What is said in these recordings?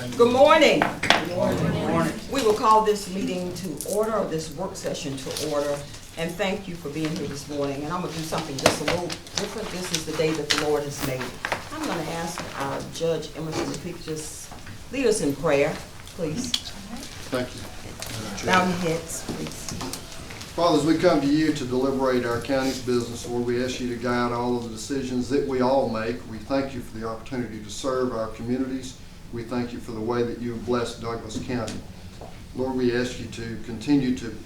Good morning. Good morning. We will call this meeting to order, or this work session to order, and thank you for being here this morning. And I'm going to do something just a little different. This is the day that the Lord has made. I'm going to ask our Judge Emerson if he could just lead us in prayer, please. Thank you. Bow your heads, please. Father, as we come to you to deliberate our county's business, Lord, we ask you to guide all of the decisions that we all make. We thank you for the opportunity to serve our communities. We thank you for the way that you have blessed Douglas County. Lord, we ask you to continue to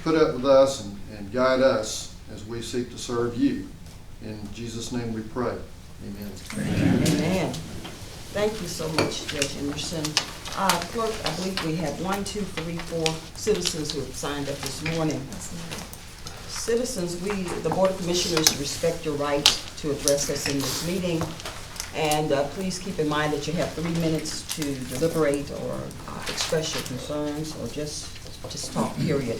put up with us and guide us as we seek to serve you. In Jesus' name we pray. Amen. Amen. Thank you so much, Judge Emerson. Clerk, I believe we have 1, 2, 3, 4 citizens who have signed up this morning. Citizens, the Board of Commissioners, respect your right to address us in this meeting. And please keep in mind that you have 3 minutes to deliberate or express your concerns or just talk, period.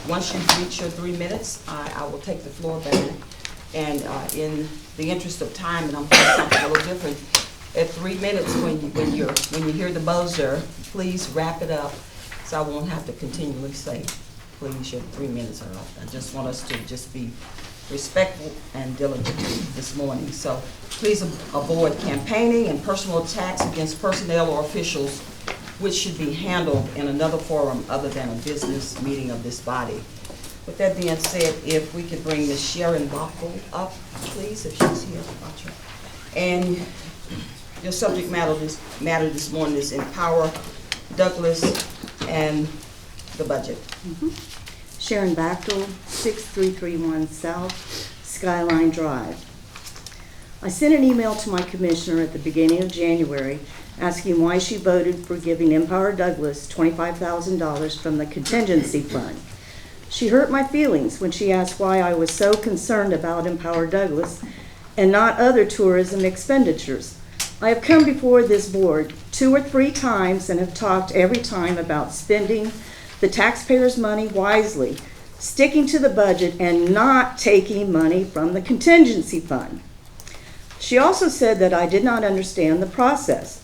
Once you've reached your 3 minutes, I will take the floor back. And in the interest of time, and I'm doing something a little different, at 3 minutes when you hear the buzzer, please wrap it up so I won't have to continually say, please, your 3 minutes are up. I just want us to just be respectful and diligent this morning. So please avoid campaigning and personal attacks against personnel or officials, which should be handled in another forum other than a business meeting of this body. With that being said, if we could bring Ms. Sharon Bockel up, please, if she's here. And your subject matter this morning is Empower Douglas and the budget. Sharon Bachtel, 6331 South Skyline Drive. I sent an email to my commissioner at the beginning of January asking why she voted for giving Empower Douglas $25,000 from the contingency fund. She hurt my feelings when she asked why I was so concerned about Empower Douglas and not other tourism expenditures. I have come before this board 2 or 3 times and have talked every time about spending the taxpayers' money wisely, sticking to the budget, and not taking money from the contingency fund. She also said that I did not understand the process.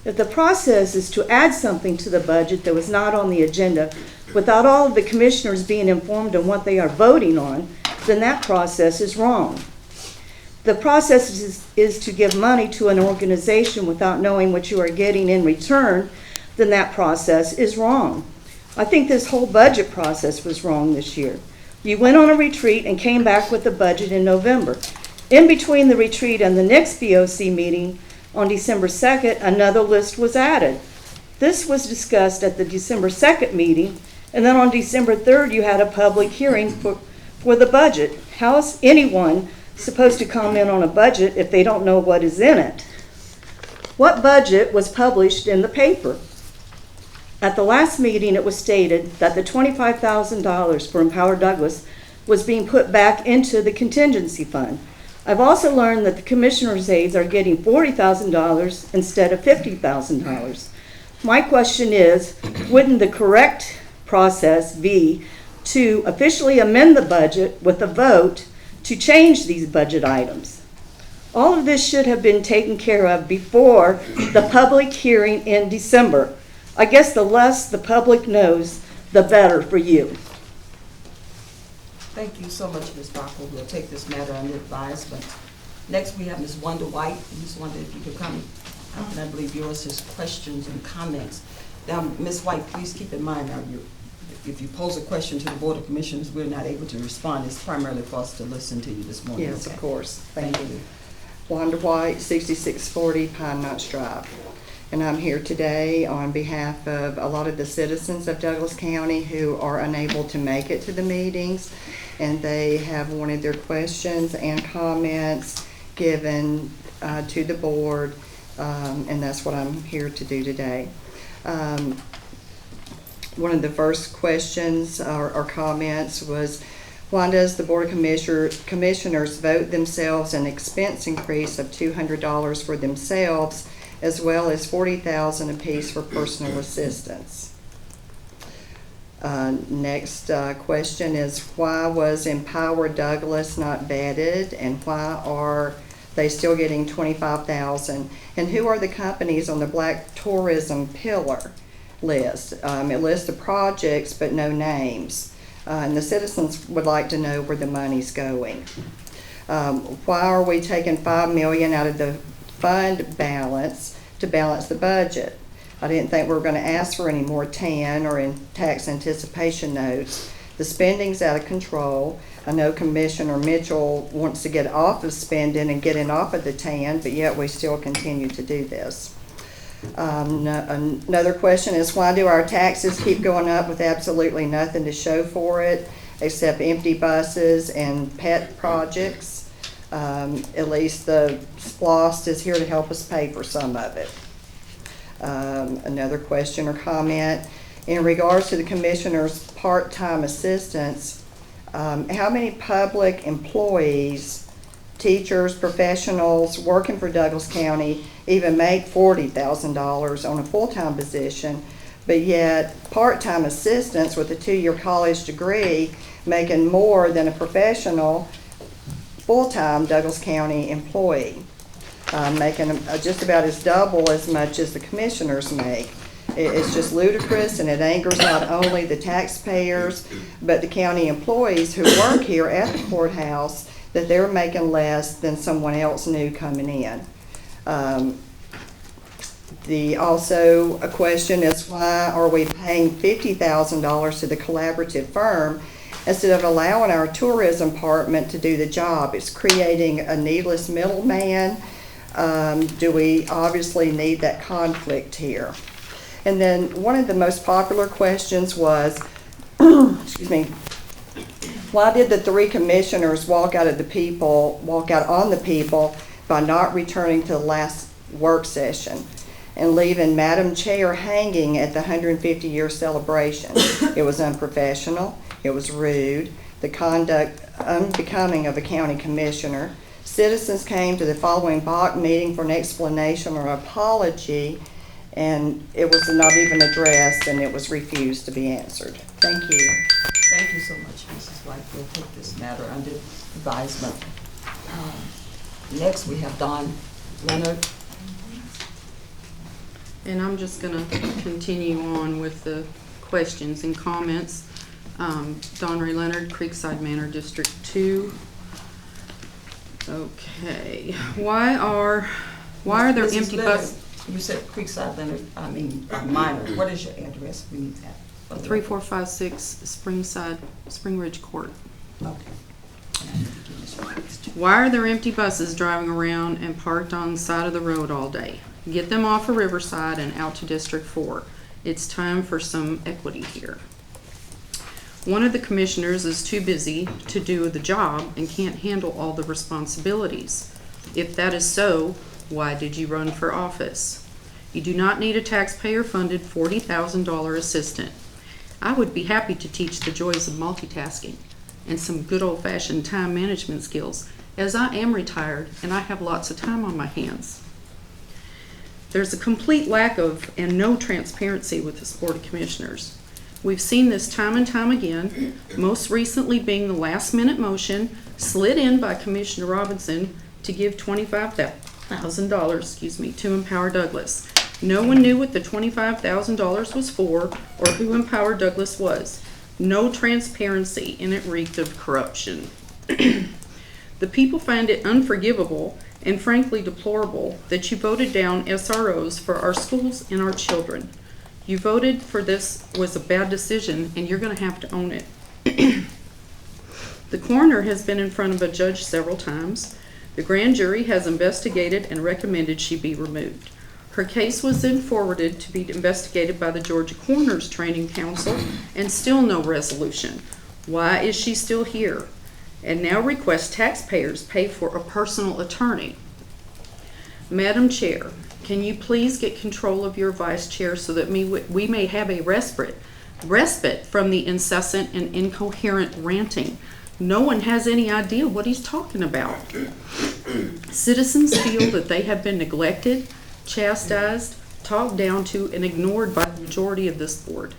If the process is to add something to the budget that was not on the agenda without all of the commissioners being informed on what they are voting on, then that process is wrong. The process is to give money to an organization without knowing what you are getting in return, then that process is wrong. I think this whole budget process was wrong this year. You went on a retreat and came back with the budget in November. In between the retreat and the next BOC meeting on December 2nd, another list was added. This was discussed at the December 2nd meeting, and then on December 3rd you had a public hearing for the budget. How is anyone supposed to comment on a budget if they don't know what is in it? What budget was published in the paper? At the last meeting, it was stated that the $25,000 for Empower Douglas was being put back into the contingency fund. I've also learned that the commissioner's aides are getting $40,000 instead of $50,000. My question is, wouldn't the correct process be to officially amend the budget with a vote to change these budget items? All of this should have been taken care of before the public hearing in December. I guess the less the public knows, the better for you. Thank you so much, Ms. Bockel. We'll take this matter under advisement. Next, we have Ms. Wanda White. Ms. Wanda, if you could come up, and I believe yours is questions and comments. Now, Ms. White, please keep in mind, now, if you pose a question to the Board of Commissioners, we're not able to respond. It's primarily for us to listen to you this morning. Yes, okay? of course. Thank you. Wanda White, 6640 Pine Knots Drive. And I'm here today on behalf of a lot of the citizens of Douglas County who are unable to make it to the meetings, and they have wanted their questions and comments given to the board, and that's what I'm here to do today. One of the first questions or comments was, why does the Board of Commissioners vote themselves an expense increase of $200 for themselves, as well as $40,000 apiece for personal assistance? Next question is, why was Empower Douglas not vetted, and why are they still getting $25,000? And who are the companies on the Black Tourism Pillar list? It lists the projects but no names. And the citizens would like to know where the money's going. Why are we taking $5 million out of the fund balance to balance the budget? I didn't think we were going to ask for any more TAN or in tax anticipation notes. The spending's out of control. I know Commissioner Mitchell wants to get off of spending and getting off of the TAN, but yet we still continue to do this. Another question is, why do our taxes keep going up with absolutely nothing to show for it except empty buses and pet projects? At least the SPLOST is here to help us pay for some of it. Another question or comment, in regards to the Commissioner's part-time assistants, how many public employees, teachers, professionals working for Douglas County even make $40,000 on a full-time position, but yet part-time assistants with a 2-year college degree making more than a professional full-time Douglas County employee, making just about as double as much as the commissioners make. It's just ludicrous, and it angers not only the taxpayers, but the county employees who work here at the courthouse, that they're making less than someone else new coming in. Also a question is, why are we paying $50,000 to the collaborative firm instead of allowing our tourism department to do the job? It's creating a needless middleman. Do we obviously need that conflict here? And then one of the most popular questions was, excuse me, why did the 3 commissioners walk out on the people by not returning to the last work session and leaving Madam Chair hanging at the 150-year celebration? It was unprofessional, it was rude, the conduct unbecoming of a county commissioner. Citizens came to the following BOC meeting for an explanation or apology, and it was not even addressed, and it was refused to be answered. Thank you. Thank you so much, Mrs. White. We'll take this matter under advisement. Next, we have Don Leonard. And I'm just going to continue on with the questions and comments. Don Ray Leonard, Creekside Manor, District 2. Okay. Why are there Mrs. empty Leonard, buses? You said Creekside Leonard, Minor. What is your address? We need that. 3456 Spring Ridge Court. Okay. Why are there empty buses driving around and parked on the side of the road all day? Get them off of Riverside and out to District 4. It's time for some equity here. One of the commissioners is too busy to do the job and can't handle all the responsibilities. If that is so, why did you run for office? You do not need a taxpayer-funded $40,000 assistant. I would be happy to teach the joys of multitasking and some good old-fashioned time management skills, as I am retired and I have lots of time on my hands. There's a complete lack of and no transparency with this Board of Commissioners. We've seen this time and time again, most recently being the last-minute motion slid in by Commissioner Robinson to give $25,000, to Empower Douglas. No one knew what the $25,000 was for or who Empower Douglas was. No transparency, and it reeked of corruption. The people find it unforgivable and frankly deplorable that you voted down SROs for our schools and our children. You voted for this was a bad decision, and you're going to have to own it. The coroner has been in front of a judge several times. The grand jury has investigated and recommended she be removed. Her case was then forwarded to be investigated by the Georgia Coroners Training Council, and still no resolution. Why is she still here? And now requests taxpayers pay for a personal attorney. Madam Chair, can you please get control of your vice chair so that we may have a respite from the incessant and incoherent ranting? No one has any idea what he's talking about. Citizens feel that they have been neglected, chastised, talked down to, and ignored by the majority of this board.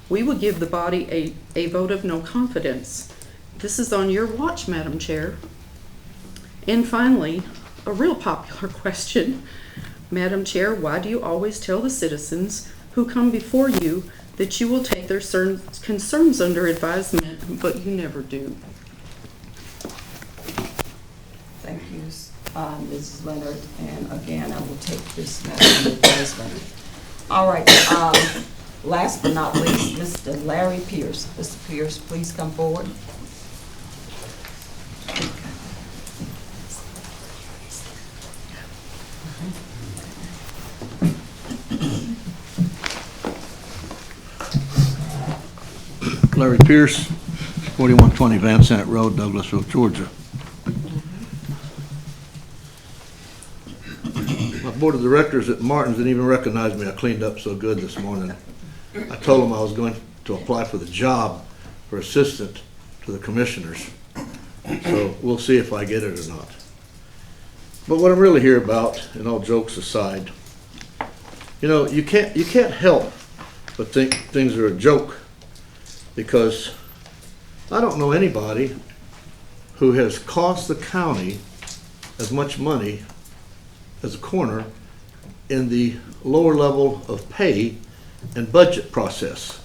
We will give the body a vote of no confidence. This is on your watch, Madam Chair. And finally, a real popular question. Madam Chair, why do you always tell the citizens who come before you that you will take their concerns under advisement, but you never do? Thank you, Mrs. Leonard, and again, I will take this matter under advisement. All right, last but not least, Mr. Larry Pierce. Mr. Pierce, please come forward. Larry Pierce, 4120 Van Sant Road, Douglasville, Georgia. My board of directors at Martin's didn't even recognize me. I cleaned up so good this morning. I told them I was going to apply for the job for assistant to the commissioners. So we'll see if I get it or not. But what I'm really here about, and all jokes aside, you know, you can't help but think things are a joke, because I don't know anybody who has cost the county as much money as a coroner in the lower level of pay and budget process.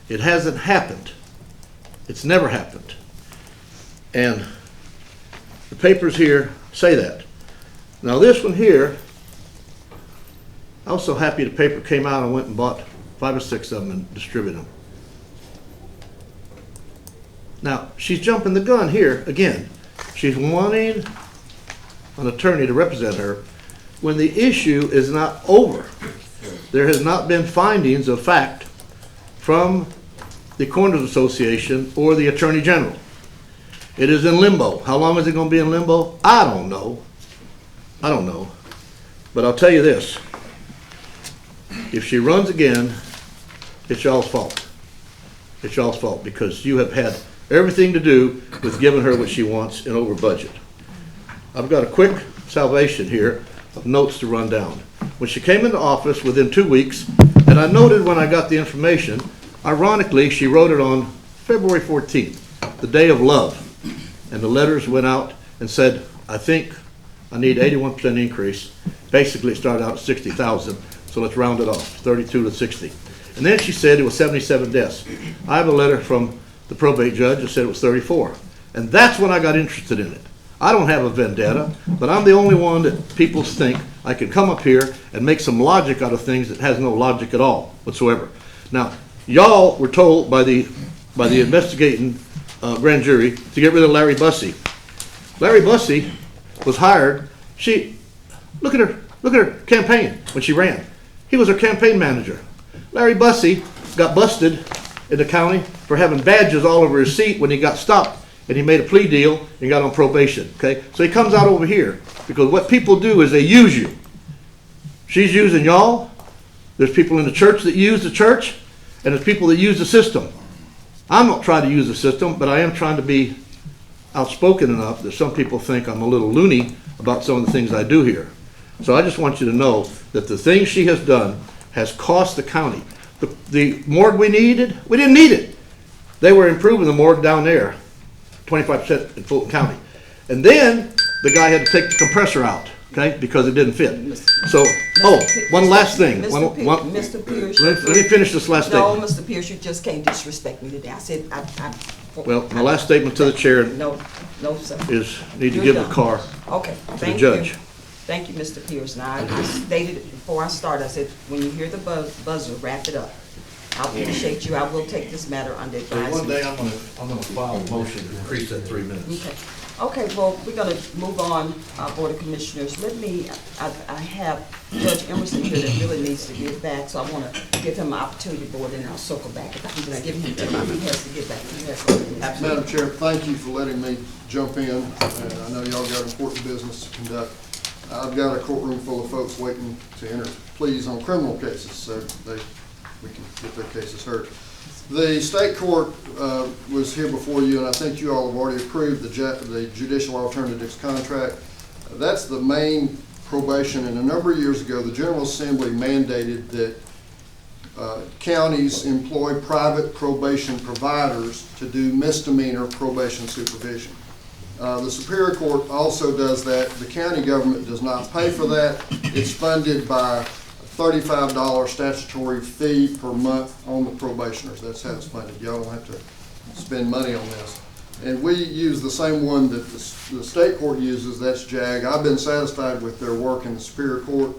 It hasn't happened. It's never happened. And the papers here say that. Now this one here, I was so happy the paper came out, I went and bought 5 or 6 of them and distributed them. Now, she's jumping the gun here again. She's wanting an attorney to represent her when the issue is not over. There has not been findings of fact from the Coroners Association or the Attorney General. It is in limbo. How long is it going to be in limbo? I don't know. I don't know. But I'll tell you this. If she runs again, it's y'all's fault. It's y'all's fault, because you have had everything to do with giving her what she wants and over budget. I've got a quick salvation here of notes to run down. When she came into office within 2 weeks, and I noted when I got the information, ironically, she wrote it on February 14th, the day of love. And the letters went out and said, I think I need 81% increase. Basically, it started out at 60,000, so let's round it off, 32 to 60. And then she said it was 77 deaths. I have a letter from the probate judge that said it was 34. And that's when I got interested in it. I don't have a vendetta, but I'm the only one that people think I can come up here and make some logic out of things that has no logic at all whatsoever. Now, y'all were told by the investigating grand jury to get rid of Larry Bussey. Larry Bussey was hired. Look at her campaign when she ran. He was her campaign manager. Larry Bussey got busted in the county for having badges all over his seat when he got stopped, and he made a plea deal and got on probation. Okay, so he comes out over here because what people do is they use you. She's using y'all. There's people in the church that use the church, and there's people that use the system. I'm not trying to use the system, but I am trying to be outspoken enough that some people think I'm a little loony about some of the things I do here. So I just want you to know that the things she has done has cost the county. The morgue we needed, we didn't need it. They were improving the morgue down there, 25% in Fulton County. And then the guy had to take the compressor out, okay, because it didn't fit. So, one last thing. Mr. Pierce. Let me finish this last statement. No, Mr. Pierce, you just can't disrespect me today. I said, Well, my last statement to the chair No, sir. is need to You're give done. the car Okay, to the thank judge. you. Thank you, Mr. Pierce. Now, I stated it before I started, I said, when you hear the buzzer, wrap it up. I appreciate you. I will take this matter under So one advisement. day I'm gonna file a motion to increase that 3 minutes. Okay, well, we're gonna move on, Board of Commissioners. I have Judge Emerson here that really needs to get back, so I wanna give him an opportunity, Board, and I'll circle back. If I'm gonna give him time, he has to get back. He has to. Madam Chair, thank you for letting me jump in. I know y'all got important business to conduct. I've got a courtroom full of folks waiting to enter pleas on criminal cases, so we can get their cases heard. The state court was here before you, and I think you all have already approved the judicial alternatives contract. That's the main probation, and a number of years ago, the General Assembly mandated that counties employ private probation providers to do misdemeanor probation supervision. The Superior Court also does that. The county government does not pay for that. It's funded by a $35 statutory fee per month on the probationers. That's how it's funded. Y'all don't have to spend money on this. And we use the same one that the state court uses, that's JAG. I've been satisfied with their work in the Superior Court.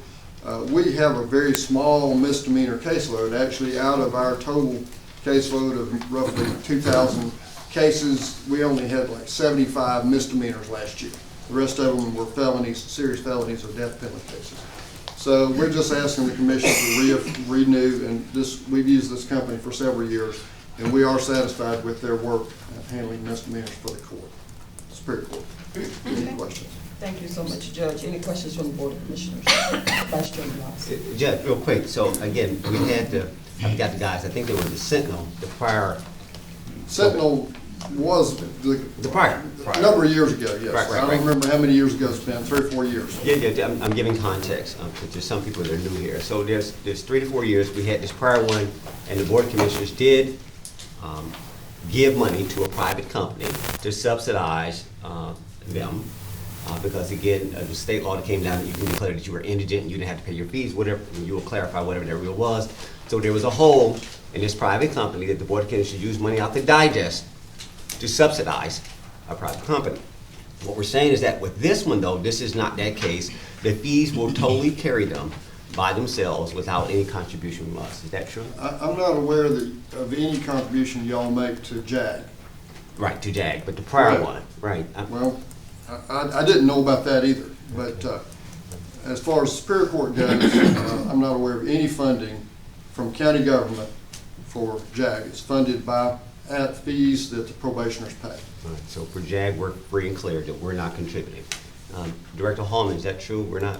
We have a very small misdemeanor caseload. Actually, out of our total caseload of roughly 2,000 cases, we only had like 75 misdemeanors last year. The rest of them were felonies, serious felonies or death penalty cases. So we're just asking the commission to renew, and we've used this company for several years, and we are satisfied with their work at handling misdemeanors for the court, Superior Court. Any questions? Thank you so much, Judge. Any questions from the Board of Commissioners? Vice Chairman Ross. Judge, real quick, so again, we had I forgot the guys, I think they were the Sentinel, the prior. Sentinel was The prior. a number of years ago, yes. Right. I don't remember how many years ago it's been, 3 or 4 years. Yeah, I'm giving context, because there's some people that are new here. So there's 3 to 4 years, we had this prior one, and the Board of Commissioners did give money to a private company to subsidize them. Because again, the state law that came down, that you can declare that you were indigent and you didn't have to pay your fees, whatever, you will clarify whatever that rule was. So there was a hole in this private company that the Board of Commissioners used money out the digest to subsidize a private company. What we're saying is that with this one though, this is not that case. The fees will totally carry them by themselves without any contribution from us. Is that true? I'm not aware of any contribution y'all make to JAG. Right, to JAG, but the prior Right. one, right. Well, I didn't know about that either, but as far as Superior Court goes, I'm not aware of any funding from county government for JAG. It's funded by fees that the probationers pay. All right, so for JAG, we're free and clear that we're not contributing. Director Hallman, is that true? We're not?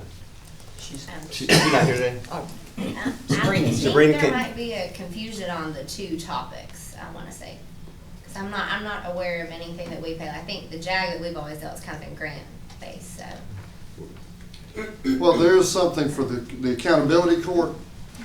She's not here today? Sabrina. I Sabrina, think there can- might be a confusion on the two topics, I wanna say. Cause I'm not aware of anything that we pay. I think the JAG that we've always dealt is kind of been grant based, so. Well, there is something for the accountability court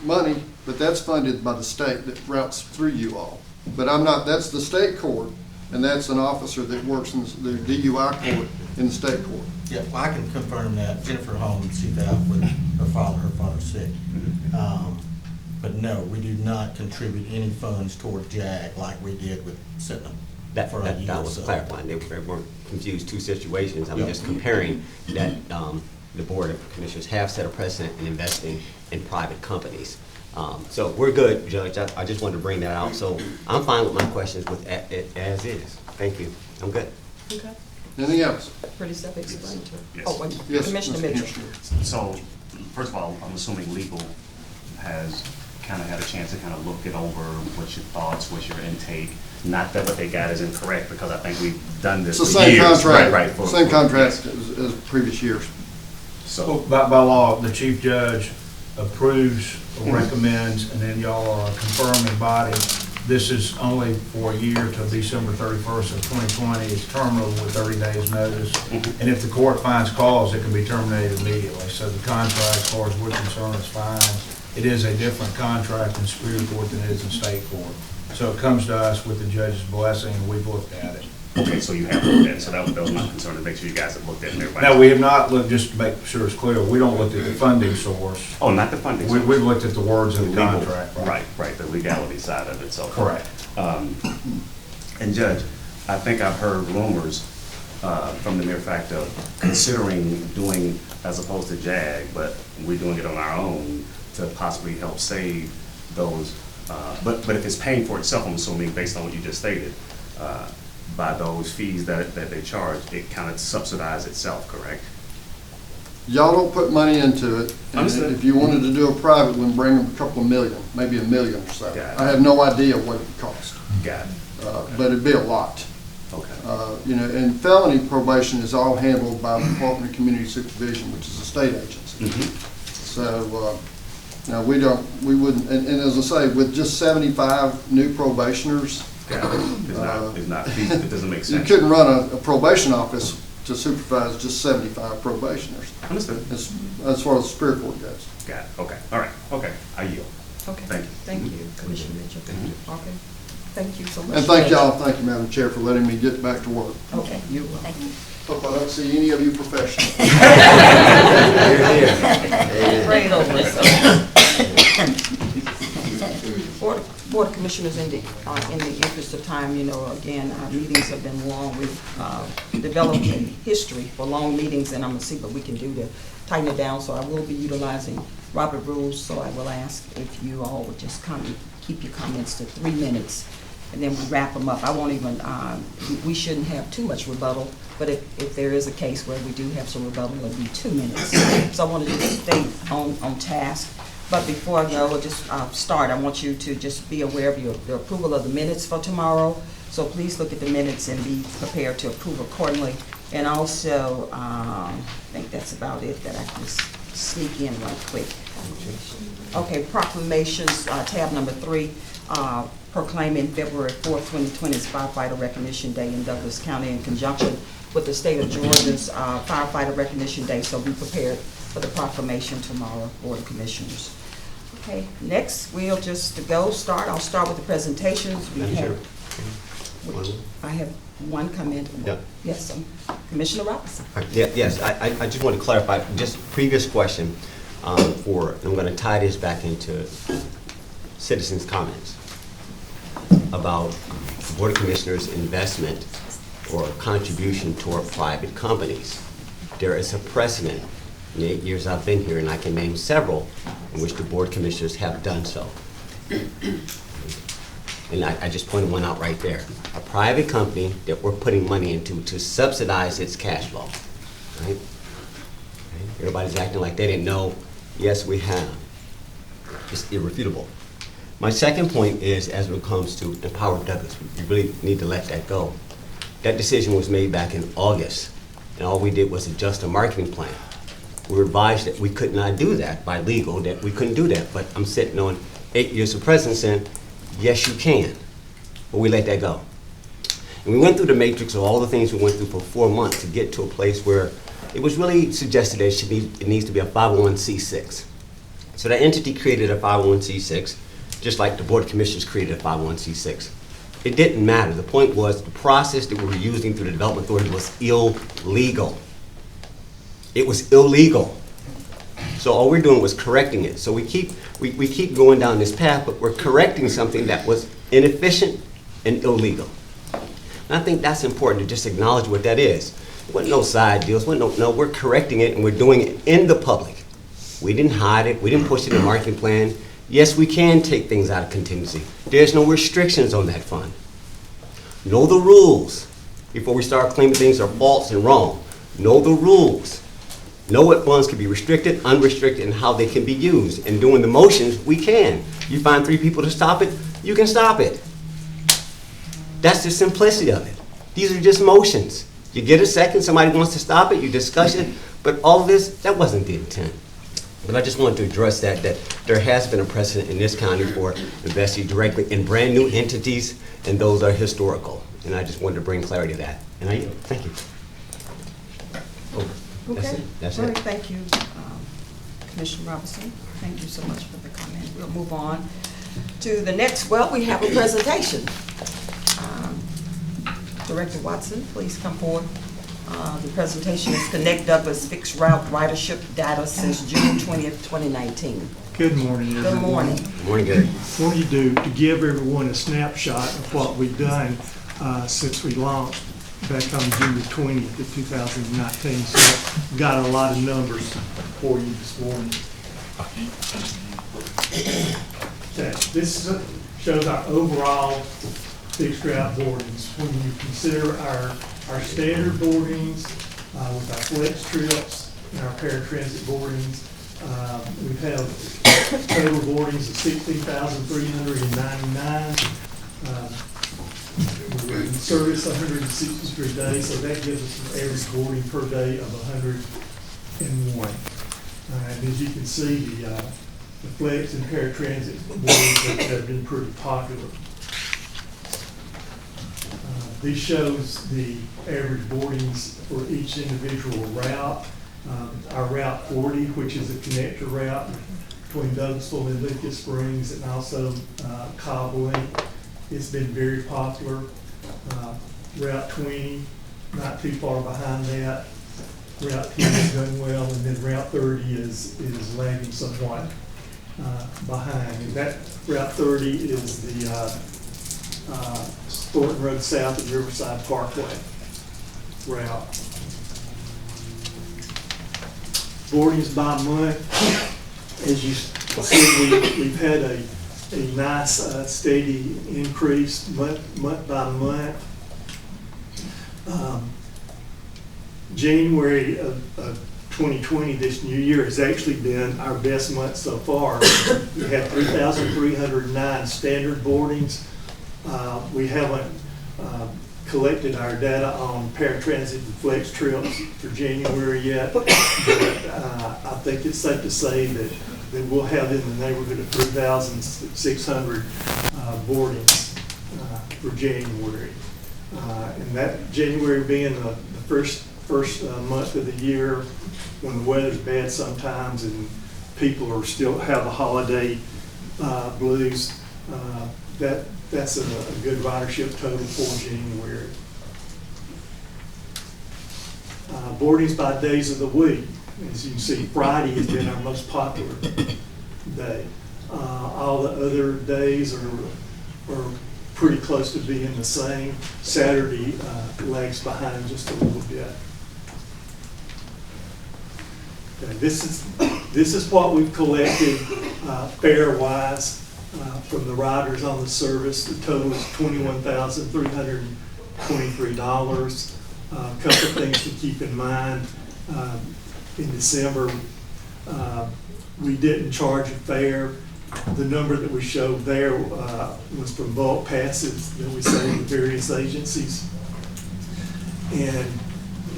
money, but that's funded by the state that routes through you all. But that's the state court, and that's an officer that works in the DUI court in the state court. Yeah, well, I can confirm that Jennifer Holmes, she's out with her father's sick. But no, we do not contribute any funds toward JAG like we did with Sentinel. That for a year or was so. clarifying. They weren't confused, two situations. I'm Yeah. just comparing that the Board of Commissioners have set a precedent in investing in private companies. So we're good, Judge. I just wanted to bring that out. So I'm fine with my questions with it as is. Thank you. I'm good. Okay, Anything else? pretty self-explanatory. Yes. Oh, wait, Yes, Commissioner Mr. Mitchell. Commissioner. So, first of all, I'm assuming legal has kind of had a chance to kind of look it over, what's your thoughts, what's your intake? Not that what they got is incorrect, because I think we've done this It's the for same years. contract, Right, same contract as previous years. So, By law, the chief judge approves or recommends, and then y'all are a confirming body. This is only for a year till December 31st of 2020. It's terminable with 30 days notice. And if the court finds cause, it can be terminated immediately. So the contract, as far as we're concerned, is fine. It is a different contract in Superior Court than it is in state court. So it comes to us with the judge's blessing, and we've looked at it. okay, so you have looked at it, so that was my concern, to make sure you guys have looked at it and everybody. Now, we have not looked, just to make sure it's clear, we don't look at the funding source. Oh, not the funding. We've source. looked at the words of the Legal- contract. Right, the legality side of it, so. Correct. And Judge, I think I've heard rumors from the mere fact of considering doing, as opposed to JAG, but we're doing it on our own to possibly help save those. But if it's paying for itself, I'm assuming, based on what you just stated, by those fees that they charge, it kind of subsidizes itself, correct? Y'all don't put money into it. And Understood. if you wanted to do a private one, bring them a couple of million, maybe $1 million or so. Got it. I have no idea what it would cost, Got it. but it'd be a lot. Okay. And felony probation is all handled by the Department of Community Supervision, which is a state agency. So, now we wouldn't, and as I say, with just 75 new probationers, Got it. It's not feasible. It doesn't make you sense. couldn't run a probation office to supervise just 75 probationers, Understood. as far as the Superior Court goes. Got it. Okay. All right. Okay. I yield. Okay. Thank you. Thank you, Commissioner Mitchell. Okay. Thank you so much. And thank Judge. y'all, thank you, Madam Chair, for letting me get back to work. Okay, you're welcome. Thank you. Hope I don't see any of you professionals. Prayed over it, so. Board of Commissioners, in the interest of time, you know, again, our meetings have been long. We've developed a history for long meetings, and I'm gonna see what we can do to tighten it down. So I will be utilizing Robert rules, so I will ask if you all would just keep your comments to 3 minutes, and then we wrap them up. I won't even, we shouldn't have too much rebuttal, but if there is a case where we do have some rebuttal, it'll be 2 minutes. So I want to just stay on task. But before I go, just start, I want you to just be aware of the approval of the minutes for tomorrow. So please look at the minutes and be prepared to approve accordingly. And also, I think that's about it that I can sneak in right quick. Okay, proclamations, tab number 3, proclaiming February 4th, 2020 as Firefighter Recognition Day in Douglas County in conjunction with the state of Georgia's Firefighter Recognition Day. So be prepared for the proclamation tomorrow, Board of Commissioners. Okay, next we'll just start. I'll start with the presentations. I have one comment. Yeah. Yes, Commissioner Robinson. Yes, I just want to clarify, just previous question I'm going to tie this back into citizens' comments about the Board of Commissioners' investment or contribution toward private companies. There is a precedent in the 8 years I've been here, and I can name several in which the Board of Commissioners have done so. And I just pointed one out right there. A private company that we're putting money into to subsidize its cash flow, right? Everybody's acting like they didn't know. Yes, we have. It's irrefutable. My second point is, as it comes to Empower Douglas, we really need to let that go. That decision was made back in August, and all we did was adjust a marketing plan. We were advised that we could not do that by legal, that we couldn't do that, but I'm sitting on 8 years of presidency saying, yes, you can, but we let that go. And we went through the matrix of all the things we went through for 4 months to get to a place where it was really suggested that it needs to be a 501c6. So that entity created a 501c6, just like the Board of Commissioners created a 501c6. It didn't matter. The point was the process that we were using through the Development Authority was illegal. It was illegal. So all we're doing was correcting it. So we keep going down this path, but we're correcting something that was inefficient and illegal. And I think that's important to just acknowledge what that is. There wasn't no side deals. No, we're correcting it, and we're doing it in the public. We didn't hide it. We didn't push it in the marketing plan. Yes, we can take things out of contingency. There's no restrictions on that fund. Know the rules before we start claiming things are false and wrong. Know the rules. Know what funds can be restricted, unrestricted, and how they can be used. And doing the motions, we can. You find 3 people to stop it, you can stop it. That's the simplicity of it. These are just motions. You get a second, somebody wants to stop it, you discuss it, but all of this, that wasn't the intent. But I just wanted to address that there has been a precedent in this county for investing directly in brand new entities, and those are historical. And I just wanted to bring clarity to that. And I yield. Thank you. Over. Okay. That's All it. right, thank you, Commissioner Robinson. Thank you so much for the comment. We'll move on to the next. Well, we have a presentation. Director Watson, please come forward. The presentation is Connect Douglas Fixed Route Ridership Data since June 20th, 2019. Good morning, everyone. Good morning. Good morning, Gary. What do you do to give everyone a snapshot of what we've done since we launched back on June the 20th of 2019. So we've got a lot of numbers for you this morning. Okay, this shows our overall fixed route boardings. When you consider our standard boardings with our flex trips and our paratransit boardings, we have total boardings of 16,399. We're in service 163 days, so that gives us an average boarding per day of 101. And as you can see, the flex and paratransit boardings have been pretty popular. This shows the average boardings for each individual route. Our Route 40, which is a connector route between Douglasville and Lincoln Springs, and also Cobb Link, It's been very popular. Route 20, not too far behind that. Route 10 is doing well, and then Route 30 is lagging somewhat behind. And that Route 30 is the Thornton Road South and Riverside Parkway route. Boardings by month, as you see, we've had a nice steady increase month by month. January of 2020, this new year, has actually been our best month so far. We had 3,309 standard boardings. We haven't collected our data on paratransit and flex trips for January yet, but I think it's safe to say that we'll have in the neighborhood of 3,600 boardings for January. And that January being the first month of the year when the weather's bad sometimes and people are still have the holiday blues, that's a good ridership total for January. Boardings by days of the week. As you can see, Friday has been our most popular day. All the other days are pretty close to being the same. Saturday lags behind just a little bit. Okay, this is what we've collected fare-wise from the riders on the service. The total is $21,323. A couple of things to keep in mind. In December, we didn't charge a fare. The number that we showed there was from bulk passes that we sold to various agencies. And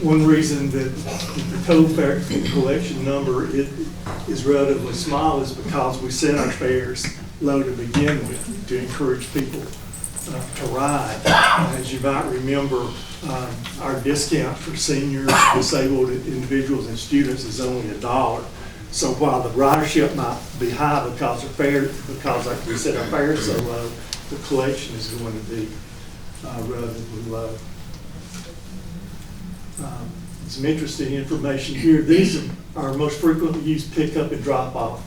one reason that the total fare collection number is relatively small is because we set our fares low to begin with to encourage people to ride. As you might remember, our discount for seniors, disabled individuals, and students is only $1. So while the ridership might be high because like we said, our fares are so low, the collection is going to be relatively low. Some interesting information here. These are our most frequently used pickup and drop-off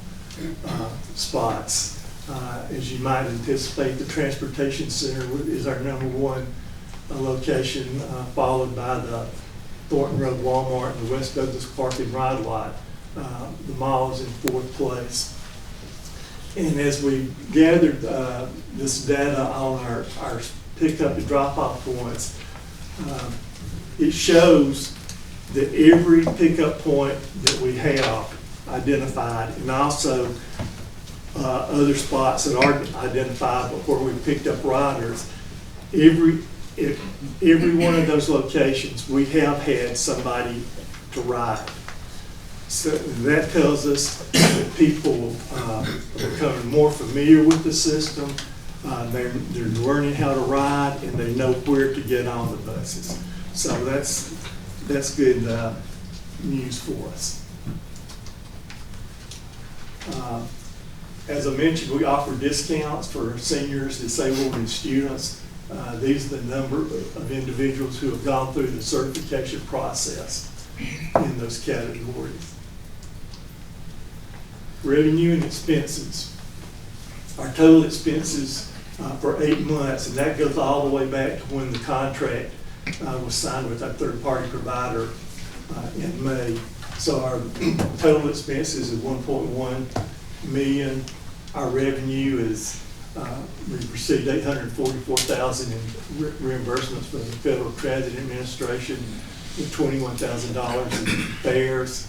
spots. As you might anticipate, the transportation center is our #1 location, followed by the Thornton Road Walmart and the West Douglas Park and Ride Lot. The mall is in 4th place. And as we gathered this data on our pickup and drop-off points, it shows that every pickup point that we have identified, and also other spots that aren't identified but where we picked up riders, every one of those locations we have had somebody to ride. So that tells us that people are becoming more familiar with the system. They're learning how to ride, and they know where to get on the buses. So that's good news for us. As I mentioned, we offer discounts for seniors, disabled, and students. These are the number of individuals who have gone through the certification process in those categories. Revenue and expenses. Our total expenses for 8 months, and that goes all the way back to when the contract was signed with our third-party provider in May. So our total expenses is $1.1 million. Our revenue is we've received $844,000 in reimbursements from the Federal Transit Administration, with $21,000 in fares.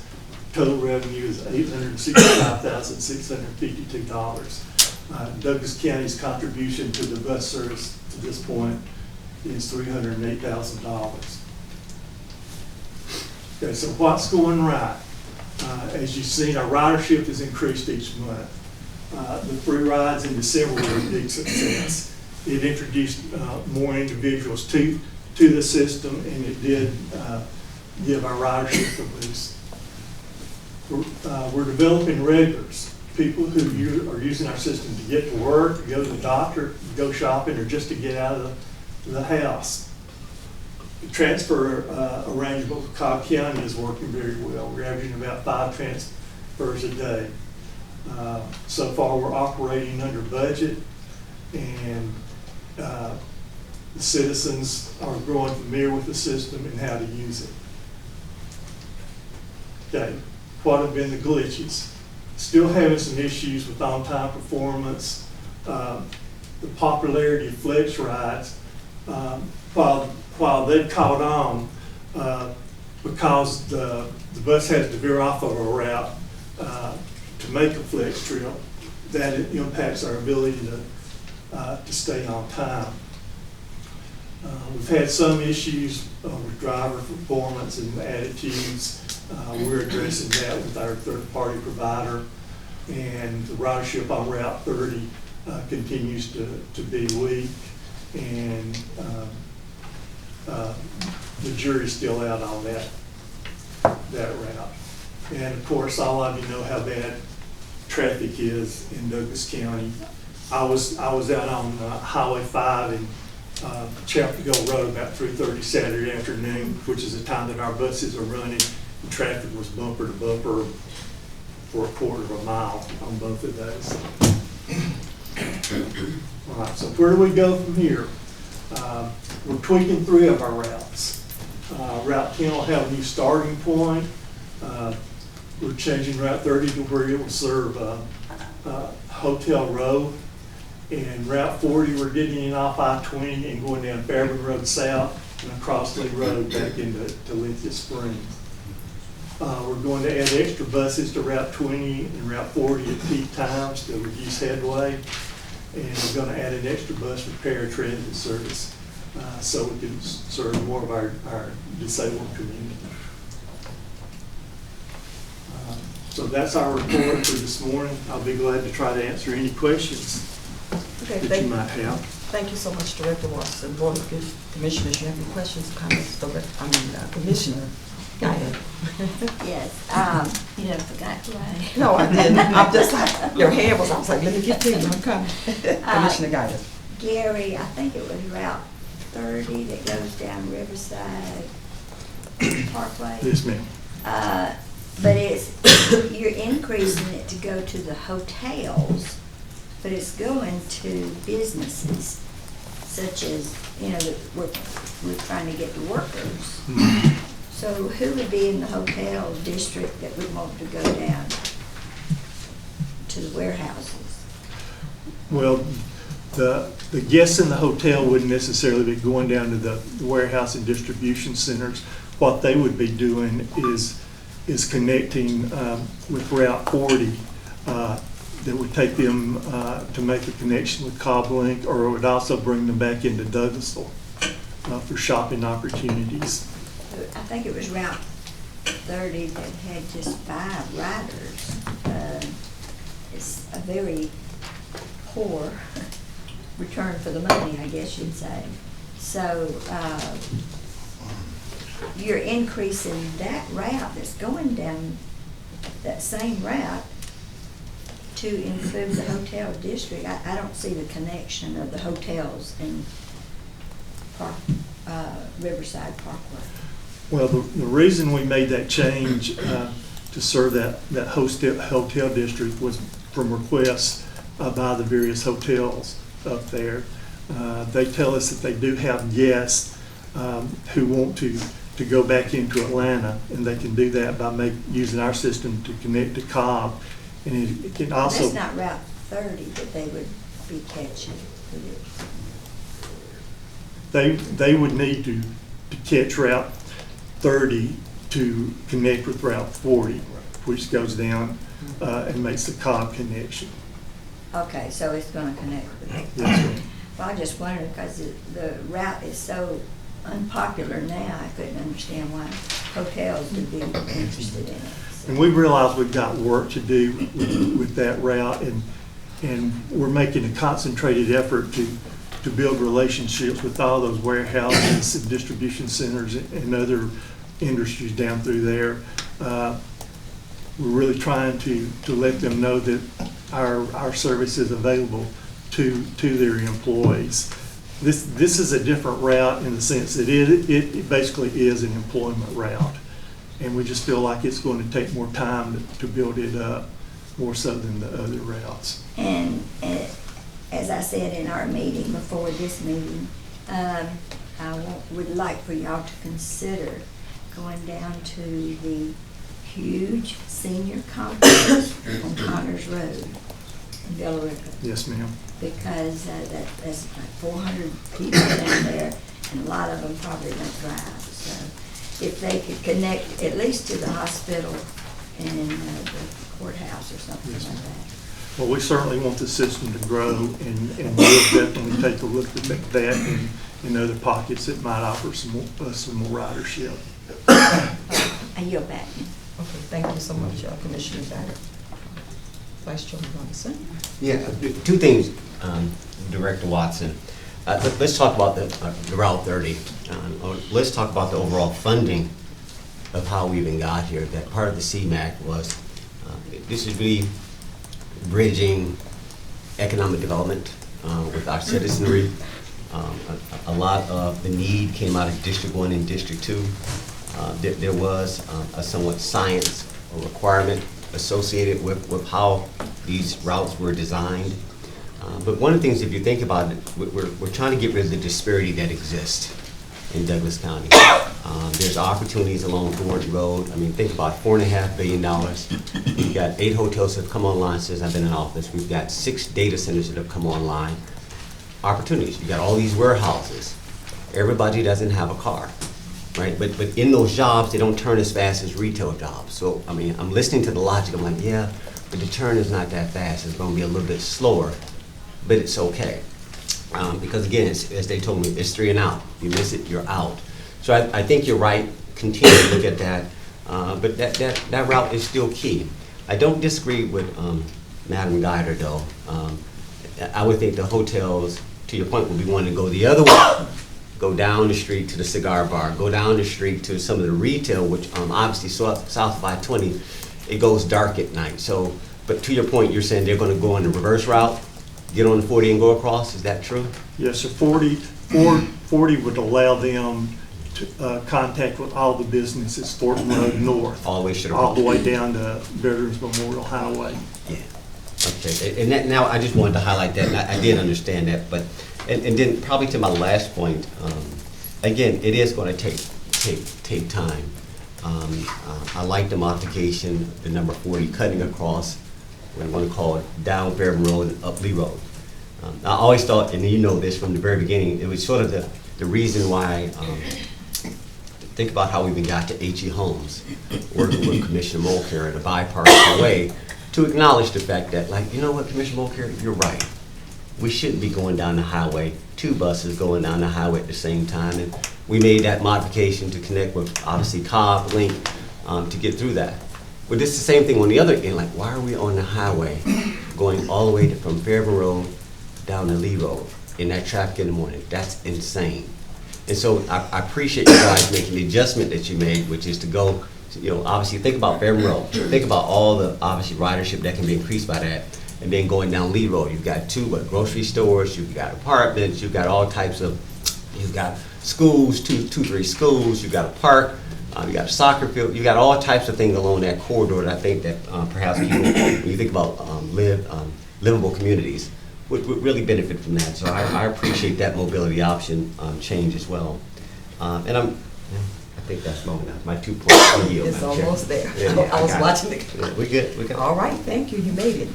Total revenue is $865,652. Douglas County's contribution to the bus service to this point is $308,000. Okay, so what's going right? As you've seen, our ridership has increased each month. The free rides in December were a big success. It introduced more individuals to the system, and it did give our ridership a boost. We're developing regulars. people who are using our system to get to work, to go to the doctor, to go shopping, or just to get out of the house. The transfer arrangement with Cobb County is working very well. We're averaging about 5 transfers a day. So far, we're operating under budget, and the citizens are growing familiar with the system and how to use it. Okay, what have been the glitches? Still having some issues with on-time performance. The popularity of flex rides, while they've caught on, because the bus has to veer off of a route to make a flex trip, that it impacts our ability to stay on time. We've had some issues with driver performance and attitudes. We're addressing that with our third-party provider, and the ridership on Route 30 continues to be weak, and the jury's still out on that route. And of course, all of you know how bad traffic is in Douglas County. I was out on Highway 5 in Chapel Hill Road about 3:30 Saturday afternoon, which is the time that our buses are running. The traffic was bumper to bumper for a quarter of a mile on both of those. All right, so where do we go from here? We're tweaking 3 of our routes. Route 10 will have a new starting point. We're changing Route 30 to where it will serve Hotel Road. And Route 40, we're getting in off I-20 and going down Fairburn Road South and across Lee Road back into Lithia Springs. We're going to add extra buses to Route 20 and Route 40 at peak times to reduce headway. And we're going to add an extra bus for paratransit service so we can serve more of our disabled community. So that's our report for this morning. I'll be glad to try to answer any questions that you might have. Thank you so much, Director Watson. Board of Commissioners, you have any questions, comments? Commissioner Guida. Yes, you never forgot who I am. No, I didn't. I'm just like, your hand was, I was like, let me get to you. I'm coming. Commissioner Guida. Gary, I think it was Route 30 that goes down Riverside Parkway. Yes, ma'am. But you're increasing it to go to the hotels, but it's going to businesses such as, that we're trying to get the workers. So who would be in the hotel district that would want to go down to the warehouses? Well, the guests in the hotel wouldn't necessarily be going down to the warehouse and distribution centers. What they would be doing is connecting with Route 40 that would take them to make a connection with Cobb Link, or it would also bring them back into Douglasville for shopping opportunities. I think it was Route 30 that had just 5 riders. It's a very poor return for the money, I guess you'd say. So you're increasing that route that's going down that same route to include the hotel district. I don't see the connection of the hotels in Riverside Parkway. Well, the reason we made that change to serve that hotel district was from requests by the various hotels up there. They tell us that they do have guests who want to go back into Atlanta, and they can do that by using our system to connect to Cobb. And it can also... That's not Route 30 that they would be catching. They would need to catch Route 30 to connect with Route 40, which goes down and makes the Cobb connection. Okay, so it's going to connect with it. Yes, ma'am. Well, I just wondered because the route is so unpopular now, I couldn't understand why hotels would be interested in it. So. And we realize we've got work to do with that route, and we're making a concentrated effort to build relationships with all those warehouses and distribution centers and other industries down through there. we're really trying to let them know that our service is available to their employees. This is a different route in the sense that it basically is an employment route. And we just feel like it's going to take more time to build it up, more so than the other routes. And as I said in our meeting before this meeting, would like for y'all to consider going down to the huge senior conference on Connors Road in Billerica. Yes, ma'am. Because that's like 400 people down there, and a lot of them probably don't drive. So if they could connect at least to the hospital and the courthouse or something Yes, like ma'am. that. Well, we certainly want the system to grow, and we'll definitely take a look at that and in other pockets that might offer some more ridership. I yield back. Okay, thank you so much, Commissioner Dyer. Vice Chairman Robinson. Yeah, two things, Director Watson. Let's talk about the Route 30. Let's talk about the overall funding of how we even got here. That part of the CMAQ was, this is really bridging economic development with our citizenry. A lot of the need came out of District 1 and District 2. There was a somewhat science requirement associated with how these routes were designed. But one of the things, if you think about it, we're trying to get rid of the disparity that exists in Douglas County. There's opportunities along Thornton Road. I mean, think about $4.5 billion. We've got 8 hotels that have come online since I've been in office. We've got 6 data centers that have come online. Opportunities. You got all these warehouses. Everybody doesn't have a car, right? But in those jobs, they don't turn as fast as retail jobs. So, I mean, I'm listening to the logic. I'm like, yeah, but the turn is not that fast. It's going to be a little bit slower, but it's okay. Because again, as they told me, it's 3 and out. You miss it, you're out. So I think you're right. Continue to look at that. But that route is still key. I don't disagree with Madam Guider, though. I would think the hotels, to your point, would be wanting to go the other way. Go down the street to the cigar bar. Go down the street to some of the retail, which obviously south of I-20, it goes dark at night. So, but to your point, you're saying they're going to go on the reverse route, get on the 40 and go across. Is that true? Yes, so 40 would allow them to contact with all the businesses, Thornton Road North. All the way to the all the way down to Veterans Memorial Highway. Yeah. Okay. And that, now I just wanted to highlight that. And I did understand that, but and then probably to my last point. Again, it is going to take time. I like the modification, the number 40 cutting across, what I want to call it, down Fairburn Road and up Lee Road. I always thought, and you know this from the very beginning, it was sort of the reason why. Think about how we even got to H.E. Holmes, working with Commissioner Mulcair in a bipartisan way, to acknowledge the fact that, like, you know what, Commissioner Mulcair, you're right. We shouldn't be going down the highway, 2 buses going down the highway at the same time. And we made that modification to connect with, obviously, Cobb, Link, to get through that. But it's the same thing on the other end, like, why are we on the highway going all the way from Fairburn Road down to Lee Road in that traffic in the morning? That's insane. And so I appreciate you guys making the adjustment that you made, which is to go, you know, obviously think about Fairburn Road. Think about all the, obviously, ridership that can be increased by that. And then going down Lee Road, you've got 2 grocery stores, you've got apartments, you've got all types of, you've got schools, 3 schools, you've got a park, you got a soccer field, you've got all types of things along that corridor that I think that perhaps people, when you think about livable communities, would really benefit from that. So I appreciate that mobility option change as well. And I think that's long enough. My 2 points. It's almost there. Yeah, I was got watching it. it. Yeah, we good. All right, thank you. You made it.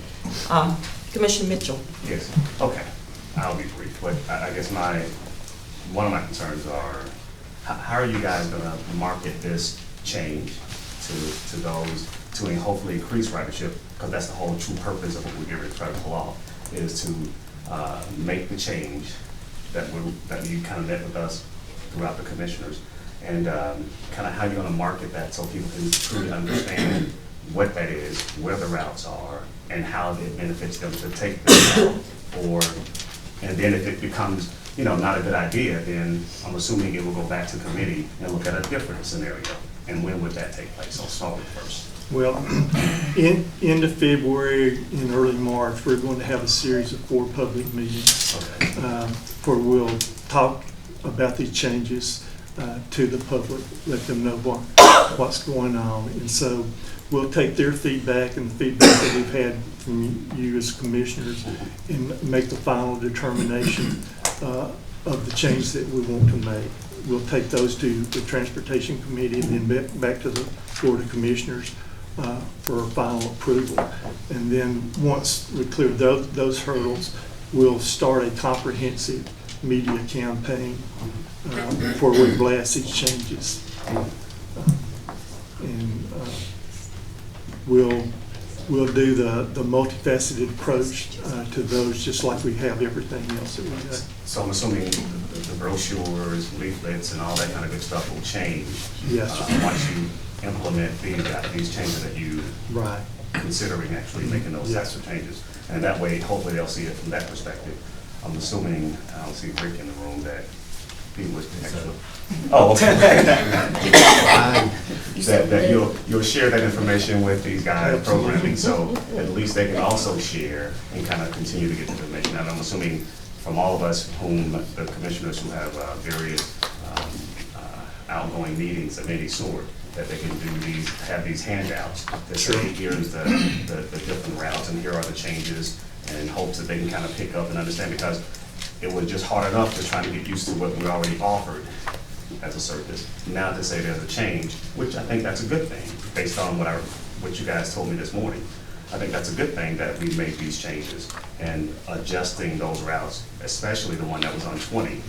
Commissioner Mitchell. Yes, okay. I'll be brief, but I guess one of my concerns are, how are you guys gonna market this change to those, to hopefully increase ridership? Because that's the whole true purpose of what we're going to try to pull off, is to make the change that you kind of met with us throughout the commissioners, and kind of how you're gonna market that so people can truly understand what that is, where the routes are, and how it benefits them to take this route. And then if it becomes, you know, not a good idea, then I'm assuming it will go back to committee and look at a different scenario. And when would that take place? I'll start with first. Well, end of February and early March, we're going to have a series of 4 public meetings where we'll talk about these changes to the public, let them know what's going on. And so we'll take their feedback and the feedback that we've had from you as commissioners and make the final determination of the change that we want to make. We'll take those to the Transportation Committee and then back to the Board of Commissioners for final approval. And then once we clear those hurdles, we'll start a comprehensive media campaign where we blast these changes. And we'll do the multifaceted approach to those, just like we have everything else that we do. So I'm assuming the brochures, leaflets, and all that kind of good stuff will change. Yes. Once you implement these changes that you Right. considering actually making those types of changes. And that way, hopefully they'll see it from that perspective. I'm assuming, I don't see Rick in the room, that he was actually, oh, okay. that you'll share that information with these guys programming, so at least they can also share and kind of continue to get the information. And I'm assuming from all of us the commissioners who have various outgoing meetings of any sort, that they can have these handouts that say, here's the different routes and here are the changes, and in hopes that they can kind of pick up and understand, because it was just hard enough to try to get used to what we already offered as a service. Now to say there's a change, which I think that's a good thing, based on what you guys told me this morning. I think that's a good thing that we made these changes and adjusting those routes, especially the one that was on 20,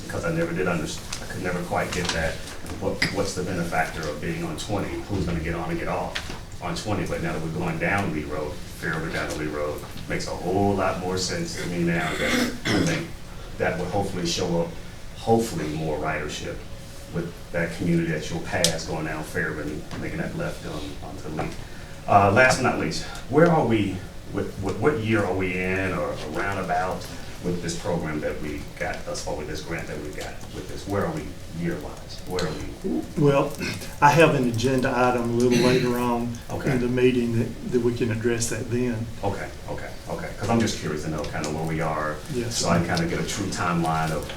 because I never did understand. I could never quite get that. What's the benefactor of being on 20? Who's going to get on and get off on 20? But now that we're going down Lee Road, fairly down Lee Road, makes a whole lot more sense to me now. That I think that would hopefully show up, hopefully more ridership with that community that you'll pass going down Fairburn, making that left onto Lee. Last but not least, where are we? What year are we in, or around about, with this program that we got thus far, with this grant that we got with this? Where are we year-wise? Where are we? Well, I have an agenda item a little later on Okay. in the meeting that we can address that then. Okay. Because I'm just curious to know kind of where we are, Yes. so I can kind of get a true timeline of,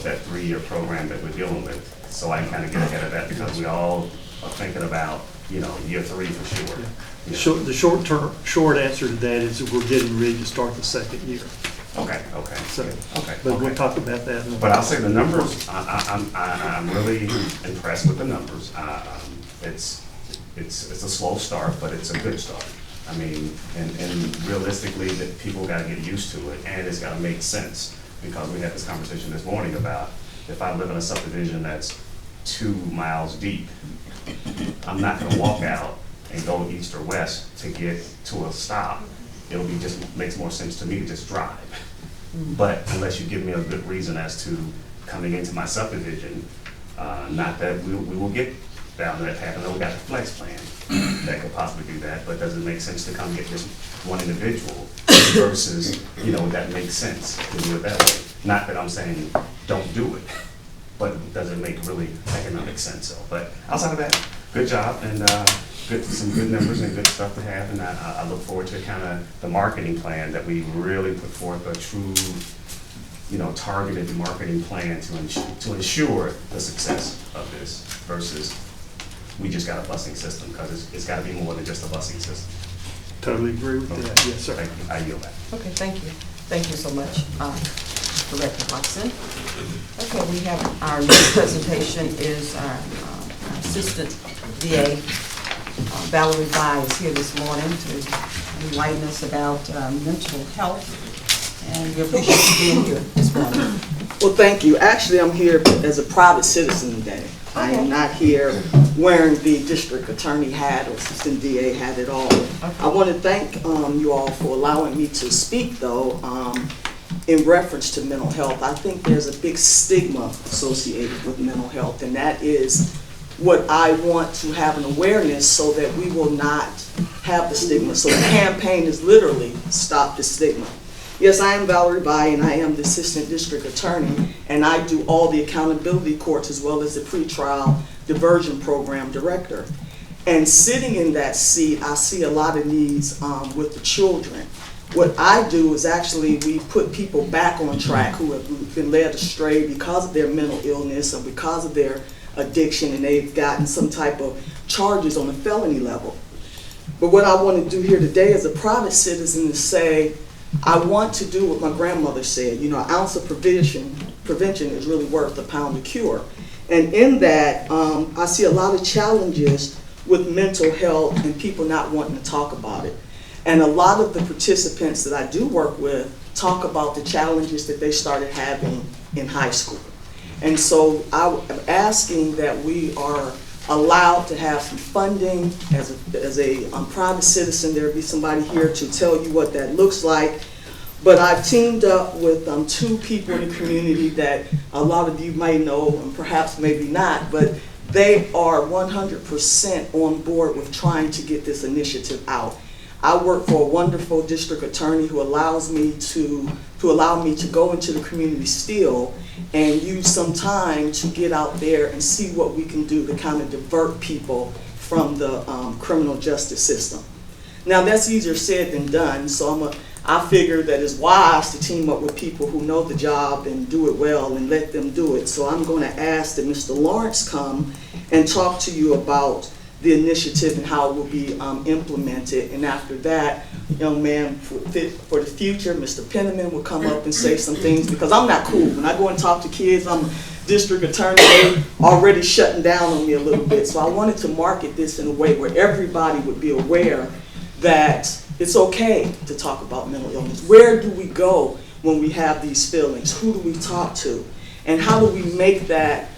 that 3-year program that we're dealing with. So I can kind of get ahead of that, because we all are thinking about, year 3 for sure. Yeah. The short answer to that is that we're getting ready to start the 2nd year. Okay. So, but we'll talk about that. But I'll say the numbers, I'm really impressed with the numbers. It's a slow start, but it's a good start. I mean, and realistically, that people got to get used to it, and it's got to make sense, because we had this conversation this morning about, if I live in a subdivision that's 2 miles deep, I'm not going to walk out and go east or west to get to a stop. It'll be just makes more sense to me to just drive. But unless you give me a good reason as to coming into my subdivision, not that we will get down that path. I know we got the flex plan that could possibly do that, but does it make sense to come get just one individual versus, that makes sense to do it that way? Not that I'm saying don't do it, but does it make really economic sense? So, but outside of that, good job, and some good numbers and good stuff to have, and I look forward to kind of the marketing plan that we really put forth, a true, targeted marketing plan to ensure the success of this, versus we just got a busing system, because it's got to be more than just a busing system. Totally agree with that. Yes, sir. Thank you. I yield back. Okay, thank you. Thank you so much, Director Watson. Okay, we have our next presentation is our Assistant DA, Valerie Bai, is here this morning to enlighten us about mental health, and we appreciate you being here this morning. Well, thank you. Actually, I'm here as a private citizen today. I am not here wearing the district attorney hat or assistant DA hat at all. I want to thank you all for allowing me to speak, though, in reference to mental health. I think there's a big stigma associated with mental health, and that is what I want to have an awareness so that we will not have the stigma. So the campaign is literally Stop the Stigma. Yes, I am Valerie Bai, and I am the Assistant District Attorney, and I do all the accountability courts as well as the pretrial diversion program director. And sitting in that seat, I see a lot of needs with the children. What I do is actually we put people back on track who have been led astray because of their mental illness or because of their addiction, and they've gotten some type of charges on a felony level. But what I want to do here today as a private citizen is say, I want to do what my grandmother said, you know, an ounce of prevention is really worth a pound of cure. And in that, I see a lot of challenges with mental health and people not wanting to talk about it. And a lot of the participants that I do work with talk about the challenges that they started having in high school. And so I'm asking that we are allowed to have some funding. As a private citizen, there'll be somebody here to tell you what that looks like. But I've teamed up with two people in the community that a lot of you may know and perhaps maybe not, but they are 100% on board with trying to get this initiative out. I work for a wonderful district attorney who allows me to go into the community still and use some time to get out there and see what we can do to kind of divert people from the criminal justice system. Now that's easier said than done, so I figure that it's wise to team up with people who know the job and do it well and let them do it. So I'm going to ask that Mr. Lawrence come and talk to you about the initiative and how it will be implemented. And after that, young man, for the future, Mr. Penniman will come up and say some things, because I'm not cool. When I go and talk to kids, I'm a district attorney, they already shutting down on me a little bit. So I wanted to market this in a way where everybody would be aware that it's okay to talk about mental illness. Where do we go when we have these feelings? Who do we talk to? And how do we make that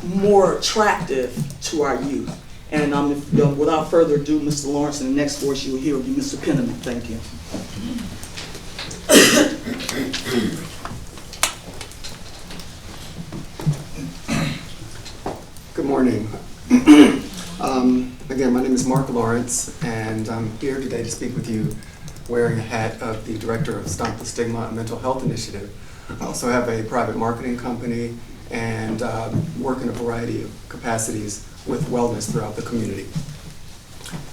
more attractive to our youth? And without further ado, Mr. Lawrence, and the next voice you will hear will be Mr. Penniman. Thank you. Good morning. Again, my name is Mark Lawrence, and I'm here today to speak with you wearing a hat of the Director of Stop the Stigma, a Mental Health Initiative. I also have a private marketing company and work in a variety of capacities with wellness throughout the community.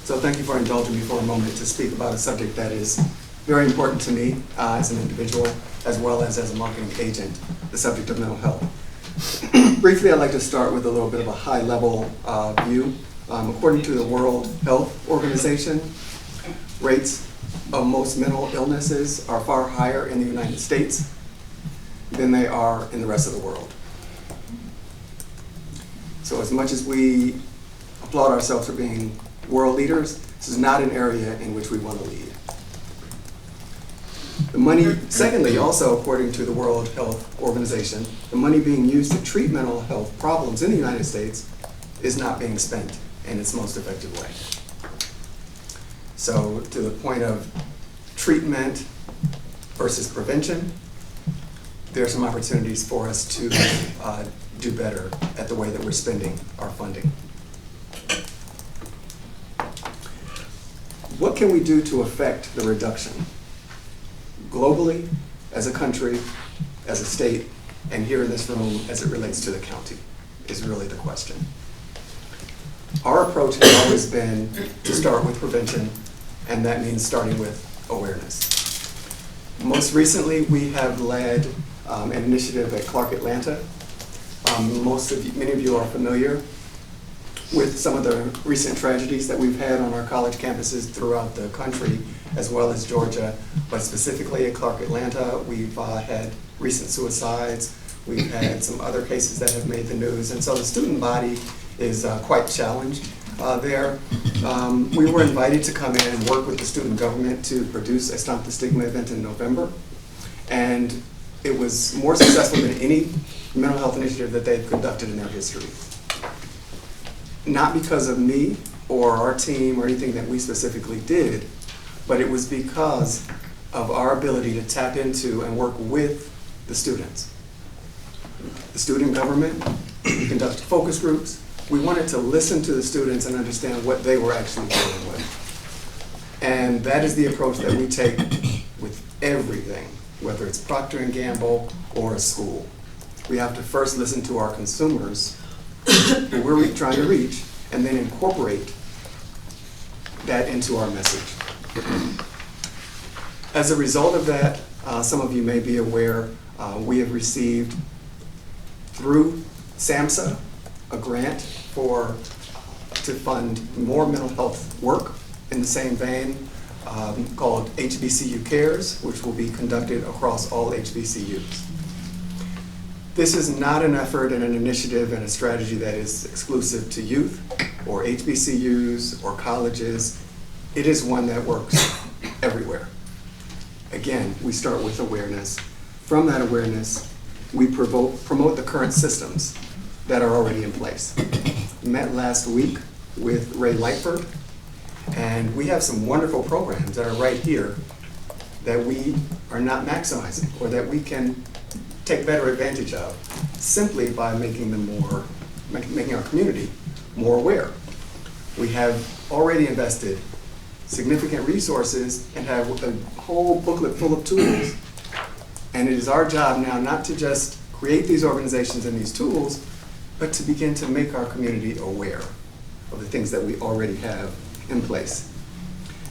So thank you for indulging me for a moment to speak about a subject that is very important to me as an individual, as well as a marketing agent, the subject of mental health. Briefly, I'd like to start with a little bit of a high-level view. According to the World Health Organization, rates of most mental illnesses are far higher in the United States than they are in the rest of the world. So as much as we applaud ourselves for being world leaders, this is not an area in which we want to lead. The money, secondly, also according to the World Health Organization, the money being used to treat mental health problems in the United States is not being spent in its most effective way. So to the point of treatment versus prevention, there are some opportunities for us to do better at the way that we're spending our funding. What can we do to affect the reduction? Globally, as a country, as a state, and here in this room as it relates to the county is really the question. Our approach has always been to start with prevention, and that means starting with awareness. Most recently, we have led an initiative at Clark Atlanta. Many of you are familiar with some of the recent tragedies that we've had on our college campuses throughout the country, as well as Georgia, but specifically at Clark Atlanta, we've had recent suicides, we've had some other cases that have made the news, and so the student body is quite challenged there. We were invited to come in and work with the student government to produce a Stop the Stigma event in November, and it was more successful than any mental health initiative that they've conducted in their history. Not because of me or our team or anything that we specifically did, but it was because of our ability to tap into and work with the students. The student government, we conducted focus groups. We wanted to listen to the students and understand what they were actually dealing with. And that is the approach that we take with everything, whether it's Procter & Gamble or a school. We have to first listen to our consumers, who we're trying to reach, and then incorporate that into our message. As a result of that, some of you may be aware, we have received through SAMHSA a grant to fund more mental health work in the same vein, called HBCU Cares, which will be conducted across all HBCUs. This is not an effort and an initiative and a strategy that is exclusive to youth or HBCUs or colleges. It is one that works everywhere. Again, we start with awareness. From that awareness, we promote the current systems that are already in place. Met last week with Ray Lightford, and we have some wonderful programs that are right here that we are not maximizing or that we can take better advantage of simply by making our community more aware. We have already invested significant resources and have a whole booklet full of tools. And it is our job now not to just create these organizations and these tools, but to begin to make our community aware of the things that we already have in place.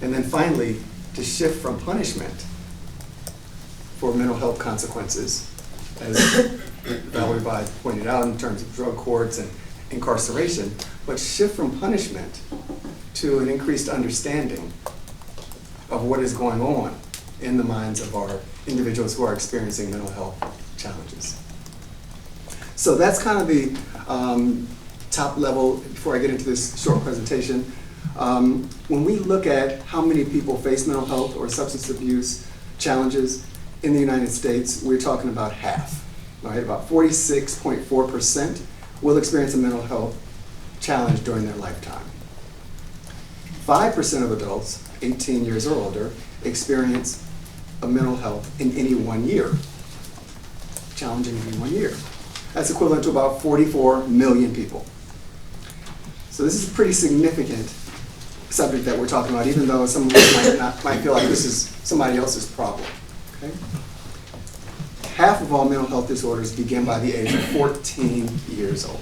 And then finally, to shift from punishment for mental health consequences, as Valerie Bide pointed out in terms of drug courts and incarceration, but shift from punishment to an increased understanding of what is going on in the minds of our individuals who are experiencing mental health challenges. So that's kind of the top level before I get into this short presentation. When we look at how many people face mental health or substance abuse challenges in the United States, we're talking about half, right? About 46.4% will experience a mental health challenge during their lifetime. 5% of adults 18 years or older experience a mental health in any 1 year, challenging in 1 year. That's equivalent to about 44 million people. So this is a pretty significant subject that we're talking about, even though some of us might feel like this is somebody else's problem. Okay? Half of all mental health disorders begin by the age of 14 years old.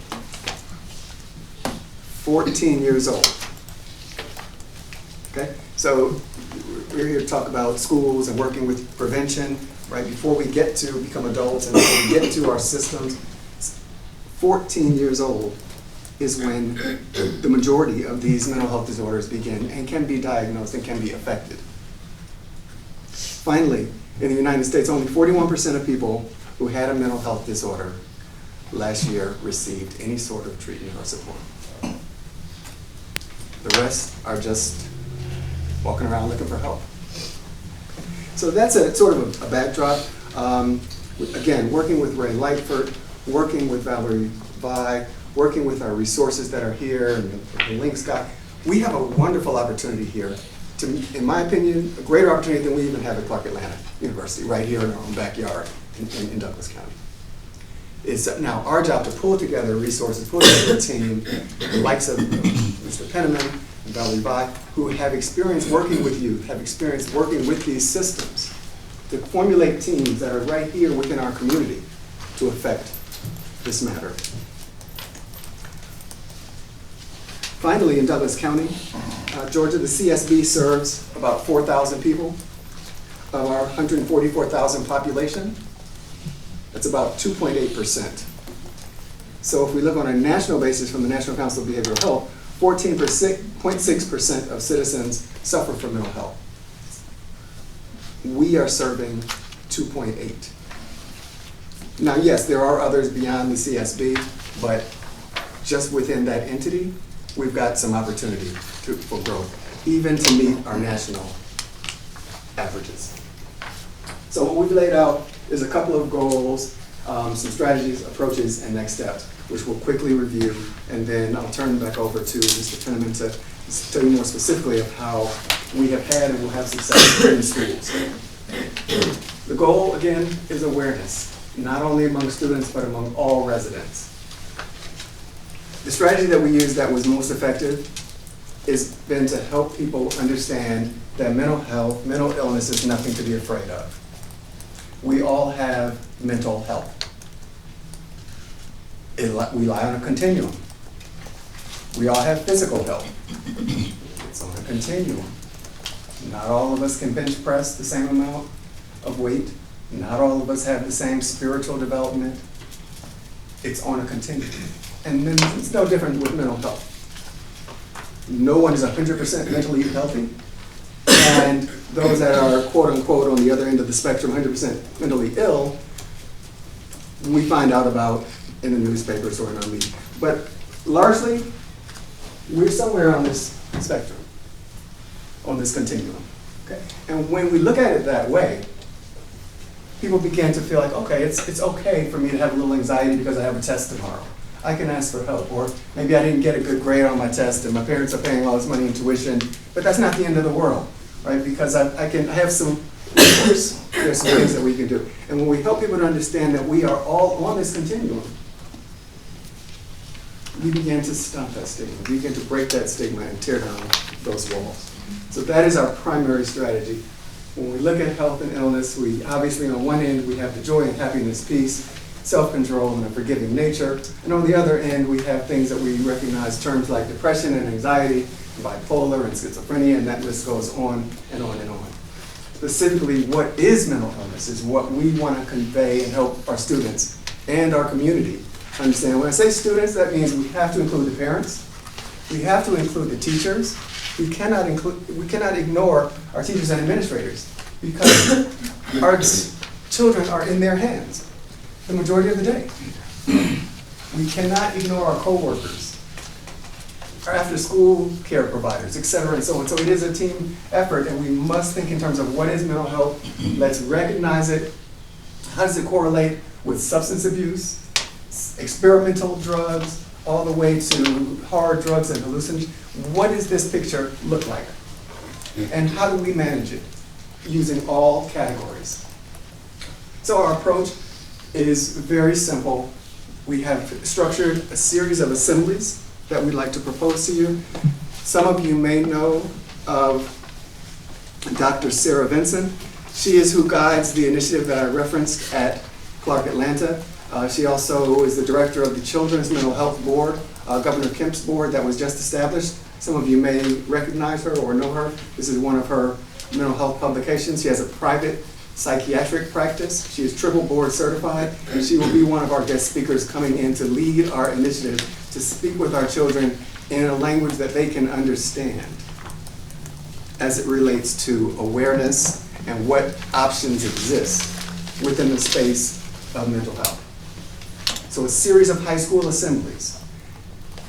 14 years old. Okay? So we're here to talk about schools and working with prevention, right? Before we get to become adults and before we get to our systems, 14 years old is when the majority of these mental health disorders begin and can be diagnosed and can be affected. Finally, in the United States, only 41% of people who had a mental health disorder last year received any sort of treatment or support. The rest are just walking around looking for help. So that's a sort of a backdrop. Again, working with Ray Lightford, working with Valerie Bide, working with our resources that are here and the links got. We have a wonderful opportunity here to, in my opinion, a greater opportunity than we even have at Clark Atlanta University, right here in our own backyard in Douglas County. It's now our job to pull together resources, pull together a team, the likes of Mr. Penniman and Valerie Bide, who have experience working with youth, have experience working with these systems, to formulate teams that are right here within our community to affect this matter. Finally, in Douglas County, Georgia, the CSB serves about 4,000 people of our 144,000 population. That's about 2.8%. So if we look on a national basis from the National Council of Behavioral Health, 14.6% of citizens suffer from mental health. We are serving 2.8. Now, yes, there are others beyond the CSB, but just within that entity, we've got some opportunity for growth, even to meet our national averages. So what we've laid out is a couple of goals, some strategies, approaches, and next steps, which we'll quickly review, and then I'll turn back over to Mr. Penniman to tell you more specifically of how we have had and will have success in schools. The goal, again, is awareness, not only among students, but among all residents. The strategy that we used that was most effective has been to help people understand that mental health, mental illness is nothing to be afraid of. We all have mental health. We lie on a continuum. We all have physical health. It's on a continuum. Not all of us can bench press the same amount of weight. Not all of us have the same spiritual development. It's on a continuum. And then it's no different with mental health. No one is 100% mentally healthy. And those that are quote unquote on the other end of the spectrum, 100% mentally ill, we find out about in the newspapers or in our media. But largely, we're somewhere on this spectrum, on this continuum. Okay? And when we look at it that way, people begin to feel like, okay, it's okay for me to have a little anxiety because I have a test tomorrow. I can ask for help. Or maybe I didn't get a good grade on my test and my parents are paying all this money in tuition, but that's not the end of the world, right? Because I have some recourse. There's some things that we can do. And when we help people to understand that we are all on this continuum, we begin to stop that stigma. We begin to break that stigma and tear down those walls. So that is our primary strategy. When we look at health and illness, we obviously on one end we have the joy and happiness, peace, self-control, and a forgiving nature. And on the other end, we have things that we recognize, terms like depression and anxiety, bipolar and schizophrenia, and that list goes on and on and on. Specifically, what is mental illness is what we want to convey and help our students and our community understand. When I say students, that means we have to include the parents, we have to include the teachers. We cannot ignore our teachers and administrators because our children are in their hands the majority of the day. We cannot ignore our coworkers, our after-school care providers, et cetera, and so on. So it is a team effort, and we must think in terms of what is mental health. Let's recognize it. How does it correlate with substance abuse, experimental drugs, all the way to hard drugs and hallucinogens? What does this picture look like? And how do we manage it? Using all categories. So our approach is very simple. We have structured a series of assemblies that we'd like to propose to you. Some of you may know of Dr. Sarah Vinson. She is who guides the initiative that I referenced at Clark Atlanta. She also is the director of the Children's Mental Health Board, Governor Kemp's board that was just established. Some of you may recognize her or know her. This is one of her mental health publications. She has a private psychiatric practice. She is triple board certified, and she will be one of our guest speakers coming in to lead our initiative to speak with our children in a language that they can understand as it relates to awareness and what options exist within the space of mental health. So a series of high school assemblies.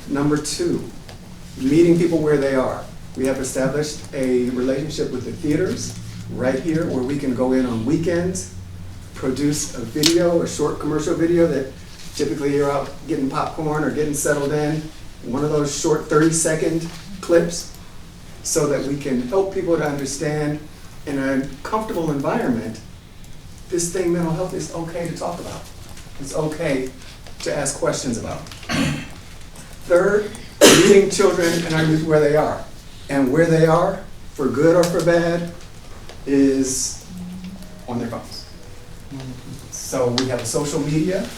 Number 2, meeting people where they are. We have established a relationship with the theaters right here where we can go in on weekends, produce a video, a short commercial video that typically you're out getting popcorn or getting settled in, one of those short 30-second clips, so that we can help people to understand in a comfortable environment, this thing, mental health, is okay to talk about. It's okay to ask questions about. Third, meeting children and our youth where they are. And where they are, for good or for bad, is on their phones. So we have a social media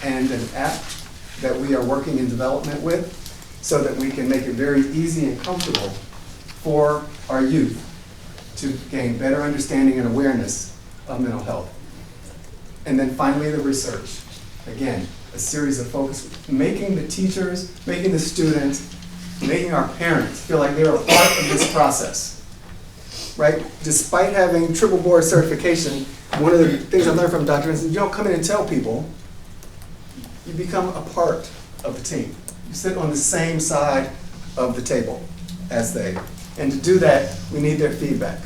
and an app that we are working in development with so that we can make it very easy and comfortable for our youth to gain better understanding and awareness of mental health. And then finally, the research. Again, a series of focus, making the teachers, making the students, making our parents feel like they're a part of this process, right? Despite having triple board certification, one of the things I learned from Dr. Vincent, you don't come in and tell people, you become a part of the team. You sit on the same side of the table as they. And to do that, we need their feedback.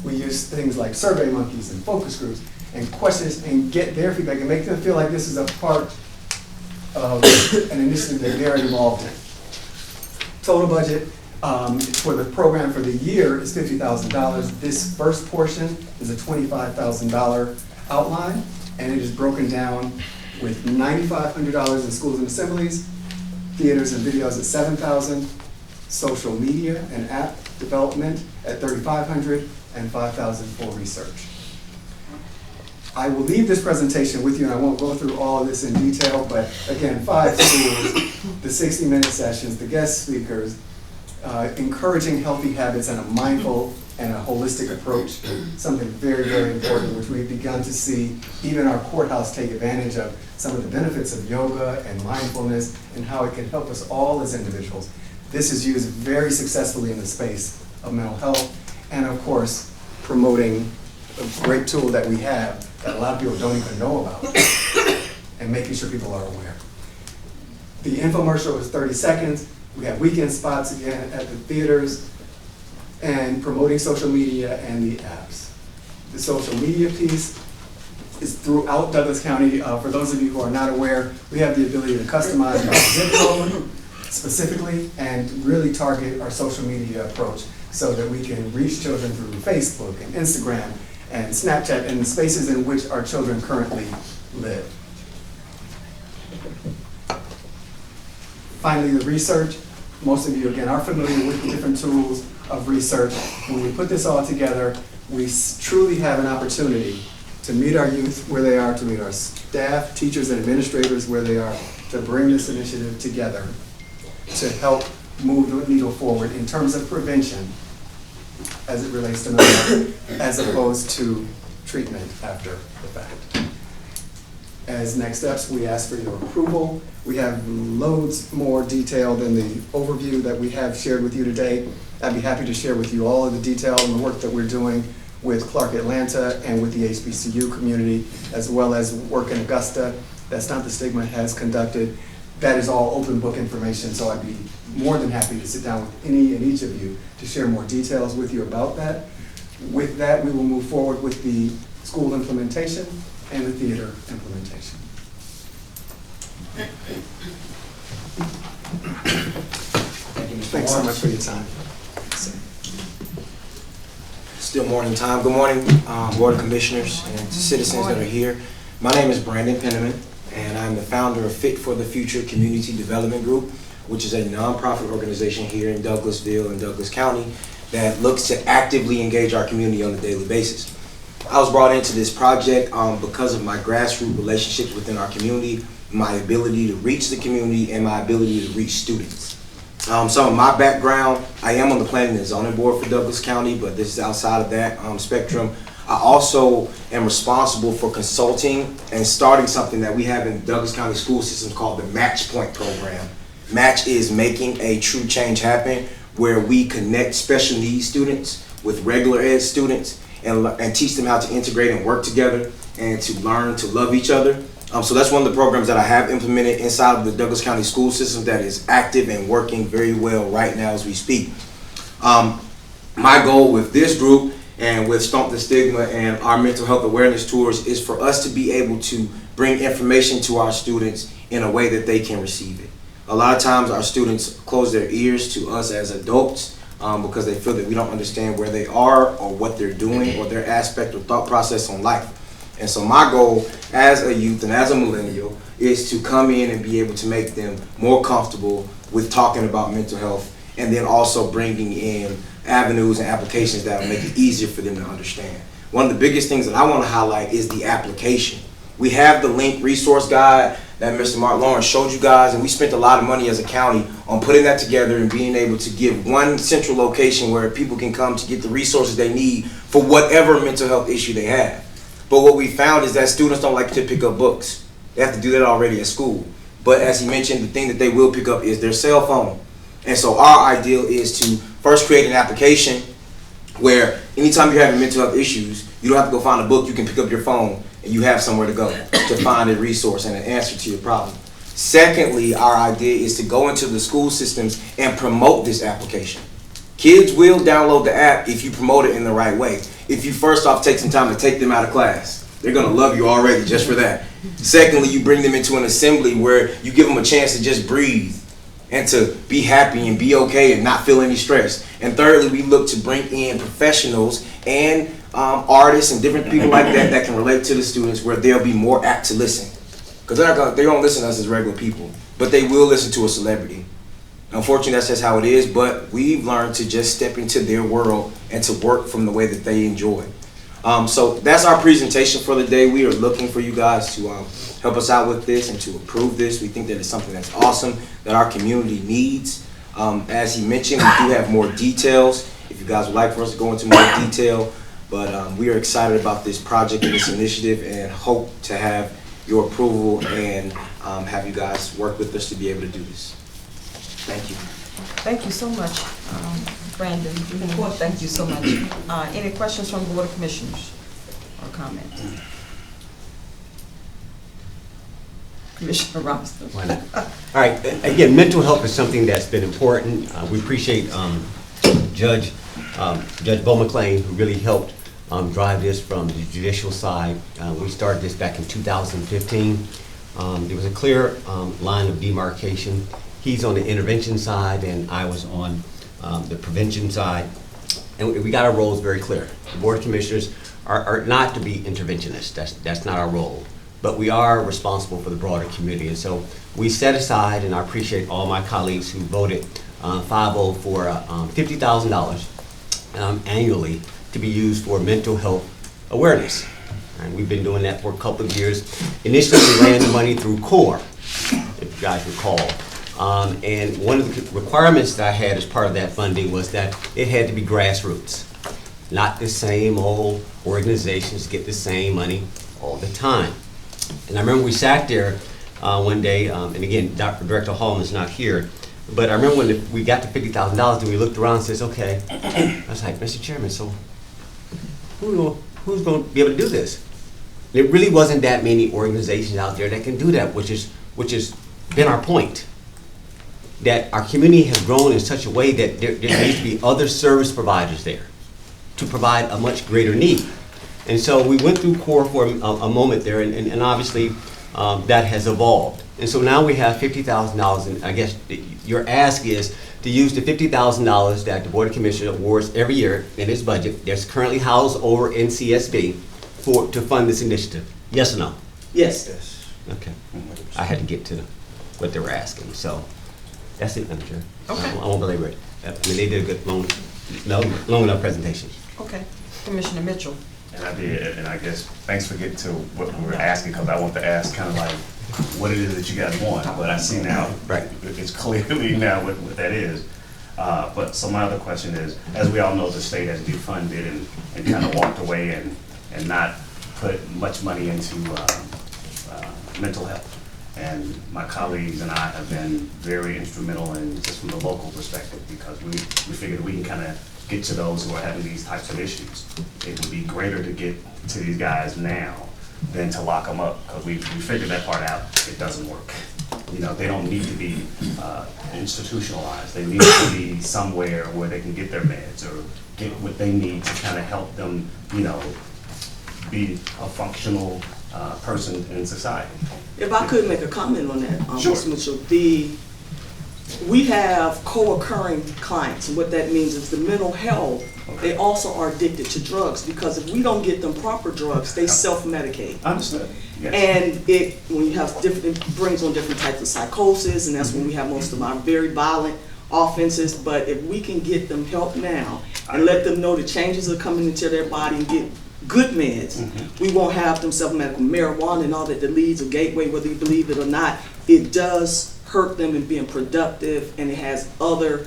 We use things like survey monkeys and focus groups and questions and get their feedback and make them feel like this is a part of an initiative that they're involved in. Total budget for the program for the year is $50,000. This first portion is a $25,000 outline, and it is broken down with $9,500 in schools and assemblies, theaters and videos at $7,000, social media and app development at $3,500, and $5,000 for research. I will leave this presentation with you, and I won't go through all of this in detail, but again, 5 schools, the 60-minute sessions, the guest speakers, encouraging healthy habits and a mindful and a holistic approach, something very, very important, which we've begun to see even our courthouse take advantage of some of the benefits of yoga and mindfulness and how it can help us all as individuals. This is used very successfully in the space of mental health and, of course, promoting a great tool that we have that a lot of people don't even know about and making sure people are aware. The infomercial is 30 seconds. We have weekend spots again at the theaters and promoting social media and the apps. The social media piece is throughout Douglas County. For those of you who are not aware, we have the ability to customize our zip code specifically and really target our social media approach so that we can reach children through Facebook and Instagram and Snapchat and the spaces in which our children currently live. Finally, the research. Most of you, again, are familiar with the different tools of research. When we put this all together, we truly have an opportunity to meet our youth where they are, to meet our staff, teachers, and administrators where they are, to bring this initiative together to help move the needle forward in terms of prevention as it relates to mental health, as opposed to treatment after the fact. As next steps, we ask for your approval. We have loads more detail than the overview that we have shared with you today. I'd be happy to share with you all of the detail and the work that we're doing with Clark Atlanta and with the HBCU community, as well as work in Augusta that Stop the Stigma has conducted. That is all open book information, so I'd be more than happy to sit down with any and each of you to share more details with you about that. With that, we will move forward with the school implementation and the theater implementation. Thanks so much for your time. Still morning time. Good morning, Board of Commissioners and citizens that are here. My name is Brandon Penniman, and I'm the founder of Fit for the Future Community Development Group, which is a nonprofit organization here in Douglasville and Douglas County that looks to actively engage our community on a daily basis. I was brought into this project because of my grassroots relationships within our community, my ability to reach the community, and my ability to reach students. Some of my background, I am on the Planning and Zoning Board for Douglas County, but this is outside of that spectrum. I also am responsible for consulting and starting something that we have in the Douglas County school system called the Match Point program. Match is making a true change happen, where we connect special needs students with regular ed students and teach them how to integrate and work together and to learn to love each other. So that's one of the programs that I have implemented inside of the Douglas County school system that is active and working very well right now as we speak. My goal with this group and with Stomp the Stigma and our mental health awareness tours is for us to be able to bring information to our students in a way that they can receive it. A lot of times our students close their ears to us as adults because they feel that we don't understand where they are or what they're doing or their aspect or thought process on life. And so my goal as a youth and as a millennial is to come in and be able to make them more comfortable with talking about mental health, and then also bringing in avenues and applications that will make it easier for them to understand. One of the biggest things that I want to highlight is the application. We have the link resource guide that Mr. Mark Lawrence showed you guys, and we spent a lot of money as a county on putting that together and being able to give one central location where people can come to get the resources they need for whatever mental health issue they have. But what we found is that students don't like to pick up books. They have to do that already at school. But as he mentioned, the thing that they will pick up is their cell phone. And so our ideal is to first create an application where anytime you're having mental health issues, you don't have to go find a book. You can pick up your phone and you have somewhere to go to find a resource and an answer to your problem. Secondly, our idea is to go into the school systems and promote this application. Kids will download the app if you promote it in the right way. If you first off take some time to take them out of class, they're gonna love you already just for that. Secondly, you bring them into an assembly where you give them a chance to just breathe and to be happy and be okay and not feel any stress. And thirdly, we look to bring in professionals and artists and different people like that that can relate to the students, where they'll be more apt to listen. Because they don't listen to us as regular people, but they will listen to a celebrity. Unfortunately, that's just how it is, but we've learned to just step into their world and to work from the way that they enjoy. So that's our presentation for the day. We are looking for you guys to help us out with this and to approve this. We think that it's something that's awesome, that our community needs. As he mentioned, we do have more details. If you guys would like for us to go into more detail, but we are excited about this project and this initiative and hope to have your approval and have you guys work with us to be able to do this. Thank you. Thank you so much, Brandon. Well, thank you so much. Any questions from the Board of Commissioners or comments? Commissioner Robinson. Why not? All right, again, mental health is something that's been important. We appreciate Judge Bo McLean, who really helped drive this from the judicial side. We started this back in 2015. There was a clear line of demarcation. He's on the intervention side, and I was on the prevention side. And we got our roles very clear. The Board of Commissioners are not to be interventionists. That's not our role. But we are responsible for the broader community. And so we set aside, and I appreciate all my colleagues who voted 5-0 for $50,000 annually to be used for mental health awareness. And we've been doing that for a couple of years. Initially, we ran the money through CORE, if you guys recall. And one of the requirements that I had as part of that funding was that it had to be grassroots. Not the same old organizations get the same money all the time. And I remember we sat there one day, and again, Director Hallman's not here, but I remember when we got to $50,000 and we looked around and says, okay, I was like, Mr. Chairman, so who's going to be able to do this? There really wasn't that many organizations out there that can do that, which has been our point. That our community has grown in such a way that there needs to be other service providers there to provide a much greater need. And so we went through CORE for a moment there, and obviously that has evolved. And so now we have $50,000, and I guess your ask is to use the $50,000 that the Board of Commissioners awards every year in its budget that's currently housed over in CSB to fund this initiative. Yes or no? Yes. Okay. I had to get to what they were asking, so that's it, Madam Chair. Okay. I won't belabor it. I mean, they did a good, long enough presentation. Okay. Commissioner Mitchell. And I did, and I guess, thanks for getting to what we were asking, because I want to ask kind of like what it is that you guys want, but I see now, right, it's clearly now what that is. But so my other question is, as we all know, the state has defunded and kind of walked away and not put much money into mental health. And my colleagues and I have been very instrumental in just from the local perspective, because we figured we can kind of get to those who are having these types of issues. It would be greater to get to these guys now than to lock them up, because we figured that part out. It doesn't work. You know, they don't need to be institutionalized. They need to be somewhere where they can get their meds or get what they need to kind of help them, you know, be a functional person in society. If I could make a comment on that, Sure. Mr. Mitchell, we have co-occurring clients, and what that means is the mental health, they also are addicted to drugs, because if we don't get them proper drugs, they self-medicate. Understood. Yes. And when you have it brings on different types of psychosis, and that's when we have most of our very violent offenses. But if we can get them help now and let them know the changes are coming into their body and get good meds, we won't have them self-medical. Marijuana and all that leads a gateway, whether you believe it or not, it does hurt them in being productive, and it has other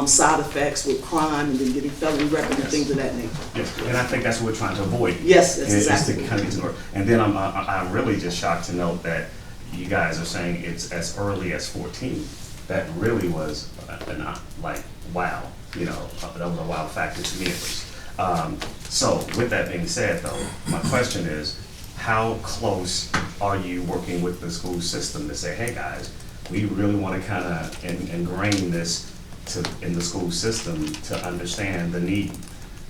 side effects with crime and then getting felony record and things of that nature. Yes, and I think that's what we're trying to avoid. Yes, that's exactly. exactly. Kind of get to work. And then I'm really just shocked to note that you guys are saying it's as early as 14. That really was like wow. You know, that was a wow factor to me at least. So with that being said, though, my question is, how close are you working with the school system to say, hey guys, we really want to kind of ingrain this in the school system to understand the need?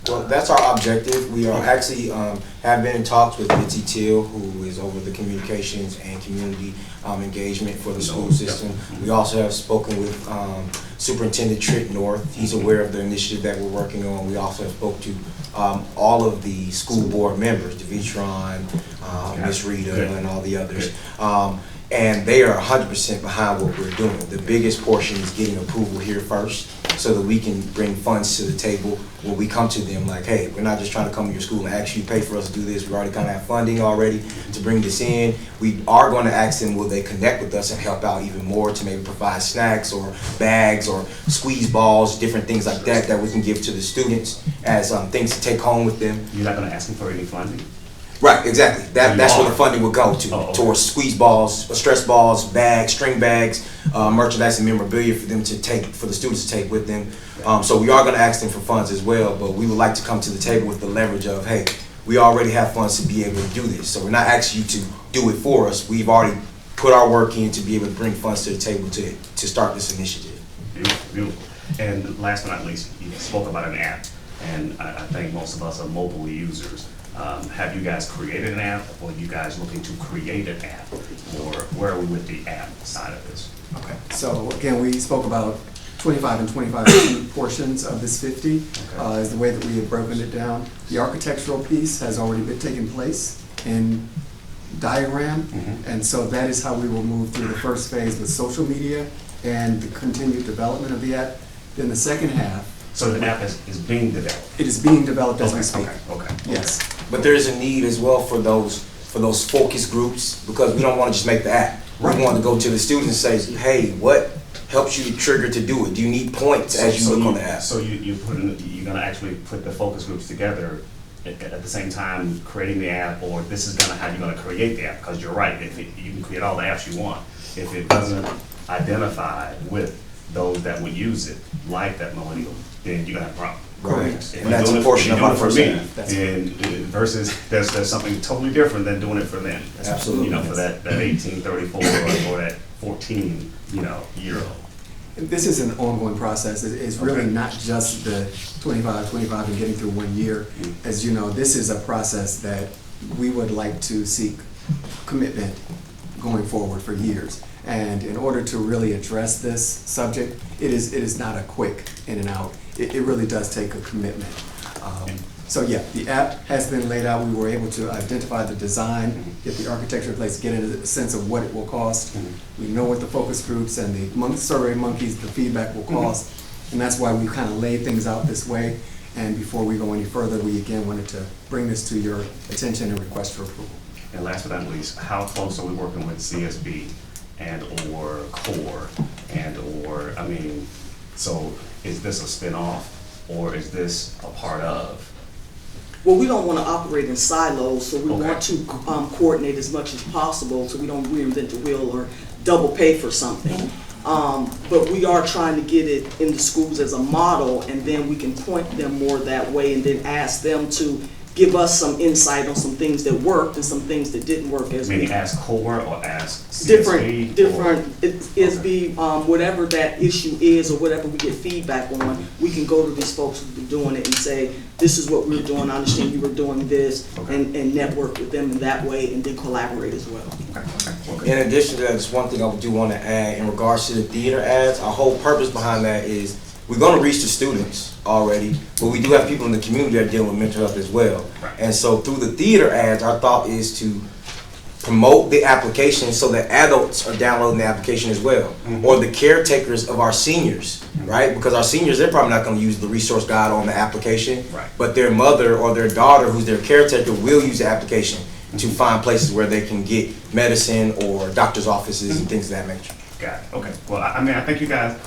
Well, that's our objective. We are actually have been in talks with Mitzi Till, who is over the communications and community engagement for the school system. We also have spoken with Superintendent Trick North. He's aware of the initiative that we're working on. We also have spoke to all of the school board members, Devitron, Miss Rita, and all the others. And they are 100% behind what we're doing. The biggest portion is getting approval here first, so that we can bring funds to the table when we come to them like, hey, we're not just trying to come to your school and ask you to pay for us to do this. We already kind of have funding already to bring this in. We are going to ask them, will they connect with us and help out even more to maybe provide snacks or bags or squeeze balls, different things like that that we can give to the students as things to take home with them. You're not gonna ask them for any funding? Right, exactly. That's where the funding would go to, okay. towards squeeze balls, stress balls, bags, string bags, merchandise and memorabilia for them to take, for the students to take with them. So we are going to ask them for funds as well, but we would like to come to the table with the leverage of, hey, we already have funds to be able to do this. So we're not asking you to do it for us. We've already put our work in to be able to bring funds to the table to start this initiative. Beautiful, beautiful. And last but not least, you spoke about an app, and I think most of us are mobile users. Have you guys created an app, or are you guys looking to create an app, or where are we with the app side of this? Okay, so again, we spoke about 25 and 25% portions of this 50 is the way that we have broken it down. The architectural piece has already been taking place in diagram, and so that is how we will move through the first phase with social media and the continued development of the app. Then the second half. So the app is being developed? It is being developed as we speak. Okay. Yes. But there is a need as well for those focus groups, because we don't want to just make the app. We want to go to the students and say, hey, what helps you to trigger to do it? Do you need points as you look on the app? So you're gonna actually put the focus groups together at the same time creating the app, or this is how you're gonna create the app? Because you're right, you can create all the apps you want. If it doesn't identify with those that would use it, like that millennial, then you're gonna have a problem. Correct. If And that's you're a doing it- portion if of you're our doing it first for half. me, and versus there's something totally different than doing it for them. Absolutely. You know, for that 18, 34, or that 14, year old. This is an ongoing process. It's really not just the 25 and getting through 1 year. As you know, this is a process that we would like to seek commitment going forward for years. And in order to really address this subject, it is not a quick in and out. It really does take a commitment. So yeah, the app has been laid out. We were able to identify the design, get the architecture in place, get a sense of what it will cost. We know what the focus groups and the survey monkeys, the feedback will cost. And that's why we kind of laid things out this way. And before we go any further, we again wanted to bring this to your attention and request for approval. And last but not least, how close are we working with CSB and or CORE and or, so is this a spin-off, or is this a part of? Well, we don't want to operate in silos, so we want to coordinate as much as possible so we don't reinvent the wheel or double pay for something. But we are trying to get it in the schools as a model, and then we can point them more that way and then ask them to give us some insight on some things that worked and some things that didn't work as Meaning ask CORE or ask CSB? Whatever that issue is or whatever we get feedback on, we can go to these folks who've been doing it and say, this is what we're doing, I understand you were doing this, and network with them in that way and then collaborate as well. In addition to that, just one thing I do want to add in regards to the theater ads. Our whole purpose behind that is we're going to reach the students already, but we do have people in the community that are dealing with mental health as well. And so through the theater ads, our thought is to promote the application so that adults are downloading the application as well, or the caretakers of our seniors, right? Because our seniors, they're probably not going to use the resource guide on the application, but their mother or their daughter, who's their caretaker, will use the application to find places where they can get medicine or doctor's offices and things of that nature. Got it. Okay. Well, I think you guys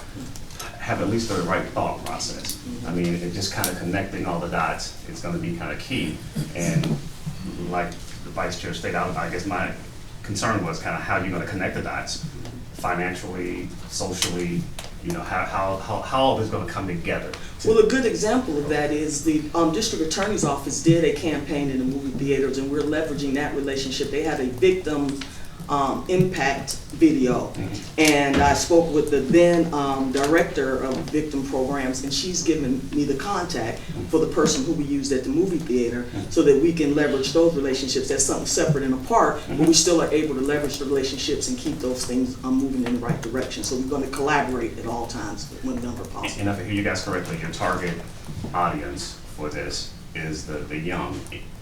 have at least the right thought process. It just kind of connecting all the dots is going to be kind of key. And like the Vice Chair stated, I guess my concern was kind of how you're going to connect the dots financially, socially, how all this is going to come together. Well, a good example of that is the District Attorney's Office did a campaign in the movie theaters, and we're leveraging that relationship. They had a victim impact video, and I spoke with the then director of victim programs, and she's given me the contact for the person who we used at the movie theater so that we can leverage those relationships. That's something separate and apart, but we still are able to leverage the relationships and keep those things moving in the right direction. So we're going to collaborate at all times whenever possible. And if I hear you guys correctly, your target audience for this is the young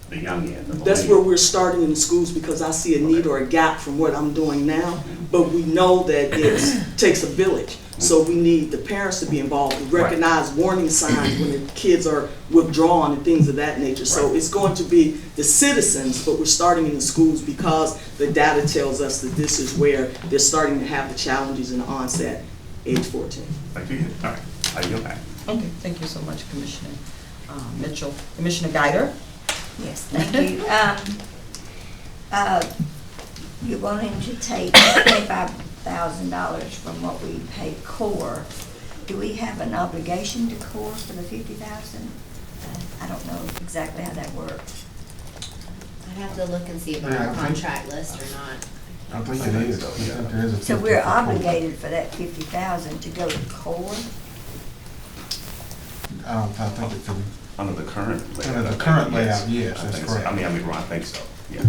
The young end. That's where we're starting in the schools, because I see a need or a gap from what I'm doing now, but we know that it takes a village. So we need the parents to be involved, to recognize warning signs when the kids are withdrawn and things of that nature. So it's going to be the citizens, but we're starting in the schools because the data tells us that this is where they're starting to have the challenges in the onset, age 14. Thank you. All right, I yield back. Okay, thank you so much, Commissioner Mitchell. Commissioner Guider? Yes, thank you. You're wanting to take $25,000 from what we pay core. Do we have an obligation to core for the $50,000? I don't know exactly how that works. I'd have to look and see if Yeah, I'm I on think- contract list or not. I think it is. I think there is a So we're 50/50. obligated for that $50,000 to go to core? I think it's in. Under the current layout. Under the I think, current yes. layout, yes, I that's think so. correct. I mean, wrong, I think so, yeah.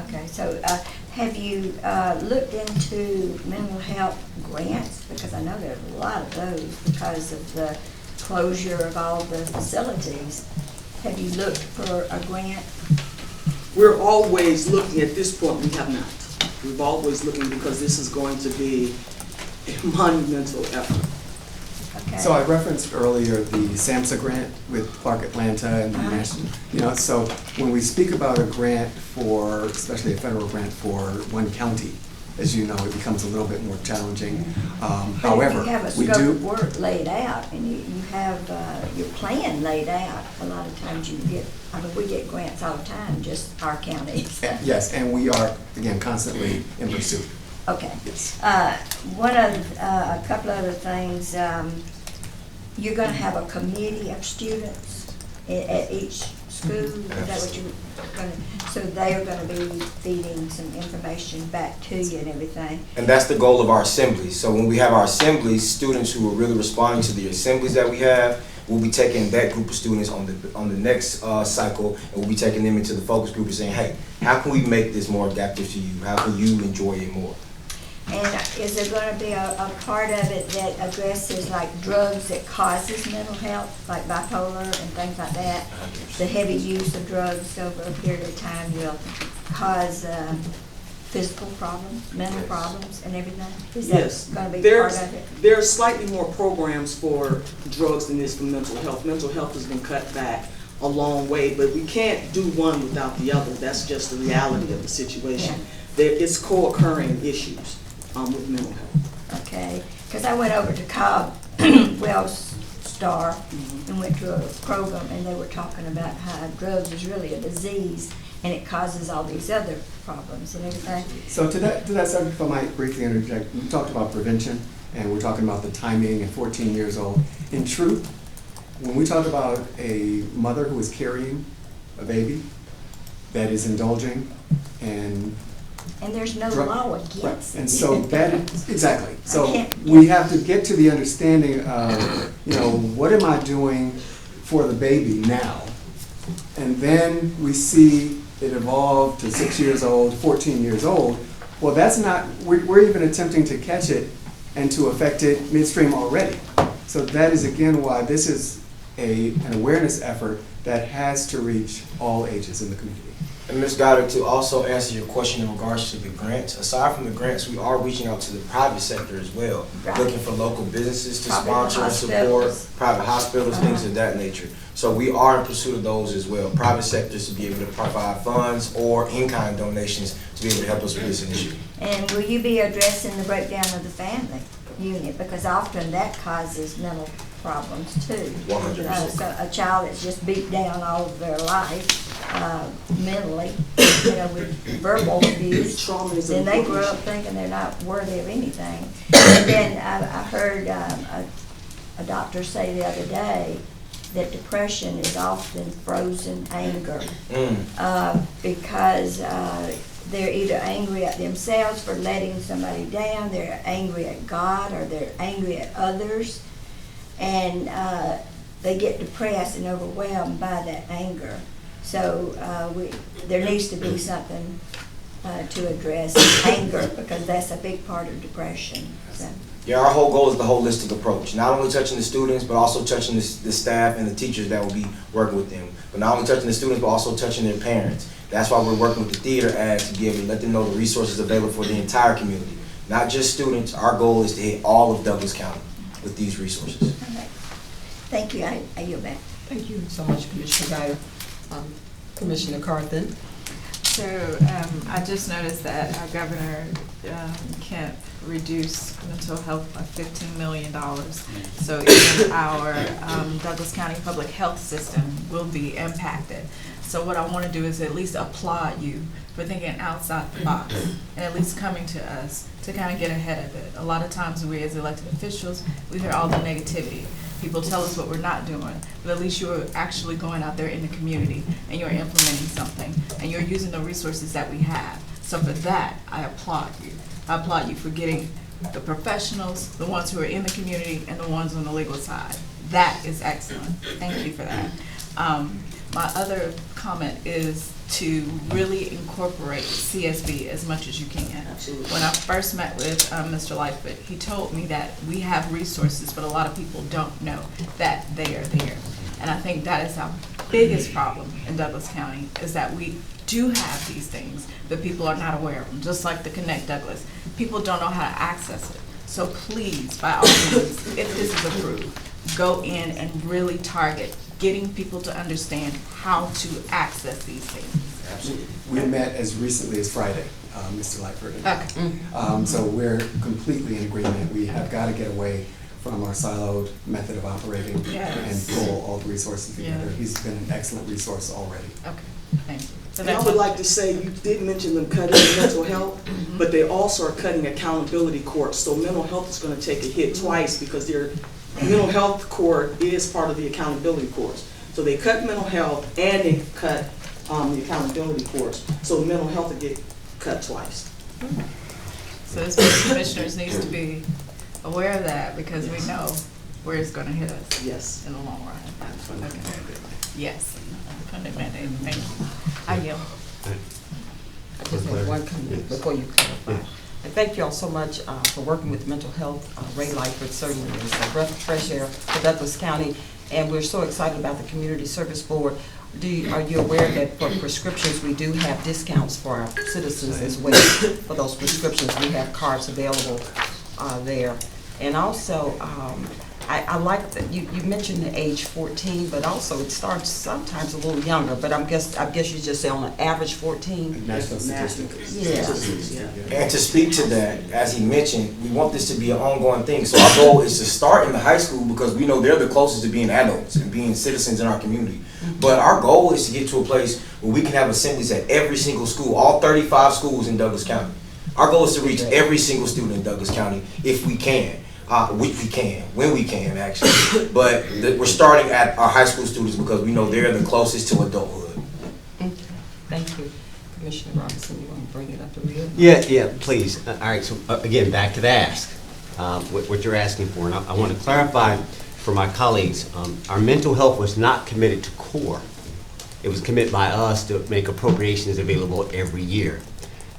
Okay, so have you looked into mental health grants? Because I know there's a lot of those because of the closure of all the facilities. Have you looked for a grant? We're always looking, at this point, we have not. We've always looking because this is going to be a monumental effort. Okay. So I referenced earlier the SAMHSA grant with Clark Atlanta and the national, so when we speak about a grant for, especially a federal grant for one county, as you know, it becomes a little bit more challenging. However, But if you have a we scope do. of work laid out and you have your plan laid out, a lot of times you get, we get grants all the time, just our county. Yes, and we are, again, constantly in pursuit. Okay. Yes. A couple other things, you're gonna have a committee of students at each school, is that what you're gonna, so they are gonna be feeding some information back to you and everything? And that's the goal of our assemblies. So when we have our assemblies, students who are really responding to the assemblies that we have, we'll be taking that group of students on the next cycle, and we'll be taking them into the focus group and saying, hey, how can we make this more adaptive to you? How can you enjoy it more? And is there gonna be a part of it that addresses like drugs that causes mental health, like bipolar and things like that? The heavy use of drugs over a period of time will cause physical problems, mental problems and everything? Is Yes, that gonna be part there's, of it? there's slightly more programs for drugs than this for mental health. Mental health has been cut back a long way, but we can't do one without the other. That's just the reality of the situation. It's co-occurring issues with mental health. Okay, because I went over to Cobb Wells Star and went to a program, and they were talking about how drugs is really a disease, and it causes all these other problems and everything. So to that subject, if I might briefly interject, we talked about prevention, and we're talking about the timing at 14 years old. In truth, when we talk about a mother who is carrying a baby that is indulging and there's no law against it. And so that is, exactly. I So can't we have to get to the understanding of, what am I doing for the baby now? And then we see it evolve to 6 years old, 14 years old. Well, that's not, we're even attempting to catch it and to affect it midstream already. So that is again why this is an awareness effort that has to reach all ages in the community. And Ms. Goddard, to also answer your question in regards to the grants, aside from the grants, we are reaching out to the private sector as well, Right. looking for local businesses to Private sponsor and support, hospitals. private hospitals, things of that nature. So we are in pursuit of those as well, private sectors to be able to provide funds or in-kind donations to be able to help us with this initiative. And will you be addressing the breakdown of the family unit? Because often that causes mental problems too. 100%. So a child that's just beat down all of their life, mentally, with verbal abuse, then they grow up thinking they're not worthy of anything. And then I heard a doctor say the other day that depression is often frozen anger. Because they're either angry at themselves for letting somebody down, they're angry at God, or they're angry at others, and they get depressed and overwhelmed by that anger. So there needs to be something to address anger, because that's a big part of depression. So. Yeah, our whole goal is the holistic approach, not only touching the students, but also touching the staff and the teachers that will be working with them. But not only touching the students, but also touching their parents. That's why we're working with the theater ads to be able to let them know the resources available for the entire community, not just students. Our goal is to hit all of Douglas County with these resources. Okay. Thank you. I yield back. Thank you so much, Commissioner Guyer. Commissioner Carthen? So I just noticed that our governor can't reduce mental health by $15 million. So even our Douglas County public health system will be impacted. So what I want to do is at least applaud you for thinking outside the box and at least coming to us to kind of get ahead of it. A lot of times we as elected officials, we hear all the negativity. People tell us what we're not doing, but at least you're actually going out there in the community and you're implementing something and you're using the resources that we have. So for that, I applaud you. I applaud you for getting the professionals, the ones who are in the community and the ones on the legal side. That is excellent. Thank you for that. My other comment is to really incorporate CSB as much as you can. Absolutely. When I first met with Mr. Lightfoot, he told me that we have resources, but a lot of people don't know that they are there. And I think that is our biggest problem in Douglas County, is that we do have these things, but people are not aware of them, just like the Connect Douglas. People don't know how to access it. So please, by all means, if this is approved, go in and really target getting people to understand how to access these things. Absolutely. We met as recently as Friday, Mr. Lightford. Okay. So we're completely in agreement. We have got to get away from our siloed method of operating and pull all the resources together. He's been an excellent resource already. Okay, thank you. So And I would like to say, you did mention them cutting mental health, but they also are cutting accountability courts. So mental health is going to take a hit twice because their mental health court is part of the accountability courts. So they cut mental health and they cut the accountability courts. So mental health will get cut twice. So this board of commissioners needs to be aware of that because we know where it's going to hit us. Yes. In the long run. Okay. Yes. Funded mandate. Thank you. I yield. I just have one comment before you clarify. And thank you all so much for working with mental health. Ray Lightfoot certainly is a breath of fresh air for Douglas County, and we're so excited about the Community Service Board. Are you aware that for prescriptions, we do have discounts for our citizens as well? For those prescriptions, we have cards available there. And also, I like that you mentioned the age 14, but also it starts sometimes a little younger. But I guess you just say on an average 14. National statistics. Yeah. And to speak to that, as he mentioned, we want this to be an ongoing thing. So our goal is to start in the high school because we know they're the closest to being adults and being citizens in our community. But our goal is to get to a place where we can have assemblies at every single school, all 35 schools in Douglas County. Our goal is to reach every single student in Douglas County if we can. When we can, actually. But we're starting at our high school students because we know they're the closest to adulthood. Okay. Thank you. Commissioner Robinson, you want to bring it up to real? Yeah, please. All right, so again, back to the ask, what you're asking for. And I want to clarify for my colleagues, our mental health was not committed to core. It was committed by us to make appropriations available every year.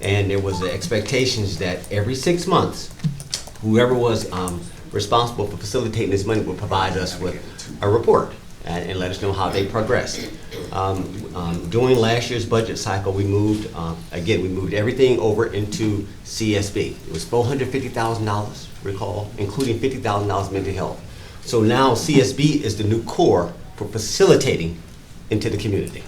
And there was the expectations that every 6 months, whoever was responsible for facilitating this money would provide us with a report and let us know how they progressed. During last year's budget cycle, we moved, we moved everything over into CSB. It was $450,000, recall, including $50,000 mental health. So now CSB is the new core for facilitating into the community.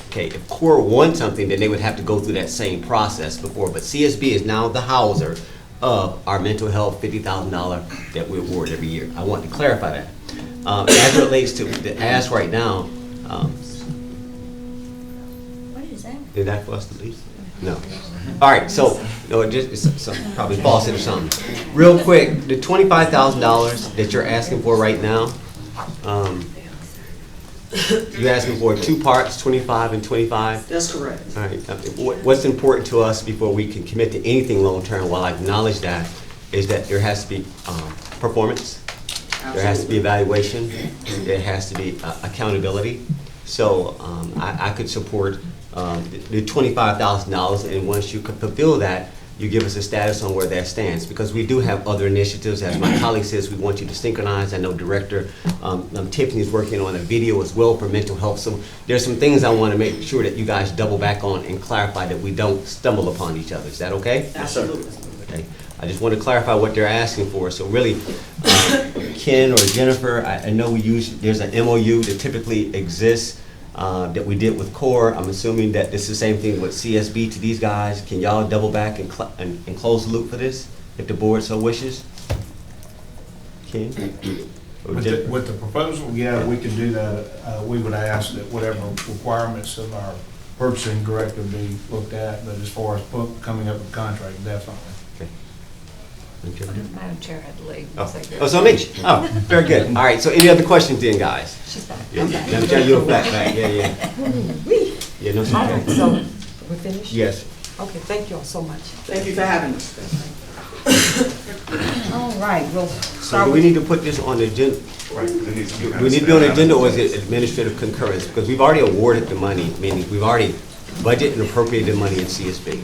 Okay, if core wants something, then they would have to go through that same process before, but CSB is now the houser of our mental health $50,000 that we award every year. I want to clarify that. As it relates to the ask right now, What is that? is that for us to leave? No. All right, so, no, it's probably false or something. Real quick, the $25,000 that you're asking for right now, you're asking for 2 parts, 25 and 25? That's correct. All right. What's important to us before we can commit to anything long-term, while I acknowledge that, is that there has to be performance, there has to be evaluation, there has to be accountability. So I could support the $25,000, and once you can fulfill that, you give us a status on where that stands, because we do have other initiatives. As my colleague says, we want you to synchronize. I know Director Tiffany's working on a video as well for mental health. So there's some things I want to make sure that you guys double back on and clarify that we don't stumble upon each other. Is that okay? Absolutely. Okay. I just want to clarify what they're asking for. So really, Ken or Jennifer, I know there's an MOU that typically exists that we did with CORE. I'm assuming that it's the same thing with CSB to these guys. Can y'all double back and close the loop for this, if the board so wishes? Ken? With the proposal, yeah, we can do that. We would ask that whatever requirements of our purchasing directive be looked at, but as far as coming up with a contract, definitely. Madam Chair had to leave. Oh, so me? Oh, very good. All right, so any other questions then, guys? She's back. Madam Chair, you're back. Yeah. Yeah, no, All right, so we're finished? yes. Okay, thank you all so much. Thank you for having us. All right, we'll So start do we with, need to put this on the agenda? Do we need to be on the agenda, or is it administrative concurrence? Because we've already awarded the money, meaning we've already budgeted and appropriated the money in CSB.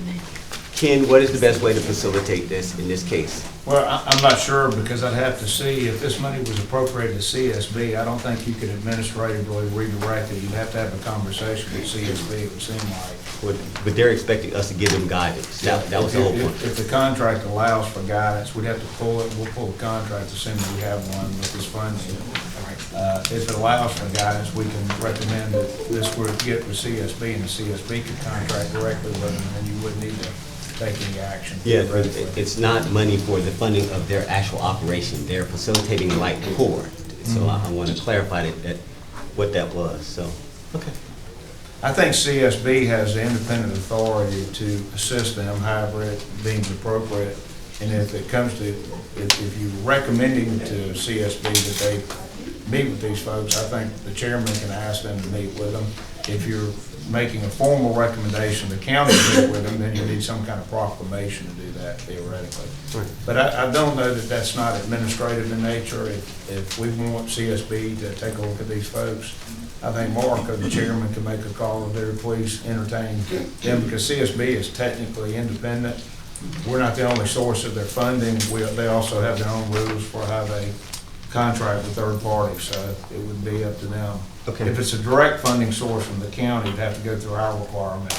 Ken, what is the best way to facilitate this in this case? Well, I'm not sure, because I'd have to see if this money was appropriated to CSB. I don't think you could administratively redirect it. You'd have to have a conversation with CSB, it would seem like. But they're expecting us to give them guidance. That was the whole point. If the contract allows for guidance, we'd have to pull it. We'll pull the contract, assuming we have one with this funding. If it allows for guidance, we can recommend that this would get with CSB, and the CSB could contract directly with them, and you wouldn't need to take any action. Yeah, but it's not money for the funding of their actual operation. They're facilitating like CORE. So I want to clarify that what that was, so, okay. I think CSB has the independent authority to assist them, however it deems appropriate. And if it comes to, if you're recommending to CSB that they meet with these folks, I think the chairman can ask them to meet with them. If you're making a formal recommendation to the county to meet with them, then you need some kind of proclamation to do that theoretically. Right. But I don't know that that's not administrative in nature. If we want CSB to take a look at these folks, I think Mark, the chairman, can make a call if they would please entertain them, because CSB is technically independent. We're not the only source of their funding. They also have their own rules for how they contract with third parties, so it would be up to them. Okay. If it's a direct funding source from the county, it'd have to go through our requirements.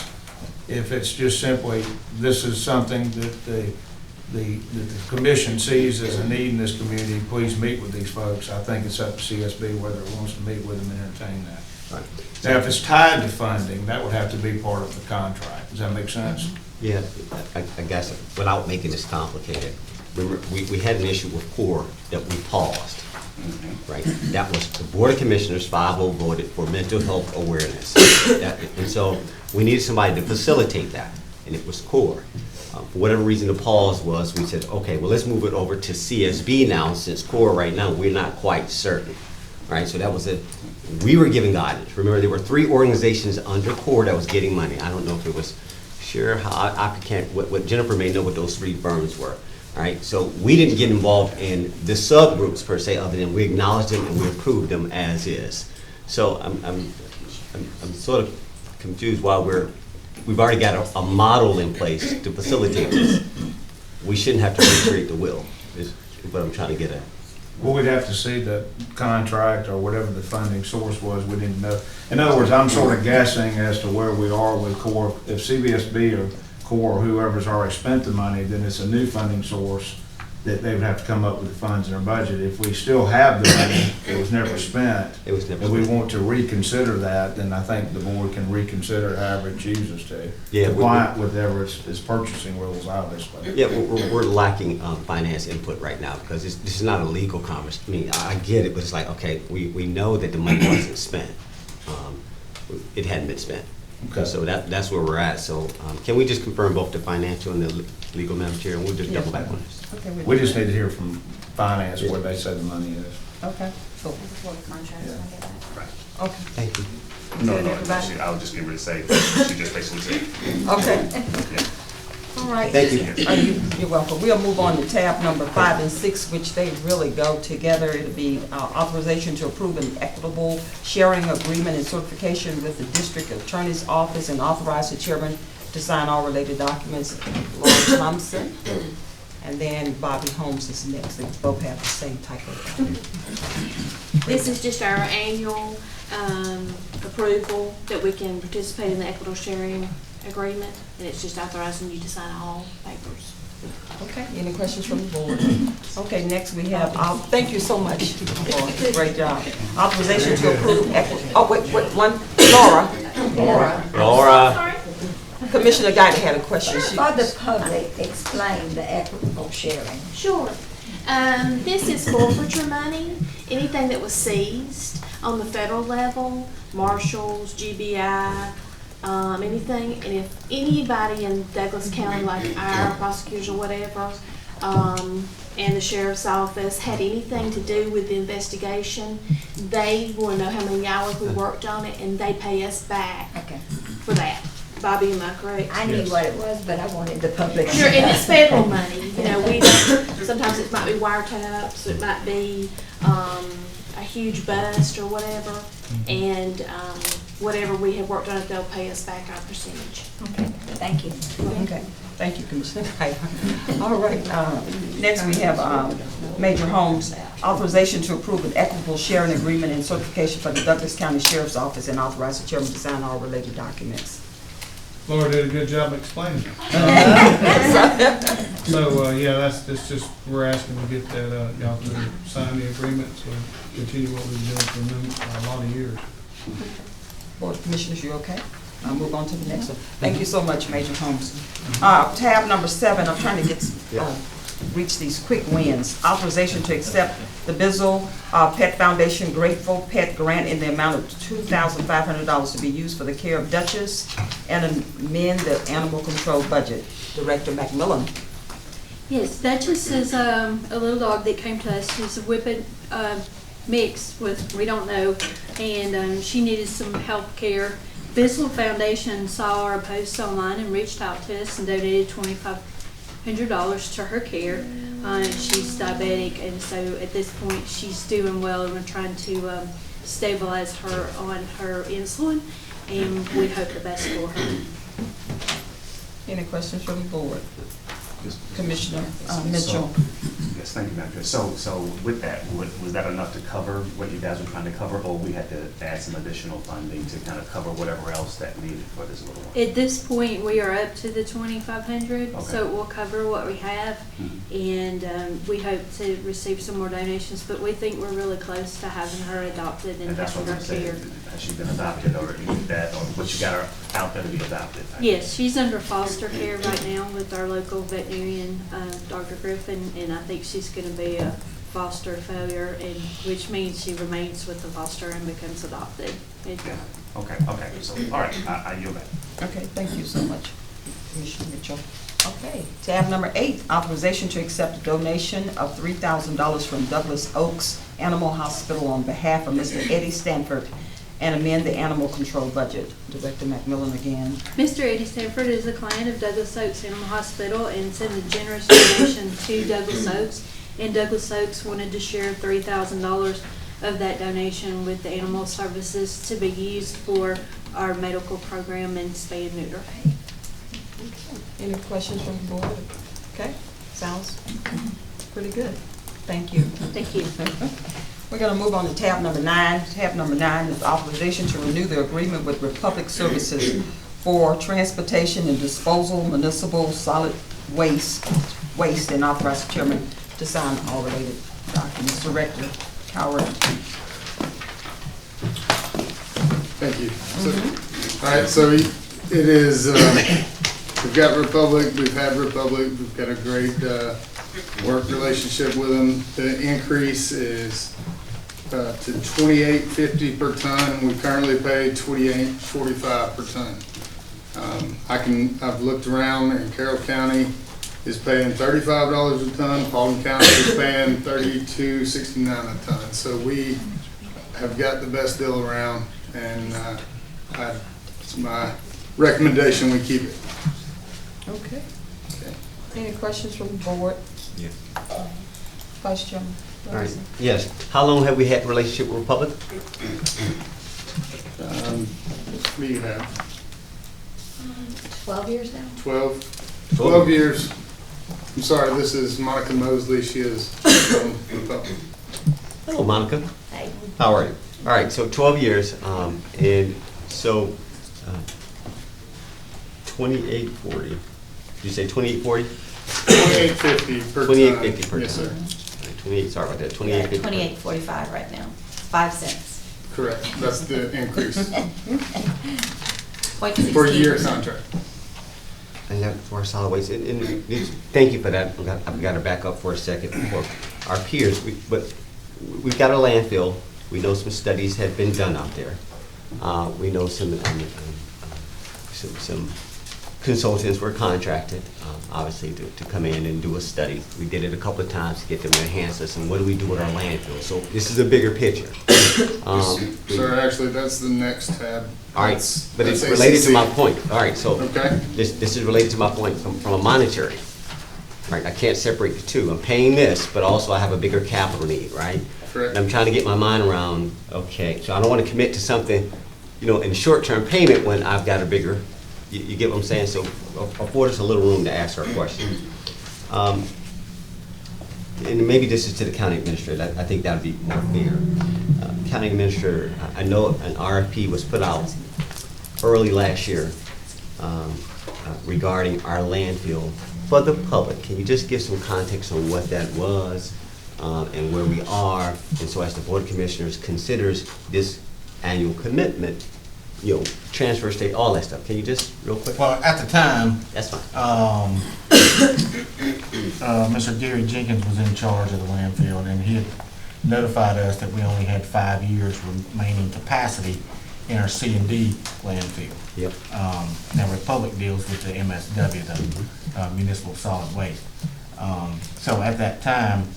If it's just simply, this is something that the commission sees as a need in this community, please meet with these folks, I think it's up to CSB whether it wants to meet with them and entertain that. Right. Now, if it's tied to funding, that would have to be part of the contract. Does that make sense? Yeah, I guess without making this complicated, remember, we had an issue with CORE that we paused, right? That was the Board of Commissioners 5-0 voted for mental health awareness. And so we needed somebody to facilitate that, and it was CORE. For whatever reason the pause was, we said, okay, well, let's move it over to CSB now, since CORE right now, we're not quite certain, right? So that was we were giving guidance. Remember, there were 3 organizations under CORE that was getting money. I don't know if it was what Jennifer may know what those 3 firms were. All right, so we didn't get involved in the subgroups per se, other than we acknowledged them and we approved them as is. So I'm sort of confused why we've already got a model in place to facilitate this. We shouldn't have to recreate the wheel, is what I'm trying to get at. Well, we'd have to see the contract or whatever the funding source was. We didn't know. In other words, I'm sort of guessing as to where we are with CORE. If CBSB or CORE or whoever's already spent the money, then it's a new funding source that they would have to come up with the funds in their budget. If we still have the money, it was never spent, and we want to reconsider that, then I think the board can reconsider however it chooses to. Yeah, compliant with whatever its purchasing rules, obviously. Yeah, we're lacking finance input right now, because this is not a legal conversation. I mean, I get it, but it's like, okay, we know that the money wasn't spent. It hadn't been spent. Okay. So that's where we're at. So can we just confirm both the financial and the legal, Madam Chair, and we'll just double back on this? okay. We just need to hear from finance where they say the money is. Okay, cool. Before the contract, I'll get that. Right. Okay. Thank you. No, Good, everybody? I was just getting ready to say, she just basically said. Okay. Yeah. All right. Thank you. You're welcome. We'll move on to tab number 5 and 6, which they really go together. It'll be authorization to approve an equitable sharing agreement and certification with the district attorney's office, and authorize the chairman to sign all related documents, Laura Thompson, and then Bobby Holmes is next. They both have the same type of. This is just our annual approval that we can participate in the equitable sharing agreement, and it's just authorizing you to sign all papers. Okay, any questions from the board? Okay, next we have, thank you so much for a great job. Authorization to approve, Laura. Commissioner Guy had a question. For the public, explain the equitable sharing. Sure. This is forfeiture money, anything that was seized on the federal level, marshals, GBI, anything, and if anybody in Douglas County, like our prosecutors or whatever, and the sheriff's office had anything to do with the investigation, they want to know how many hours we worked on it, and they pay us back for that. Bobby, am I correct? I knew what it was, but I wanted the public. Sure, and it's federal money. You know, we don't, sometimes it might be wiretaps, it might be a huge bust or whatever, and whatever we have worked on it, they'll pay us back our percentage. Okay, thank you. Okay, thank you, Commissioner Guy. All right, next we have Major Holmes, authorization to approve an equitable sharing agreement and certification for the Douglas County Sheriff's Office and authorize the chairman to sign all related documents. Laura did a good job explaining it. So, yeah, that's just, we're asking to get that, y'all to sign the agreement, so continue what we've been doing for a lot of years. Board of Commissioners, you okay? I'll move on to the next one. Thank you so much, Major Holmes. Tab number 7, I'm trying to get, reach these quick wins. Authorization to accept the Bizzle Pet Foundation Grateful Pet Grant in the amount of $2,500 to be used for the care of Duchess and amend the animal control budget. Director McMillan. Yes, Duchess is a little dog that came to us. She's a whippet mixed with, we don't know, and she needed some health care. Bizzle Foundation saw our post online and reached out to us and donated $2,500 to her care. She's diabetic, and so at this point she's doing well, and we're trying to stabilize her on her insulin, and we hope the best for her. Any questions from the board? Commissioner Mitchell. Yes, thank you, Madam Chair. So with that, was that enough to cover what you guys were trying to cover, or we had to add some additional funding to kind of cover whatever else that needed for this little one? At this point, we are up to the $2,500, so it will cover what we have, and we hope to receive some more donations, but we think we're really close to having her adopted and having her care. Has she been adopted, or that, or what you got her out there to be adopted? Yes, she's under foster care right now with our local veterinarian, Dr. Griffin, and I think she's going to be a foster failure, and which means she remains with the foster and becomes adopted. Yeah. Okay. So, all right, I yield back. Okay, thank you so much, Commissioner Mitchell. Okay, tab number 8, authorization to accept a donation of $3,000 from Douglas Oaks Animal Hospital on behalf of Mr. Eddie Stanford and amend the animal control budget. Director McMillan again. Mr. Eddie Stanford is a client of Douglas Oaks Animal Hospital and sent a generous donation to Douglas Oaks, and Douglas Oaks wanted to share $3,000 of that donation with the animal services to be used for our medical program and spay and neuter. Any questions from the board? Okay, sounds pretty good. Thank you. Thank you. We're going to move on to tab number 9. Tab number 9 is authorization to renew the agreement with Republic Services for transportation and disposal municipal solid waste, and authorize the chairman to sign all related documents. Director Coward. Thank you. All right, so it is, we've got Republic, we've had Republic, we've got a great work relationship with them. The increase is to $28.50 per ton. We currently pay $28.45 per ton. I've looked around, and Carroll County is paying $35 a ton. Paulding County is paying $32.69 a ton. So we have got the best deal around, and it's my recommendation we keep it. Okay. Any questions from the board? Yes. Vice Chairman. All right. Yes. How long have we had a relationship with Republic? We have. 12 years now? 12 years. I'm sorry, this is Monica Mosley. She is from Republic. Hello, Monica. Hey. How are you? All right, so 12 years, and so 2840. Did you say 2840? 2850 per ton. 2850 per ton. Yes, sir. 28, sorry about that, 2850. 28.45 right now, 5 cents. Correct. That's the increase Point for a year contract. And that for our solid waste, and thank you for that. I've got to back up for a second for our peers. But we've got a landfill. We know some studies have been done out there. We know some consultants were contracted, obviously, to come in and do a study. We did it a couple of times to get them to enhance us, and what do we do with our landfill? So this is a bigger picture. Sir, actually, that's the next tab. All right, but it's related to my point. All right, so okay. this is related to my point from a monetary. Right, I can't separate the two. I'm paying this, but also I have a bigger capital need, right? Correct. And I'm trying to get my mind around, okay, so I don't want to commit to something, you know, in short-term payment when I've got a bigger, you get what I'm saying? So afford us a little room to ask our questions. And maybe this is to the county administrator. I think that would be more fair. County administrator, I know an RFP was put out early last year regarding our landfill for the public. Can you just give some context on what that was and where we are? And so as the Board of Commissioners considers this annual commitment, you know, transfer state, all that stuff. Can you just real quick? Well, at the time, that's fine. Mr. Gary Jenkins was in charge of the landfill, and he had notified us that we only had 5 years remaining capacity in our C&D landfill. Yep. Now Republic deals with the MSW, the municipal solid waste. So at that time,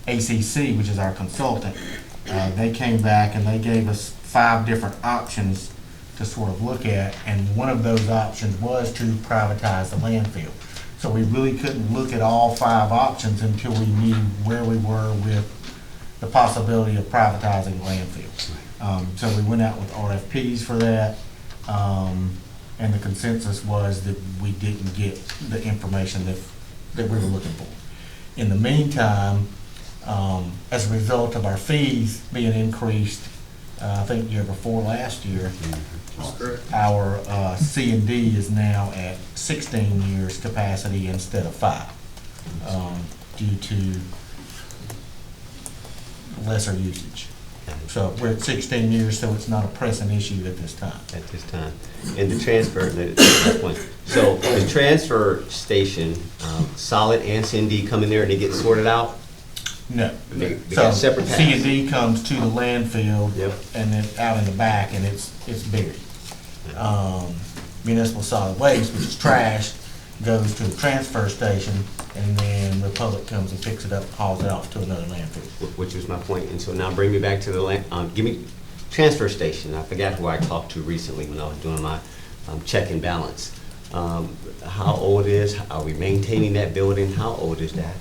ACC, which is our consultant, they came back and they gave us 5 different options to sort of look at, and one of those options was to privatize the landfill. So we really couldn't look at all 5 options until we knew where we were with the possibility of privatizing the landfill. So we went out with RFPs for that, and the consensus was that we didn't get the information that we were looking for. In the meantime, as a result of our fees being increased, I think year before last year, our C&D is now at 16 years capacity instead of 5, due to lesser usage. So we're at 16 years, so it's not a pressing issue at this time. At this time. And the transfer, so the transfer station, solid and C&D come in there and they get sorted out? No. They got separate paths. C&D comes to the landfill, yep, and then out in the back, and it's buried. Municipal solid waste, which is trash, goes to the transfer station, and then Republic comes and picks it up, hauls it off to another landfill. Which was my point. And so now bring me back to the give me transfer station. I forgot who I talked to recently when I was doing my check and balance. How old is? Are we maintaining that building? How old is that?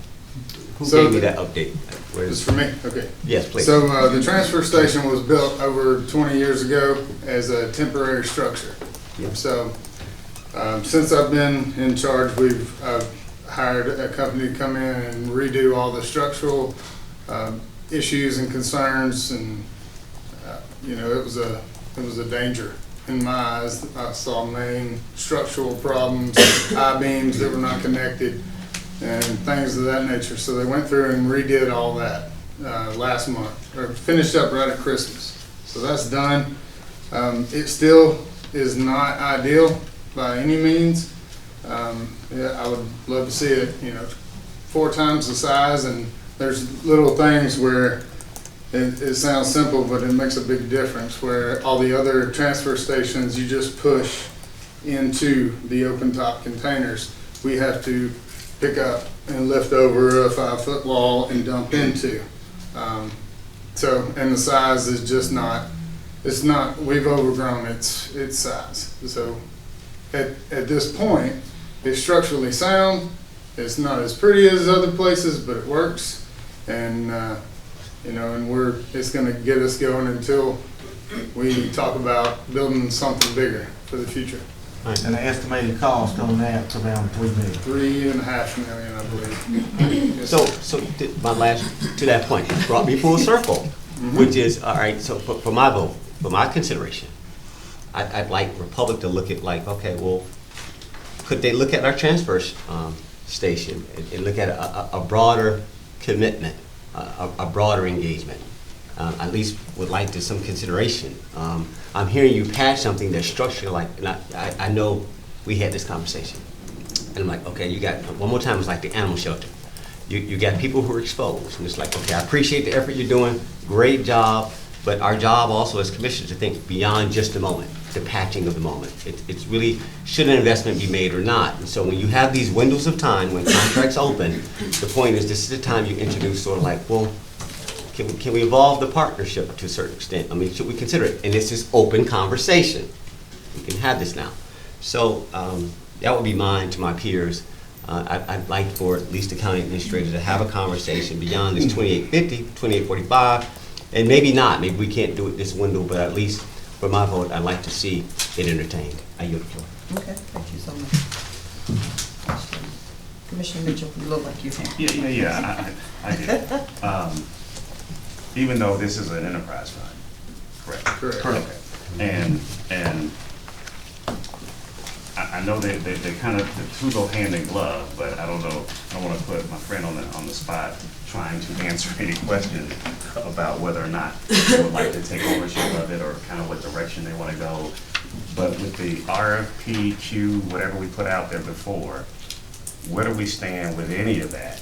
Who gave me that update? It's for me? Okay. Yes, please. So the transfer station was built over 20 years ago as a temporary structure. Yep. So since I've been in charge, I've hired a company to come in and redo all the structural issues and concerns, and you know, it was a danger in my eyes. I saw main structural problems, I-beams that were not connected, and things of that nature. So they went through and redid all that last month, or finished up right at Christmas. So that's done. It still is not ideal by any means. Yeah, I would love to see it, you know, 4 times the size, and there's little things where it sounds simple, but it makes a big difference, where all the other transfer stations you just push into the open top containers. We have to pick up and lift over a 5-foot wall and dump into. So, and the size is just not, it's not, we've overgrown its size. So at this point, it's structurally sound. It's not as pretty as other places, but it works. And you know, and it's going to get us going until we talk about building something bigger for the future. And the estimated cost on that's around $3 million. $3.5 million, I believe. Yes, So, sir. my last, to that point, brought me full circle, which is, all right, so for my vote, for my consideration, I'd like Republic to look at like, okay, well, could they look at our transfer station and look at a broader commitment, a broader engagement? At least would like to some consideration. I'm hearing you patch something that's structured like, and I know we had this conversation. And I'm like, okay, you got, one more time, it's like the animal shelter. You got people who are exposed, and it's like, okay, I appreciate the effort you're doing, great job, but our job also as commissioners to think beyond just the moment, the patching of the moment. It's really, should an investment be made or not? And so when you have these windows of time, when contracts open, the point is this is the time you introduce sort of like, well, can we evolve the partnership to a certain extent? I mean, should we consider it? And this is open conversation. We can have this now. So that would be mine to my peers. I'd like for at least the county administrator to have a conversation beyond this 2850, 2845, and maybe not. Maybe we can't do it this window, but at least for my vote, I'd like to see it entertained. I yield the floor. Okay, thank you so much. Commissioner Mitchell, you look like you can. Yeah, I did. Even though this is an enterprise fund, correct? Correct. Okay. And I know they kind of, the two go hand in glove, but I don't know, I don't want to put my friend on the spot trying to answer any questions about whether or not they would like to take ownership of it or kind of what direction they want to go. But with the RFP, whatever we put out there before, where do we stand with any of that?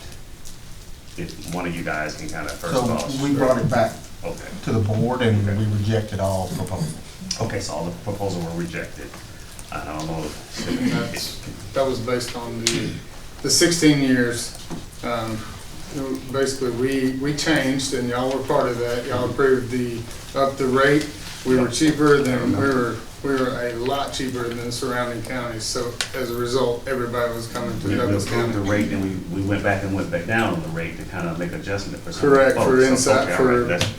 If one of you guys can kind of first off. So we brought it back Okay. to the board and we rejected all proposals. Okay, so all the proposals were rejected. I don't know if That was based on the 16 years. Basically, we changed, and y'all were part of that. Y'all approved up the rate. We were cheaper than, we were a lot cheaper than the surrounding counties. So as a result, everybody was coming to we Douglas approved the County. rate and we went back down on the rate to kind of make adjustment for some Correct, folks. for So, inside, okay, all for right, that's,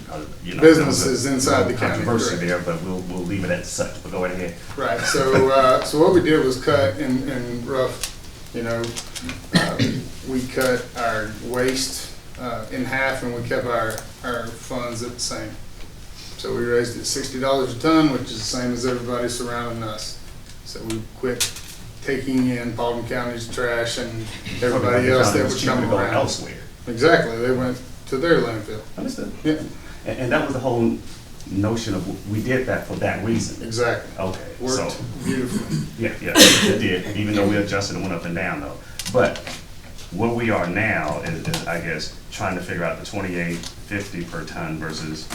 there businesses was a inside the little county. controversy Correct. there, but we'll leave it at such, but go ahead. Right, so what we did was cut in rough, we cut our waste in half and we kept our funds at the same. So we raised it $60 a ton, which is the same as everybody surrounding us. So we quit taking in Paulding County's trash and everybody else that would come around. Elsewhere. Exactly, they went to their landfill. Understood. Yeah, And that was the whole notion of, we did that for that reason. exactly. Okay, so. Worked beautifully. Yeah, it did, even though we adjusted and went up and down though. But where we are now is I guess, trying to figure out the 28.50 per ton versus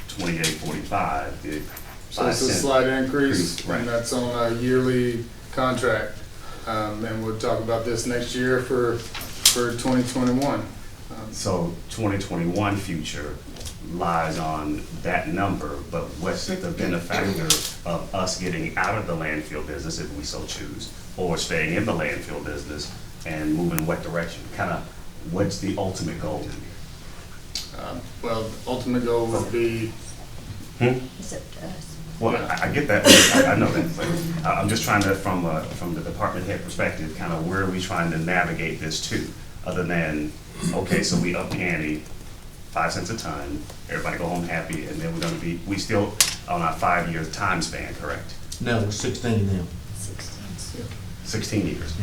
28.45. The So it's a 5 cent slight increase, right. and that's on a yearly contract. And we'll talk about this next year for 2021. So 2021 future lies on that number, but what's the benefactor of us getting out of the landfill business if we so choose, or staying in the landfill business and moving in what direction? Kind of, what's the ultimate goal? Well, the ultimate goal would be, It's up to us. Well, I get that, I know that, but I'm just trying to, from the department head perspective, kind of where are we trying to navigate this to? Other than, okay, so we up the ante, 5 cents a ton, everybody go home happy, and then we're gonna be, we still on our 5-year time span, correct? No, we're 16 now. 16 years.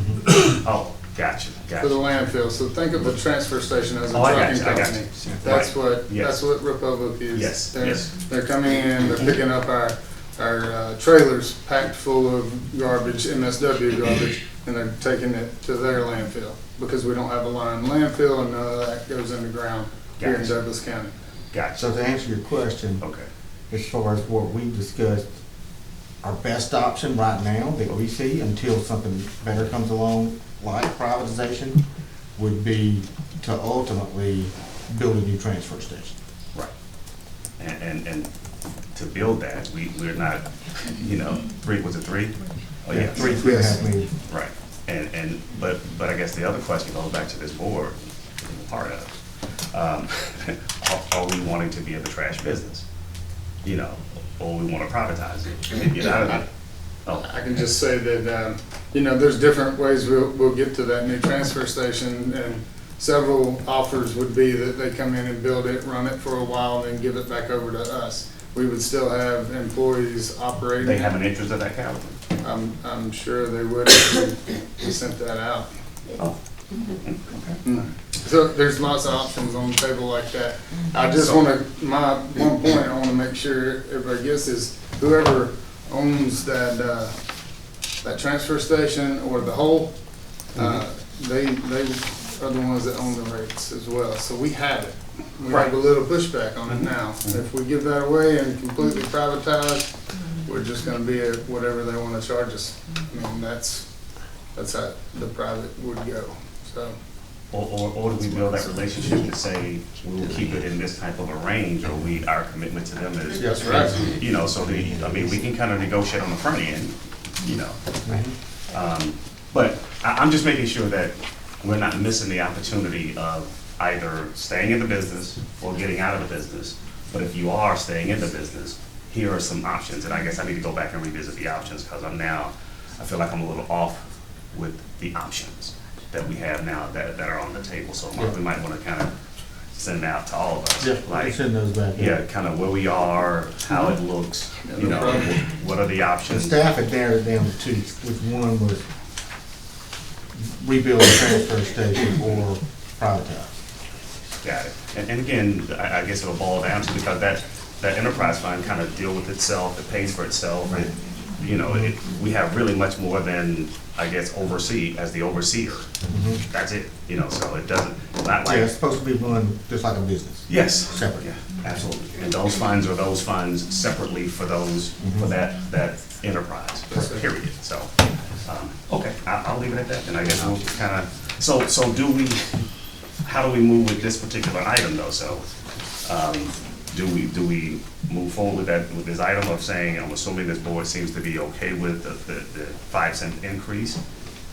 Oh, gotcha. for the landfill. So think of the transfer station as a Oh, I got trucking you, I got company. you. That's Right. what, Yes. that's what Republic is. Yes, They're- yes. They're coming in, they're picking up our trailers packed full of garbage, MSW garbage, and they're taking it to their landfill. Because we don't have a line landfill and none of that goes in the ground here in Gotcha. Douglas County. Gotcha. So to answer your question, Okay. as far as what we discussed, our best option right now that we see until something better comes along, like privatization, would be to ultimately build a new transfer station. Right. And to build that, we're not, was it 3? Oh, yeah. 3.5 million. Right. But I guess the other question goes back to this board, part of, are we wanting to be in the trash business? Or we want to privatize it and get out of it? I can just say that, there's different ways we'll get to that new transfer station, and several offers would be that they come in and build it, run it for a while, and then give it back over to us. We would still have employees operating. They have an interest of that caliber? I'm sure they would if we sent that out. Oh. So there's lots of options on the table like that. I just want to, my one point I want to make sure everybody gets is whoever owns that, that transfer station or the hole, they are the ones that own the rates as well. So we have it. We have a little pushback on it now. If we give that away and completely privatize, we're just going to be at whatever they want to charge us. I mean, that's how the private would go. So. Or do we build that relationship to say we will keep it in this type of a range, or our commitment to them is, that's right. So we can kind of negotiate on the front end, But I'm just making sure that we're not missing the opportunity of either staying in the business or getting out of the business. But if you are staying in the business, here are some options, and I guess I need to go back and revisit the options because I feel like I'm a little off with the options that we have now that are on the table. So Mark, we might want to kind of send out to all of us. Yeah, like, send those back. Yeah, kind of where we are, how it looks, what are the The options. staff had narrowed it down to two, which one was rebuild the transfer station or privatize. Got it. And again, I guess it'll boil down to, because that enterprise fund kind of deal with itself, it pays for itself. Right. We have really much more than, I guess, oversee as the overseer. That's it, so it doesn't, not like. Yeah, it's supposed to be run just like a business. Yes. Separate. Yeah, absolutely. And those funds are those funds separately for those, for that enterprise, period. So, okay, I'll leave it at that, and I guess we'll kind of, so how do we move with this particular item though? So, do we move forward with this item of saying, I'm assuming this board seems to be okay with the 5-cent increase?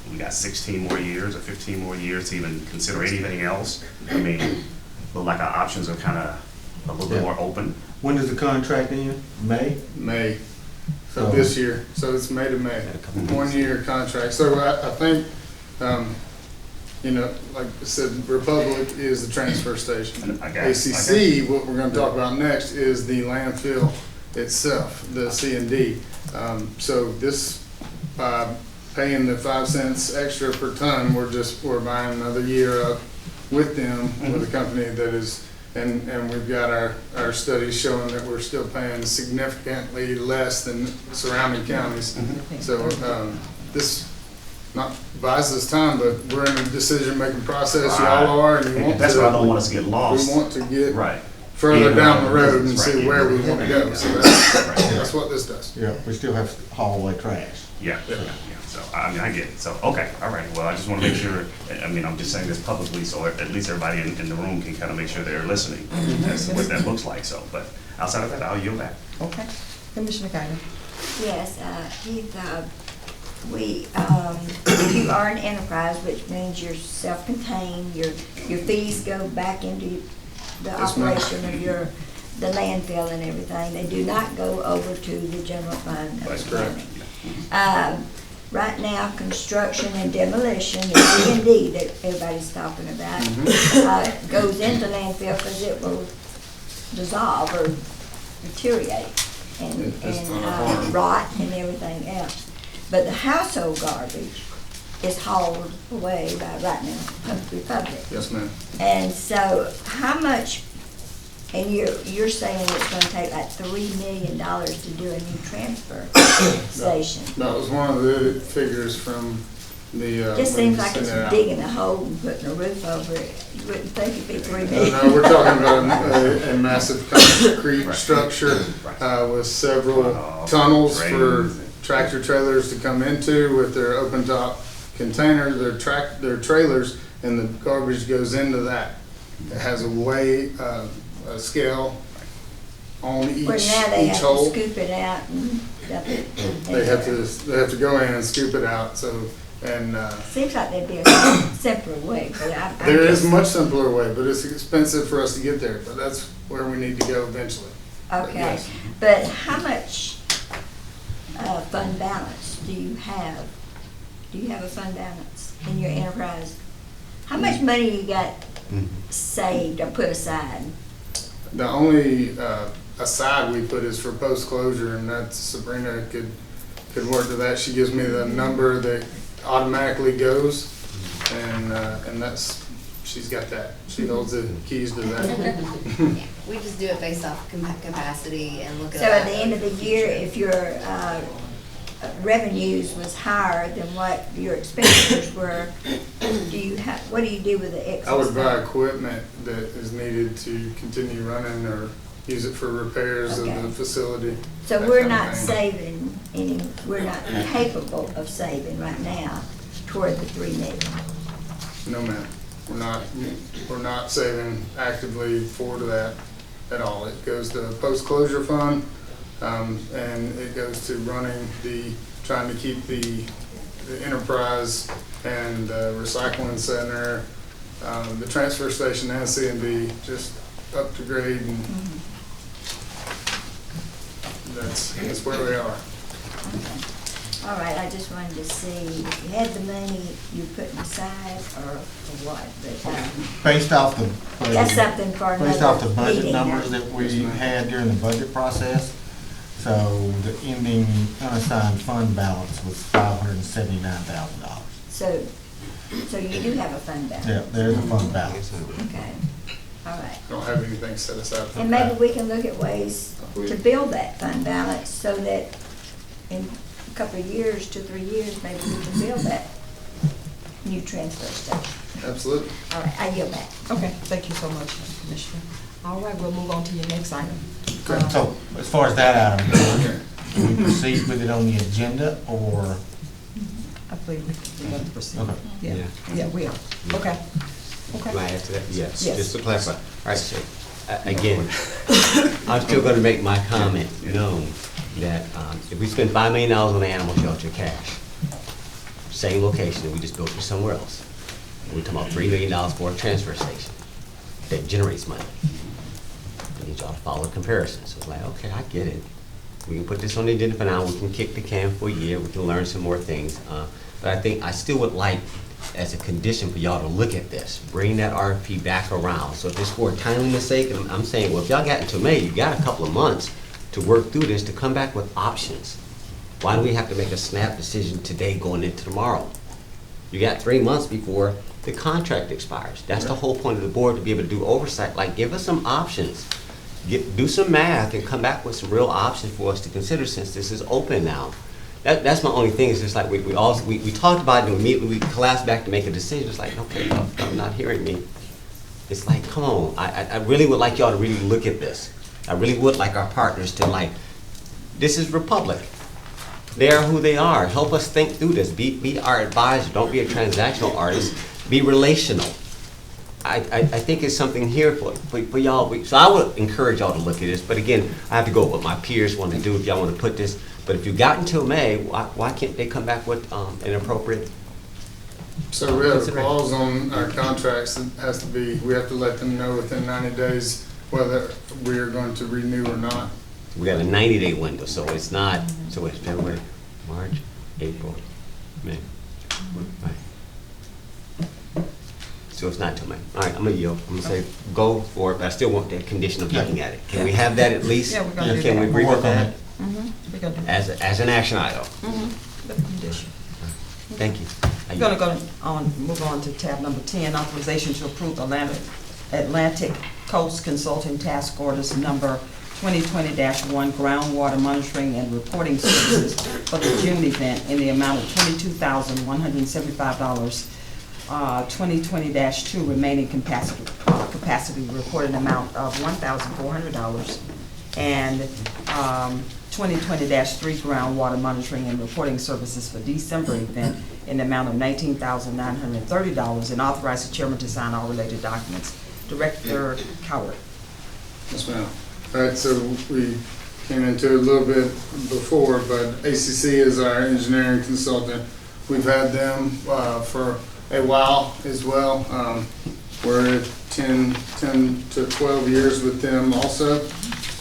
We got 16 more years or 15 more years to even consider anything else. I mean, look like our options are kind of a little bit more open. When does the contract end? May? May. So this year. So it's May to May. 1 year contract. So I think, like I said, Republic is the transfer station. ACC, what we're going to talk about next, is the landfill itself, the C&D. So this, paying the 5 cents extra per ton, we're buying another year up with them, with a company that is, and we've got our studies showing that we're still paying significantly less than surrounding counties. So this not buys us time, but we're in a decision-making process. Y'all are, and you want that's what I don't want us to get lost. We want to get right further down the road and see where we want to go. So that's what this does. Yeah, we still have to haul away trash. Yeah. So, I get it. So, okay, all right. Well, I just want to make sure, I'm just saying this publicly so at least everybody in the room can kind of make sure they're listening as to what that looks like. So, but outside of that, I'll yield back. Okay. Commissioner Guyton. Yes, Heath, if you are an enterprise, which means you're self-contained, your fees go back into the operation of the landfill and everything. They do not go over to the general fund. That's correct. Right now, construction and demolition, the C&D that everybody's talking about, goes into landfill because it will dissolve or deteriorate and rot and everything else. But the household garbage is hauled away right now, Republic. Yes, ma'am. And so how much, and you're saying it's gonna take like $3 million to do a new transfer station. That was one of the figures from the. Just seems like it's digging a hole and putting a roof over it. You wouldn't think it'd be $3 million. No, we're talking about a massive concrete structure with several tunnels for tractor trailers to come into with their open top container, their trailers, and the garbage goes into that. It has a scale on each hole. Well, now they have to scoop it out and dump it. They have to go in and scoop it out. So seems like there'd be a simpler way, but there is a much simpler way, but it's expensive for us to get there. But that's where we need to go eventually. Okay, but how much fund balance do you have? Do you have a fund balance in your enterprise? How much money you got saved or put aside? The only aside we put is for post-closure, and that's Sabrina could work to that. She gives me the number that automatically goes, and that's, she's got that. She holds the keys to that. Yeah, we just do it based off capacity and look at. So at the end of the year, if your revenues was higher than what your expenditures were, what do you do with the excess? I would buy equipment that is needed to continue running or use it for repairs of the facility. So we're not saving any, we're not capable of saving right now toward the 3 million. No, ma'am. We're not saving actively for that at all. It goes to post-closure fund, and it goes to running trying to keep the enterprise and the recycling center, the transfer station and C&D just up to grade, and that's where we are. Okay. All right, I just wanted to see if you had the money you putting aside or what, but. Based off the budget. That's something for another Based off the budget meeting. numbers that we had during the budget process, so the ending unassigned fund balance was $579,000. So you do have a fund balance? Yeah, there's a fund balance. Okay, all right. Don't have anything set aside for And maybe we can look at ways to build that fund balance so that in a couple of years, 2 or 3 years, maybe we can build that new transfer station. Absolutely. All right, I yield back. Okay, thank you so much, Commissioner. All right, we'll move on to your next item. So as far as that item goes, do we proceed with it on the agenda or? I believe we're going to proceed. Okay. Yeah, we are. Okay. Okay. Can I add to that? Yes, Yes. just to clarify. All right, so, again, I'm still gonna make my comment known that if we spend $5 million on the animal shelter cash, same location, and we just built it somewhere else, and we're talking about $3 million for a transfer station that generates money. I need y'all to follow the comparison. So it's like, okay, I get it. We can put this on the agenda for now, we can kick the can for a year, we can learn some more things. But I think I still would like, as a condition for y'all to look at this, bring that RFP back around. So if it's for timeliness sake, and I'm saying, well, if y'all got until May, you got a couple of months to work through this, to come back with options. Why do we have to make a snap decision today going into tomorrow? You got 3 months before the contract expires. That's the whole point of the board, to be able to do oversight, like give us some options. Do some math and come back with some real options for us to consider, since this is open now. That's my only thing, is just like we talked about it and immediately we collapsed back to make a decision. It's like, okay, y'all not hearing me. It's like, come on, I really would like y'all to really look at this. I really would like our partners to this is Republic. They are who they are. Help us think through this. Be our advisor. Don't be a transactional artist. Be relational. I think it's something here for y'all. So I would encourage y'all to look at this. But again, I have to go with what my peers want to do if y'all want to put this. But if you got until May, why can't they come back with an appropriate? So we have a clause on our contracts that has to be, we have to let them know within 90 days whether we are going to renew or not. We got a 90-day window, so it's not, so it's February, March, April, May. Right. So it's not till May. All right, I'm gonna yield. I'm gonna say go for it, but I still want that condition of looking at it. Can we have that at least? Yeah, we're gonna do Can we that. agree with that? We're gonna do that. As an action item? The condition. Thank you. We're gonna move on to tab number 10, authorization to approve Atlantic Coast Consulting Task Orders number 2020-1 groundwater monitoring and reporting services for the June event in the amount of $22,175. 2020-2 remaining capacity reported amount of $1,400, and 2020-3 groundwater monitoring and reporting services for December event in the amount of $19,930, and authorize the chairman to sign all related documents. Director Coward. Yes, ma'am. All right, so we came into it a little bit before, but ACC is our engineering consultant. We've had them for a while as well. We're at 10 to 12 years with them also.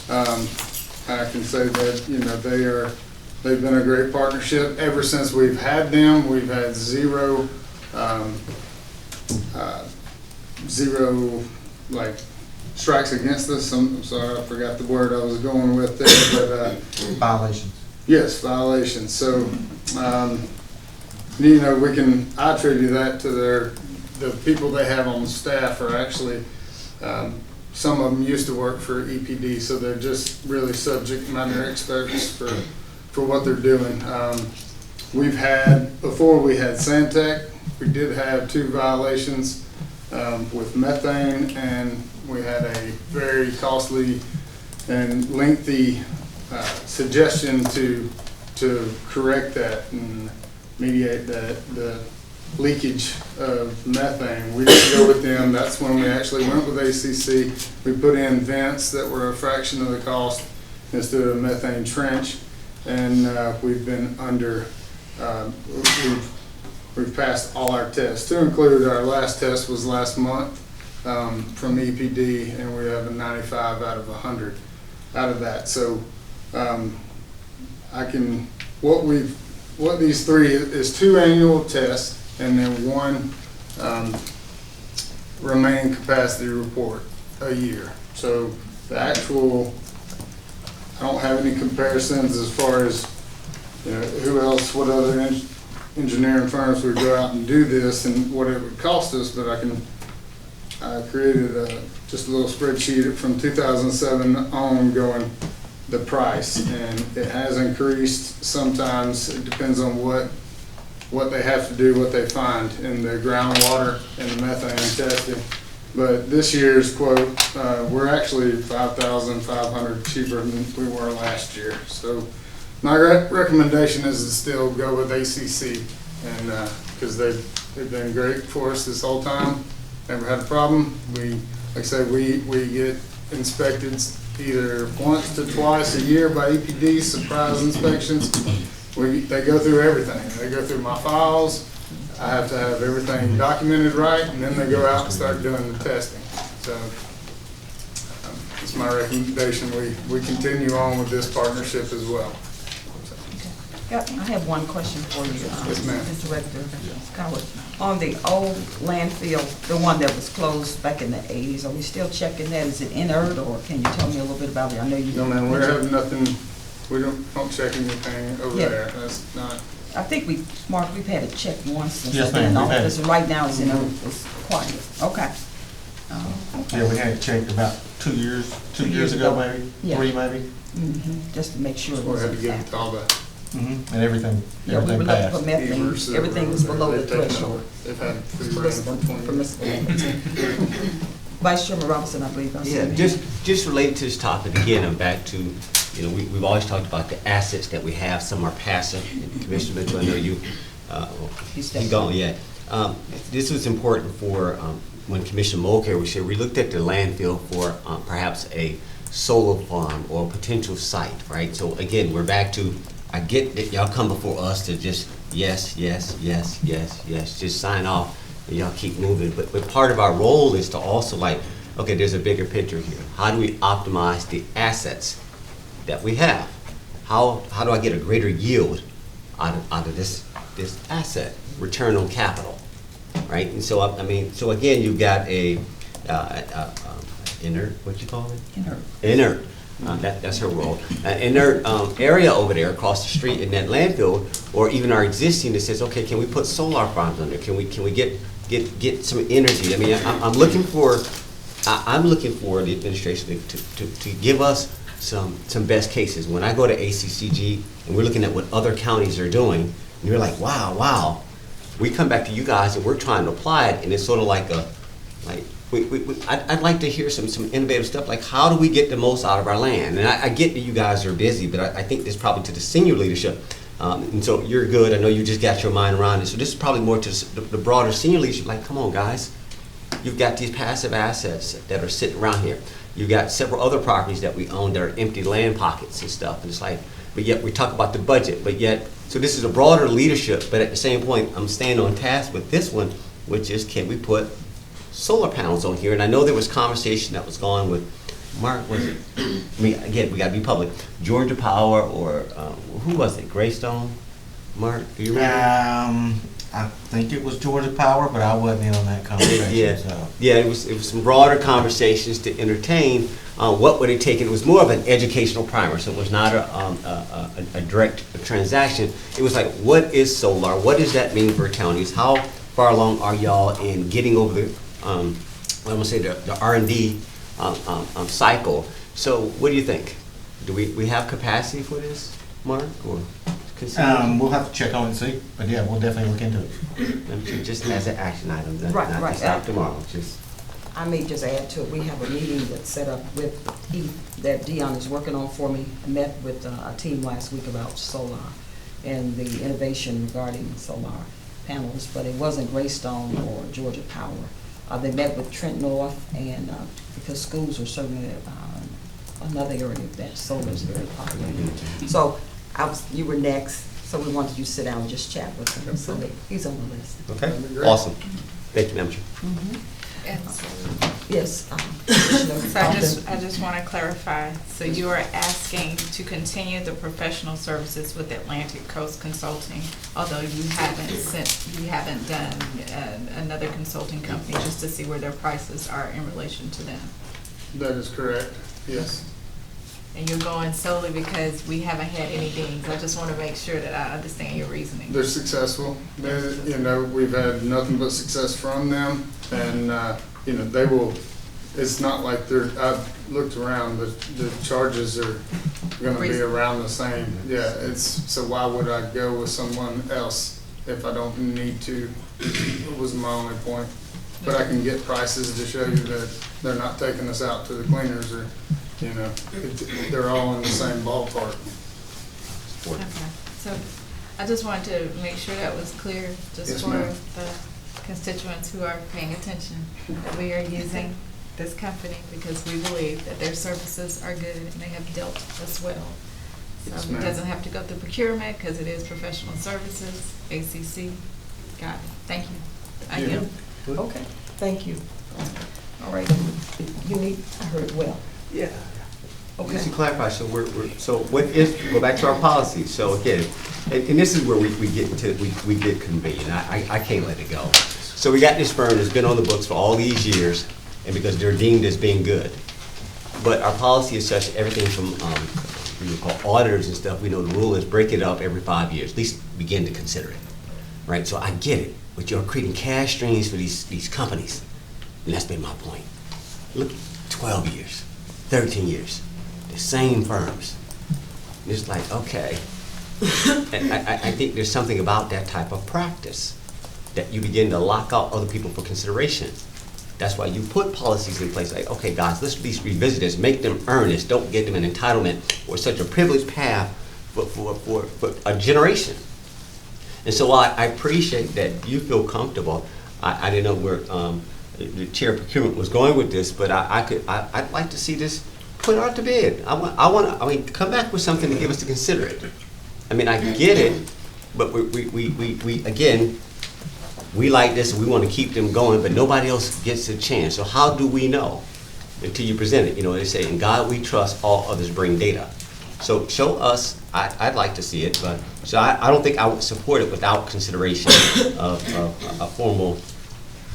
I can say that, they are They've been a great partnership. Ever since we've had them, we've had zero like strikes against us. I'm sorry, I forgot the word I was going with there, but Violations. yes, violations. So, I attribute that to the people they have on staff are actually, some of them used to work for EPD, so they're just really subject matter experts for what they're doing. Before we had Santec, we did have 2 violations with methane, and we had a very costly and lengthy suggestion to correct that and mediate the leakage of methane. We didn't go with them. That's when we actually went with ACC. We put in vents that were a fraction of the cost instead of a methane trench, and we've been under. We've passed all our tests, to include our last test was last month from EPD, and we have a 95 out of 100 out of that. So what these 3 is 2 annual tests and then 1 remaining capacity report a year. So the actual, I don't have any comparisons as far as who else, what other engineering firms would go out and do this and what it would cost us, but I created just a little spreadsheet from 2007 on going the price, and it has increased. Sometimes it depends on what they have to do, what they find in the groundwater and the methane testing. But this year's quote, we're actually $5,500 cheaper than we were last year. So my recommendation is to still go with ACC, and because they've been great for us this whole time. Never had a problem. Like I said, we get inspected either once to twice a year by EPD, surprise inspections. They go through everything. They go through my files. I have to have everything documented right, and then they go out and start doing the testing. So it's my recommendation. We continue on with this partnership as well. Yep, I have one question for you, Yes, ma'am. Mr. Rector. Scott. On the old landfill, the one that was closed back in the 80s, are we still checking that? Is it inert, or can you tell me a little bit about it? I know you. No, man, we have nothing. We don't check anything over there. That's not. I think Mark, we've had it checked once since Yes, I've been in ma'am, we've had office, it. and right now it's inert, it's quiet. Okay. Yeah, we had it checked about 2 years, 2 years ago maybe, Yeah. 3 maybe. Just to make sure. it We had to wasn't get it all the And everything, Yeah, we were everything looking for passed. methane, everything was below the threshold. They've had free reign for 20 years. Permissible. Vice Chairman Robinson, I believe. I see Yeah, you. just related to this topic, again, I'm back to, we've always talked about the assets that we have. Some are passive. And Commissioner Mitchell, I know you, he's gone yet. This was important for, when Commissioner Mulcair was here, we looked at the landfill for perhaps a solar farm or a potential site, right? So again, we're back to, I get that y'all come before us to just yes, just sign off and y'all keep moving. But part of our role is to also okay, there's a bigger picture here. How do we optimize the assets that we have? How do I get a greater yield out of this asset, return on capital, right? And so, so again, you've got a inert, what you call it? Inert. That's her role. An inert area over there across the street in that landfill, or even our existing that says, okay, can we put solar farms on there? Can we get some energy? I mean, I'm looking for the administration to give us some best cases. When I go to ACCG and we're looking at what other counties are doing, and you're like, wow, we come back to you guys and we're trying to apply it, and it's sort of like I'd like to hear some innovative stuff, like how do we get the most out of our land? And I get that you guys are busy, but I think this probably to the senior leadership, and so you're good, I know you just got your mind around it, so this is probably more to the broader senior leadership, like come on guys, you've got these passive assets that are sitting around here. You've got several other properties that we own that are empty land pockets and stuff, and it's like, but yet we talk about the budget, but yet, so this is a broader leadership, but at the same point, I'm staying on task with this one, which is can we put solar panels on here? And I know there was conversation that was going with Mark, was it, I mean, again, we gotta be public, Georgia Power or, who was it, Greystone? Mark, do you remember? I think it was Georgia Power, but I wasn't in on that conversation, Yeah, so. yeah, it was some broader conversations to entertain, what would it take, and it was more of an educational primer, so it was not a direct transaction. It was like, what is solar, what does that mean for counties, how far along are y'all in getting over the, I'm gonna say the R&D cycle? So what do you think? Do we have capacity for this, Mark, or? We'll have to check on it and see, but yeah, we'll definitely look into it. Just as an action item, Right, not right. just out tomorrow, just. I may just add to it, we have a meeting that's set up with that Dion is working on for me. I met with a team last week about solar and the innovation regarding solar panels, but it wasn't Greystone or Georgia Power. They met with Trent North, and because schools are certainly another area that solar is very popular. So you were next, so we wanted you to sit down and just chat with him. So he's on the list. Okay, awesome. Thank you, Madam Chair. Yes. So I just want to clarify, so you are asking to continue the professional services with Atlantic Coast Consulting, although you haven't done another consulting company, just to see where their prices are in relation to them. That is correct, yes. And you're going solely because we haven't had any dings. I just want to make sure that I understand your reasoning. They're successful. We've had nothing but success from them, and they will. It's not like I've looked around. The charges are going to be around the same. Yeah. So why would I go with someone else if I don't need to? It was my only point. But I can get prices to show you that they're not taking us out to the cleaners, or they're all in the same ballpark. Okay. So I just wanted to make sure that was clear, just Yes, for ma'am. the constituents who are paying attention, that we are using this company because we believe that their services are good and they have dealt us well. Yes, So it ma'am. doesn't have to go through procurement because it is professional services, ACC. Got it. Thank you. I Yeah. yield. Okay, thank you. All right, I heard well. Yeah. Okay. Just to clarify, so so what is, go back to our policy, so again, and this is where we get convened, I can't let it go. So we got this firm that's been on the books for all these years, and because they're deemed as being good. But our policy is such, everything from, we would call auditors and stuff, we know the rule is break it up every 5 years, at least begin to consider it, right? So I get it, but you're creating cash streams for these companies, and that's been my point. Look, 12 years, 13 years, the same firms. It's like, okay. And I think there's something about that type of practice, that you begin to lock out other people for consideration. That's why you put policies in place like, okay, guys, let's at least revisit this, make them earn this, don't give them an entitlement or such a privileged path for a generation. And so while I appreciate that you feel comfortable, I didn't know where the chair of procurement was going with this, but I'd like to see this put out to bid. I mean, come back with something to give us to consider it. I mean, I get it, but we again, we like this and we want to keep them going, but nobody else gets a chance. So how do we know until you present it? They say, in God we trust, all others bring data. So show us, I'd like to see it, but so I don't think I would support it without consideration of a formal,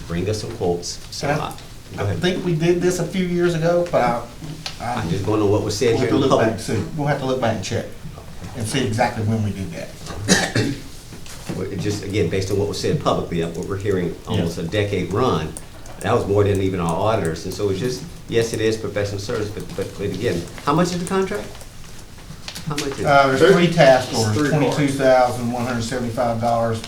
bring us some quotes. So go ahead. I think we did this a few years ago, but I'm just going on what was said we'll here have in to the look back public. and see. We'll have to look back and check and see exactly when we did that. It just, again, based on what was said publicly, what we're hearing almost a decade run, that was more than even our auditors. And so it's just, yes, it is professional service, but again, how much is the contract? How much is it? There's 3 task orders, Three parts. $22,175,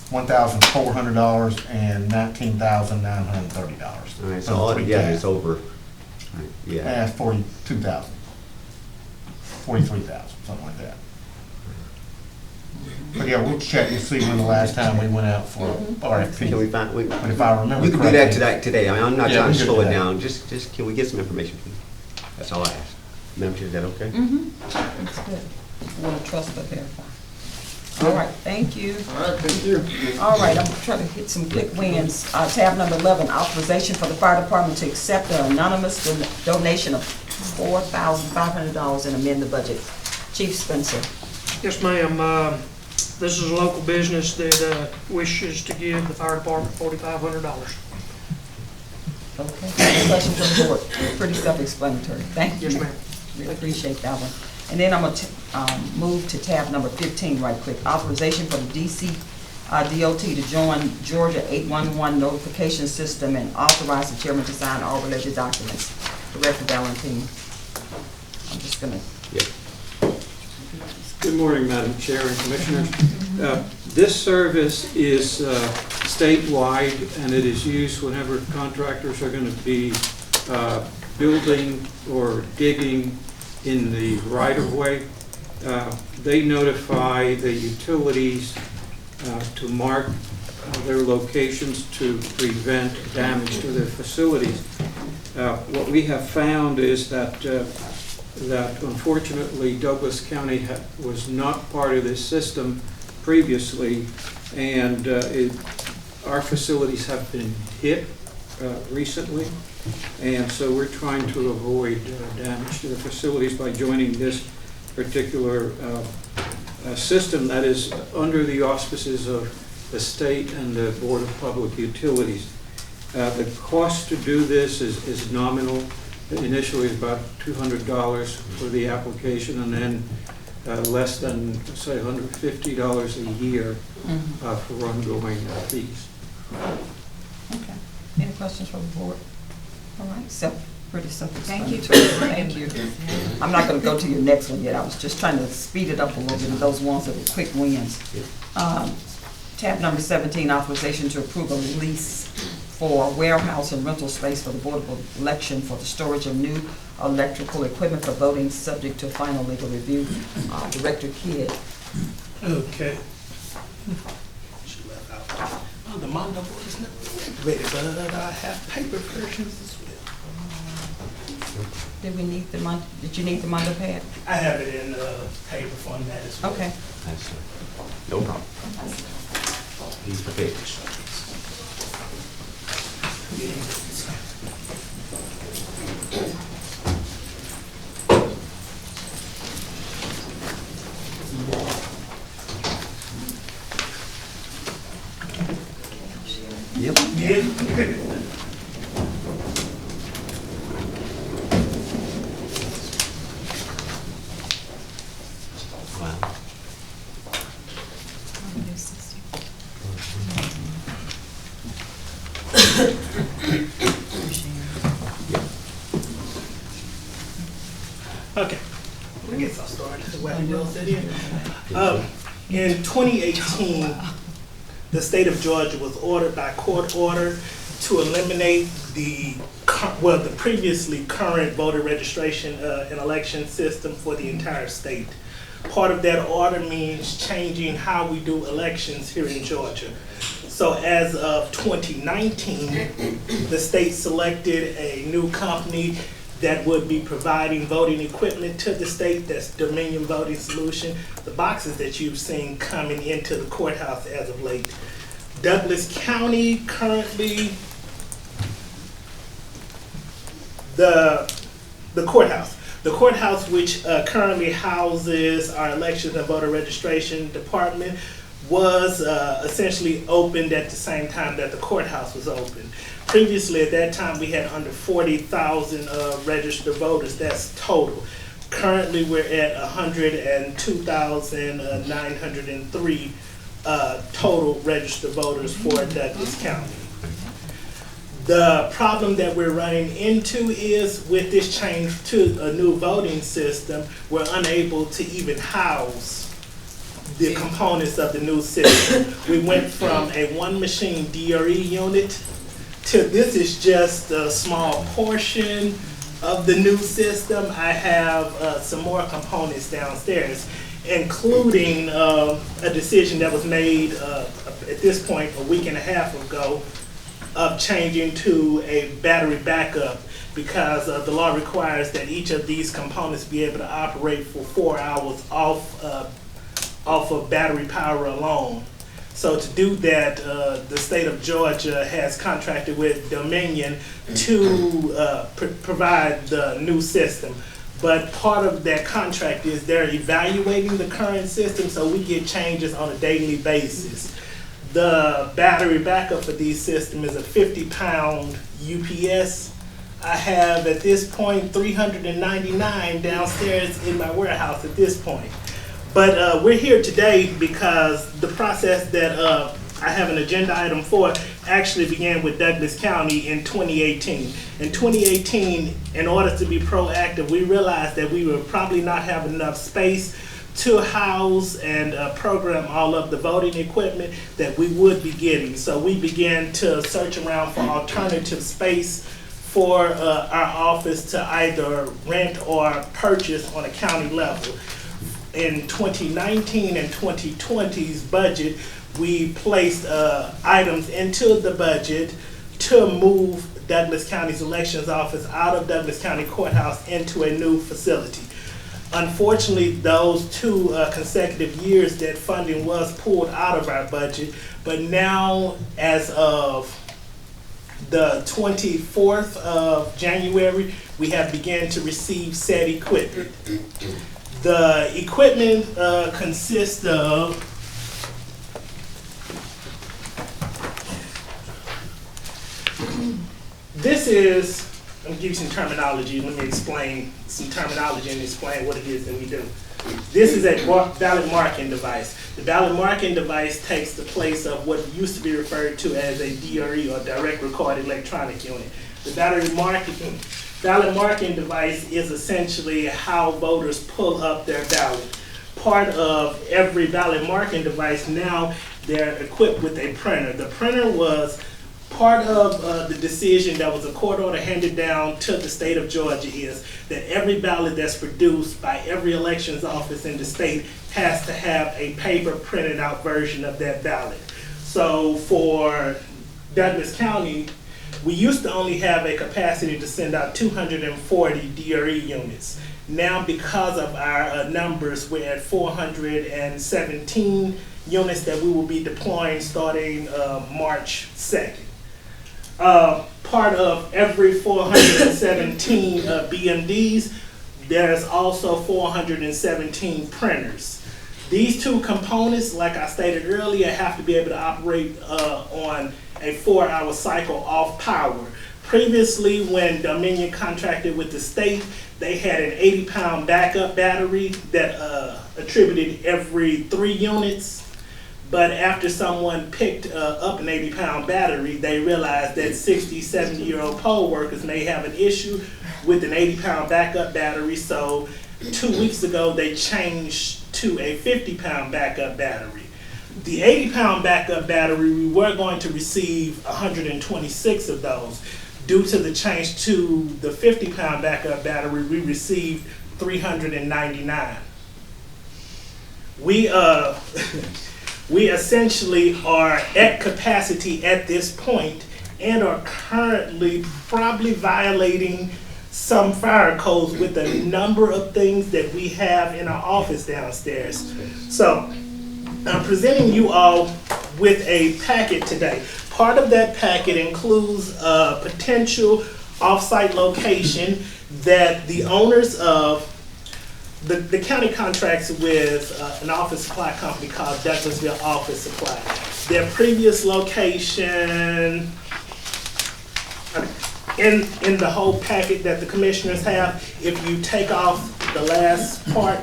$1,400, and $19,930. All right, so altogether it's over, yeah. 42,000, 43,000, something like that. But yeah, we'll check and see when the last time we went out for RFP. Can we find, But if I remember we can do that correctly- today. I mean, I'm not Yeah, trying we to can slow do it that. down. Just can we get some information, please? That's all I ask. Madam Chair, is that okay? Mm-hmm. That's good. You want to trust but verify. All right, thank you. All right, thank you. All right, I'm trying to hit some quick wins. Tab number 11, authorization for the fire department to accept an anonymous donation of $4,500 and amend the budget. Chief Spencer. Yes, ma'am. This is a local business that wishes to give the fire department $4,500. Okay, any questions from the board? Pretty self-explanatory. Thank you. Yes, ma'am. Really appreciate that one. And then I'm going to move to tab number 15 right quick. Authorization for the DC DOT to join Georgia 811 notification system and authorize the chairman to sign all related documents. Director Valentine. I'm just going to... Good morning, Madam Chair and Commissioners. This service is statewide, and it is used whenever contractors are going to be building or digging in the right-of-way. They notify the utilities to mark their locations to prevent damage to their facilities. What we have found is that unfortunately Douglas County was not part of this system previously, and our facilities have been hit recently, and so we're trying to avoid damage to the facilities by joining this particular system that is under the auspices of the state and the Board of Public Utilities. The cost to do this is nominal. Initially it's about $200 for the application, and then less than, say, $150 a year for ongoing fees. Okay. Any questions from the board? All right, pretty simple. Thank you. Thank you. I'm not going to go to your next one yet. I was just trying to speed it up a little bit of those ones that were quick wins. Tab number 17, authorization to approve a lease for warehouse and rental space for the Board of Election for the storage of new electrical equipment for voting, subject to final legal review. Director Kidd. Okay. The Mondo board is not ready, but I have paper versions as well. Did we need the Did you need the Mondo pad? I have it in paper format as well. Okay. No problem. These are papers. Yep. Wow. Okay. I guess I'll start the way I will sit in. In 2018, the state of Georgia was ordered by court order to eliminate the previously current voter registration and election system for the entire state. Part of that order means changing how we do elections here in Georgia. So as of 2019, the state selected a new company that would be providing voting equipment to the state. That's Dominion Voting Solution. The boxes that you've seen coming into the courthouse as of late. Douglas County currently, the courthouse. The courthouse, which currently houses our elections and voter registration department, was essentially opened at the same time that the courthouse was open. Previously, at that time, we had under 40,000 registered voters. That's total. Currently, we're at 102,903 total registered voters for Douglas County. The problem that we're running into is with this change to a new voting system, we're unable to even house the components of the new system. We went from a one machine DRE unit to this is just a small portion of the new system. I have some more components downstairs, including a decision that was made at this point a week and a half ago of changing to a battery backup, because the law requires that each of these components be able to operate for 4 hours off off of battery power alone. So to do that, the state of Georgia has contracted with Dominion to provide the new system. But part of that contract is they're evaluating the current system, so we get changes on a daily basis. The battery backup for these systems is a 50-pound UPS. I have at this point 399 downstairs in my warehouse at this point. But we're here today because the process that I have an agenda item for actually began with Douglas County in 2018. In 2018, in order to be proactive, we realized that we would probably not have enough space to house and program all of the voting equipment that we would be getting. So we began to search around for alternative space for our office to either rent or purchase on a county level. In 2019 and 2020's budget, we placed items into the budget to move Douglas County's elections office out of Douglas County Courthouse into a new facility. Unfortunately, those 2 consecutive years that funding was pulled out of our budget, but now as of the 24th of January, we have begun to receive said equipment. The equipment consists of this is, I'm gonna give you some terminology. Let me explain some terminology and explain what it is that we do. This is a ballot marking device. The ballot marking device takes the place of what used to be referred to as a DRE, or direct record electronic unit. The ballot marking device is essentially how voters pull up their ballot. Part of every ballot marking device now, they're equipped with a printer. The printer was part of the decision that was a court order handed down to the state of Georgia, is that every ballot that's produced by every elections office in the state has to have a paper printed out version of that ballot. So for Douglas County, we used to only have a capacity to send out 240 DRE units. Now, because of our numbers, we're at 417 units that we will be deploying starting March 2nd. Part of every 417 BMDs, there's also 417 printers. These 2 components, like I stated earlier, have to be able to operate on a 4-hour cycle off power. Previously, when Dominion contracted with the state, they had an 80-pound backup battery that attributed every 3 units. But after someone picked up an 80-pound battery, they realized that 60, 70-year-old poll workers may have an issue with an 80-pound backup battery. So 2 weeks ago, they changed to a 50-pound backup battery. The 80-pound backup battery, we were going to receive 126 of those. Due to the change to the 50-pound backup battery, we received 399. We essentially are at capacity at this point and are currently probably violating some fire codes with a number of things that we have in our office downstairs. So I'm presenting you all with a packet today. Part of that packet includes a potential off-site location that the owners of the county contracts with an office supply company called Douglasville Office Supply. Their previous location, in the whole packet that the commissioners have, if you take off the last part,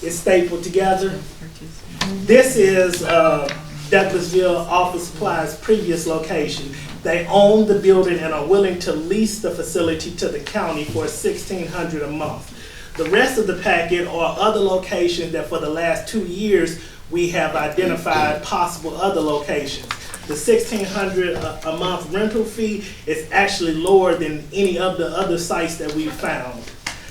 it's stapled together. This is Douglasville Office Supply's previous location. They own the building and are willing to lease the facility to the county for $1,600 a month. The rest of the packet are other locations that for the last 2 years we have identified possible other locations. The $1,600 a month rental fee is actually lower than any of the other sites that we've found.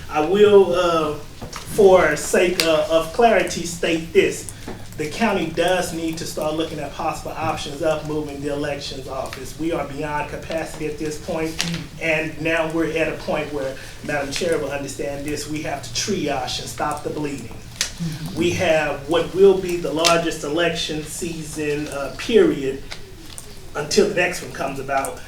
I will, for sake of clarity, state this. The county does need to start looking at possible options of moving the elections office. We are beyond capacity at this point, and now we're at a point where, Madam Chair will understand this, we have to triage and stop the bleeding. We have what will be the largest election season period until the next one comes about,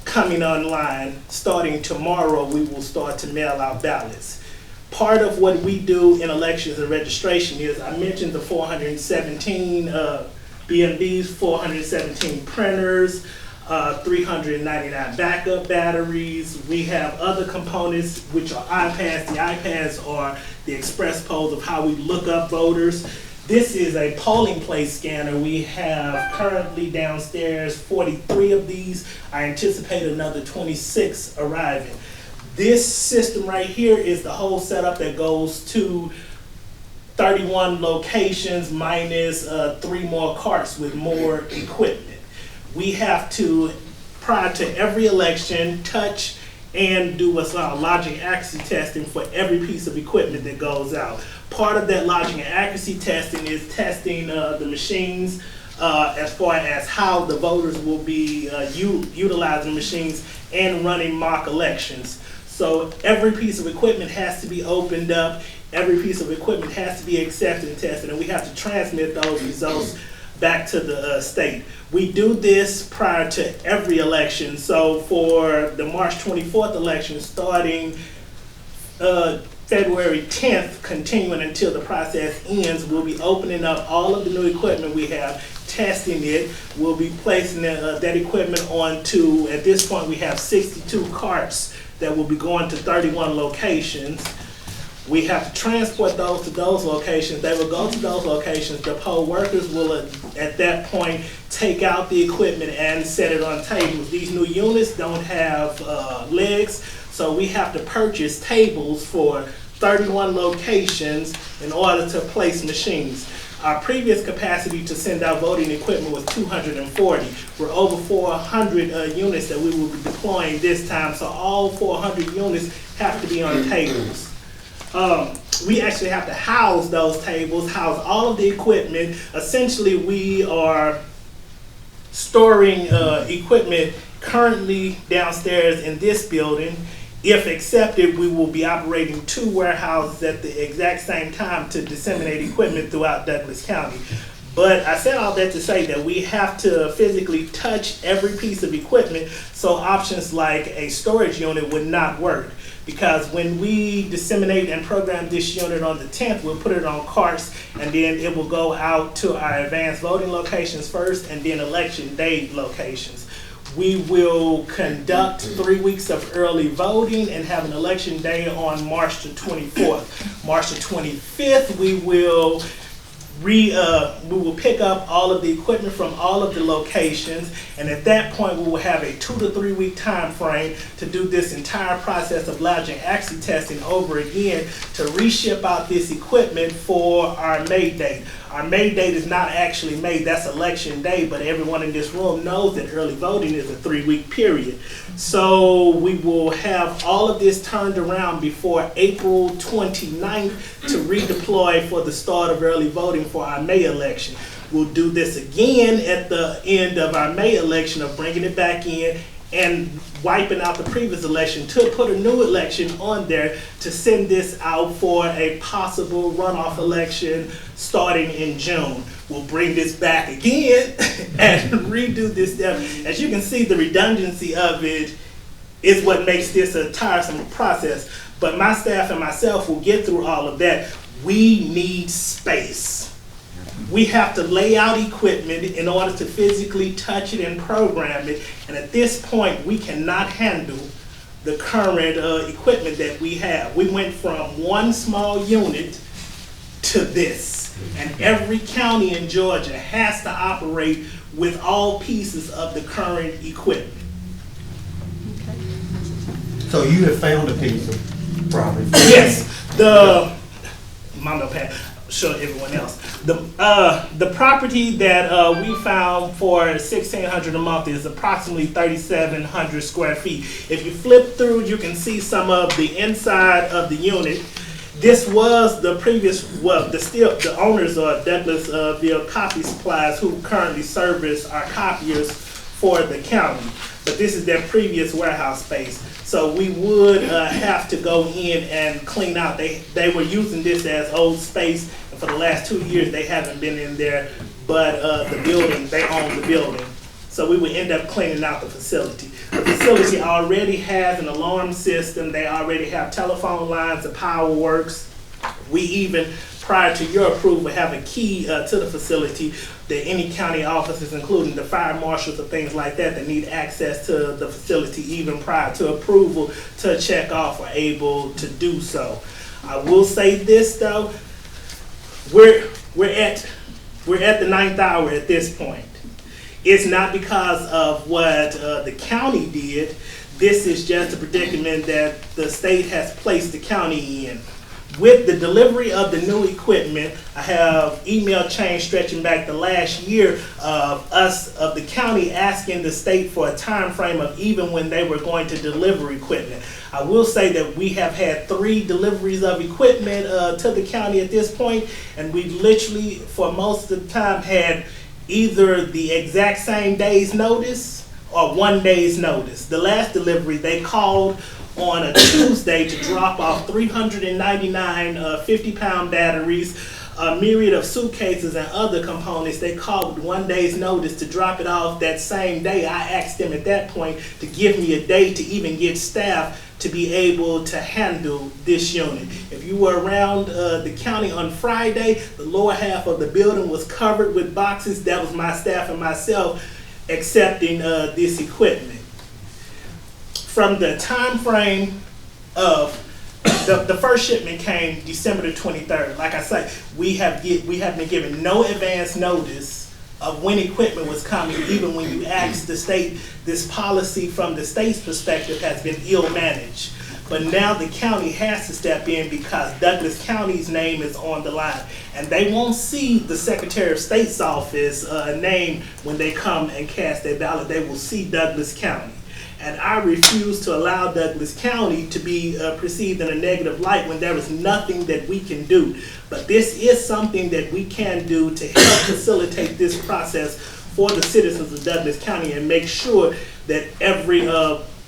coming online. Starting tomorrow, we will start to mail out ballots. Part of what we do in elections and registration is, I mentioned the 417 BMBs, 417 printers, 399 backup batteries. We have other components, which are iPads. The iPads are the express polls of how we look up voters. This is a polling place scanner. We have currently downstairs 43 of these. I anticipate another 26 arriving. This system right here is the whole setup that goes to 31 locations minus 3 more carts with more equipment. We have to, prior to every election, touch and do what's called logic accuracy testing for every piece of equipment that goes out. Part of that logic and accuracy testing is testing the machines as far as how the voters will be utilizing machines and running mock elections. So every piece of equipment has to be opened up, every piece of equipment has to be accepted and tested, and we have to transmit those results back to the state. We do this prior to every election. So for the March 24th election, starting February 10th, continuing until the process ends, we'll be opening up all of the new equipment we have, testing it. We'll be placing that equipment onto, at this point we have 62 carts that will be going to 31 locations. We have to transport those to those locations. They will go to those locations. The poll workers will, at that point, take out the equipment and set it on tables. These new units don't have legs, so we have to purchase tables for 31 locations in order to place machines. Our previous capacity to send out voting equipment was 240. We're over 400 units that we will be deploying this time, so all 400 units have to be on tables. We actually have to house those tables, house all of the equipment. Essentially, we are storing equipment currently downstairs in this building. If accepted, we will be operating 2 warehouses at the exact same time to disseminate equipment throughout Douglas County. But I said all that to say that we have to physically touch every piece of equipment, so options like a storage unit would not work. Because when we disseminate and program this unit on the 10th, we'll put it on carts, and then it will go out to our advanced voting locations first, and then election day locations. We will conduct 3 weeks of early voting and have an election day on March the 24th. March the 25th, we will pick up all of the equipment from all of the locations, and at that point we will have a 2 to 3 week time frame to do this entire process of logic accuracy testing over again to reship out this equipment for our May date. Our May date is not actually May, that's election day, but everyone in this room knows that early voting is a 3 week period. So we will have all of this turned around before April 29th to redeploy for the start of early voting for our May election. We'll do this again at the end of our May election of bringing it back in and wiping out the previous election to put a new election on there to send this out for a possible runoff election starting in June. We'll bring this back again and redo this step. As you can see, the redundancy of it is what makes this a tiresome process. But my staff and myself will get through all of that. We need space. We have to lay out equipment in order to physically touch it and program it. And at this point, we cannot handle the current equipment that we have. We went from one small unit to this. And every county in Georgia has to operate with all pieces of the current equipment. So you have found a piece of property? Yes, show everyone else. The property that we found for $1,600 a month is approximately 3,700 square feet. If you flip through, you can see some of the inside of the unit. This was the previous, the owners of Douglasville Copy Supplies who currently service our copiers for the county. But this is their previous warehouse space. So we would have to go in and clean out. They were using this as old space. For the last 2 years, they haven't been in there, but the building, they own the building. So we would end up cleaning out the facility. The facility already has an alarm system. They already have telephone lines, the power works. We even, prior to your approval, have a key to the facility that any county officers, including the fire marshals or things like that, that need access to the facility even prior to approval to check off are able to do so. I will say this though, we're at the 9th hour at this point. It's not because of what the county did. This is just a predicament that the state has placed the county in. With the delivery of the new equipment, I have email chains stretching back the last year of the county asking the state for a time frame of even when they were going to deliver equipment. I will say that we have had 3 deliveries of equipment to the county at this point, and we literally, for most of the time, had either the exact same day's notice or 1 day's notice. The last delivery, they called on a Tuesday to drop off 399 50-pound batteries, a myriad of suitcases and other components. They called with 1 day's notice to drop it off that same day. I asked them at that point to give me a day to even get staff to be able to handle this unit. If you were around the county on Friday, the lower half of the building was covered with boxes. That was my staff and myself accepting this equipment. From the time frame of the first shipment came December the 23rd. Like I say, we have been given no advance notice of when equipment was coming. Even when you ask the state, this policy from the state's perspective has been ill managed. But now the county has to step in because Douglas County's name is on the line. And they won't see the Secretary of State's office name when they come and cast their ballot. They will see Douglas County. And I refuse to allow Douglas County to be perceived in a negative light when there is nothing that we can do. But this is something that we can do to help facilitate this process for the citizens of Douglas County and make sure that every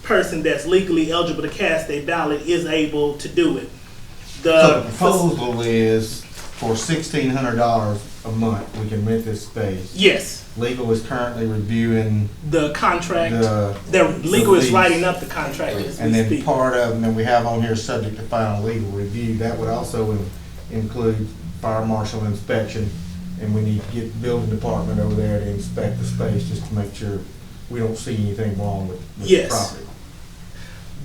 person that's legally eligible to cast a ballot is able to do it. So the proposal is for $1,600 a month, we can rent this space. Yes. Legal is currently reviewing the contract. Legal is writing up the contract as we and then speak. part of, and then we have on here subject to final legal review. That would also include fire marshal inspection, and we need to get the building department over there to inspect the space just to make sure we don't see anything wrong with the property.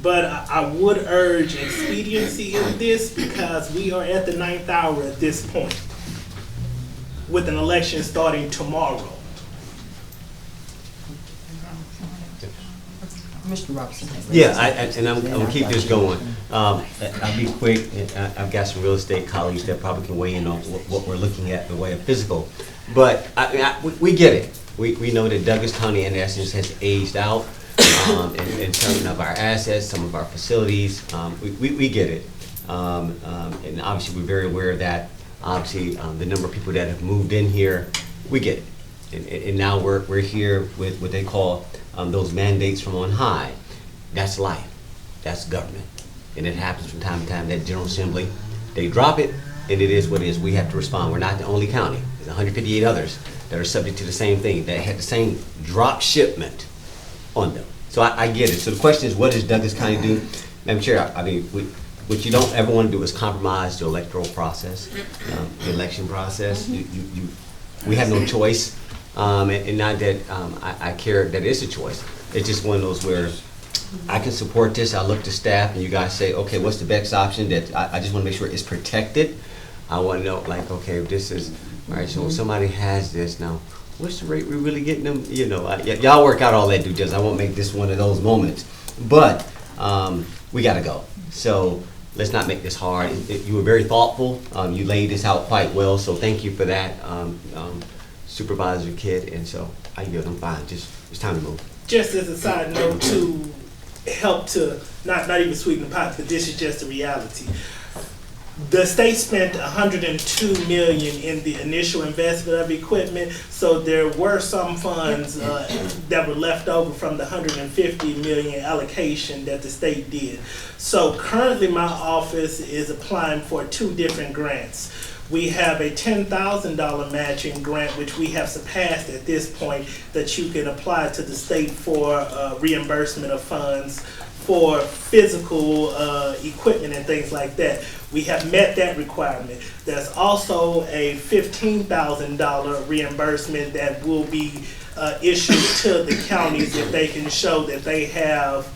But I would urge expediency in this because we are at the 9th hour at this point, with an election starting tomorrow. Mr. Robinson. Yeah, and I'm gonna keep this going. I'll be quick. I've got some real estate colleagues that probably can weigh in on what we're looking at in the way of physical. But we get it. We know that Douglas County, in essence, has aged out in terms of our assets, some of our facilities. We get it. And obviously, we're very aware of that. Obviously, the number of people that have moved in here, we get it. And now we're here with what they call those mandates from on high. That's life. That's government. And it happens from time to time. That General Assembly, they drop it, and it is what it is. We have to respond. We're not the only county. There's 158 others that are subject to the same thing, that had the same drop shipment on them. So I get it. So the question is, what does Douglas County do? Madam Chair, I mean, what you don't ever want to do is compromise the electoral process, the election process. We have no choice. And not that I care that it's a choice. It's just one of those where I can support this. I look to staff and you guys say, okay, what's the best option that I just want to make sure it's protected. I want to know, like, okay, if this is, all right, so if somebody has this now, what's the rate we're really getting them? You know, y'all work out all that due diligence. I won't make this one of those moments. But we got to go. So let's not make this hard. You were very thoughtful. You laid this out quite well, so thank you for that. Supervisor Kidd, and so I yield. I'm fine. Just it's time to move. Just as a side note, to help to not even sweeten the pot, but this is just a reality. The state spent $102 million in the initial investment of equipment, so there were some funds that were left over from the $150 million allocation that the state did. So currently, my office is applying for 2 different grants. We have a $10,000 matching grant, which we have surpassed at this point, that you can apply to the state for reimbursement of funds for physical equipment and things like that. We have met that requirement. There's also a $15,000 reimbursement that will be issued to the counties if they can show that they have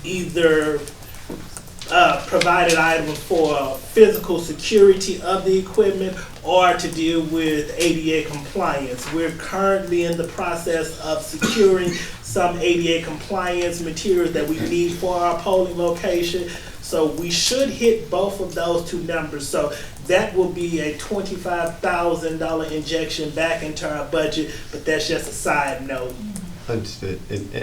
either provided items for physical security of the equipment or to deal with ADA compliance. We're currently in the process of securing some ADA compliance materials that we need for our polling location. So we should hit both of those two numbers. So that will be a $25,000 injection back into our budget, but that's just a side note. Understood.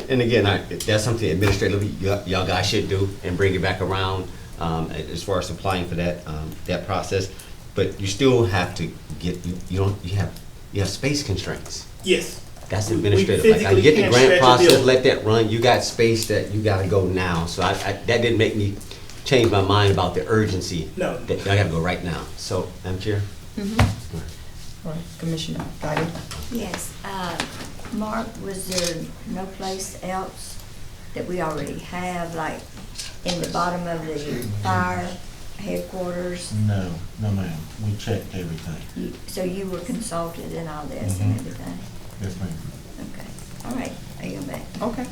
And again, that's something administratively y'all guys should do and bring it back around as far as applying for that process. But you still have to get, you have space constraints. Yes. That's administrative. Like, I get the grant process, let that run. You got space that you got to go now. So that didn't make me change my mind about the urgency. No. That I got to go right now. So, Madam Chair. All right, Commissioner Gotti. Yes, Mark, was there no place else that we already have, like in the bottom of the fire headquarters? No, ma'am. We checked everything. So you were consulted in all this and everything? Yes, ma'am. Okay, all right, I go back. Okay.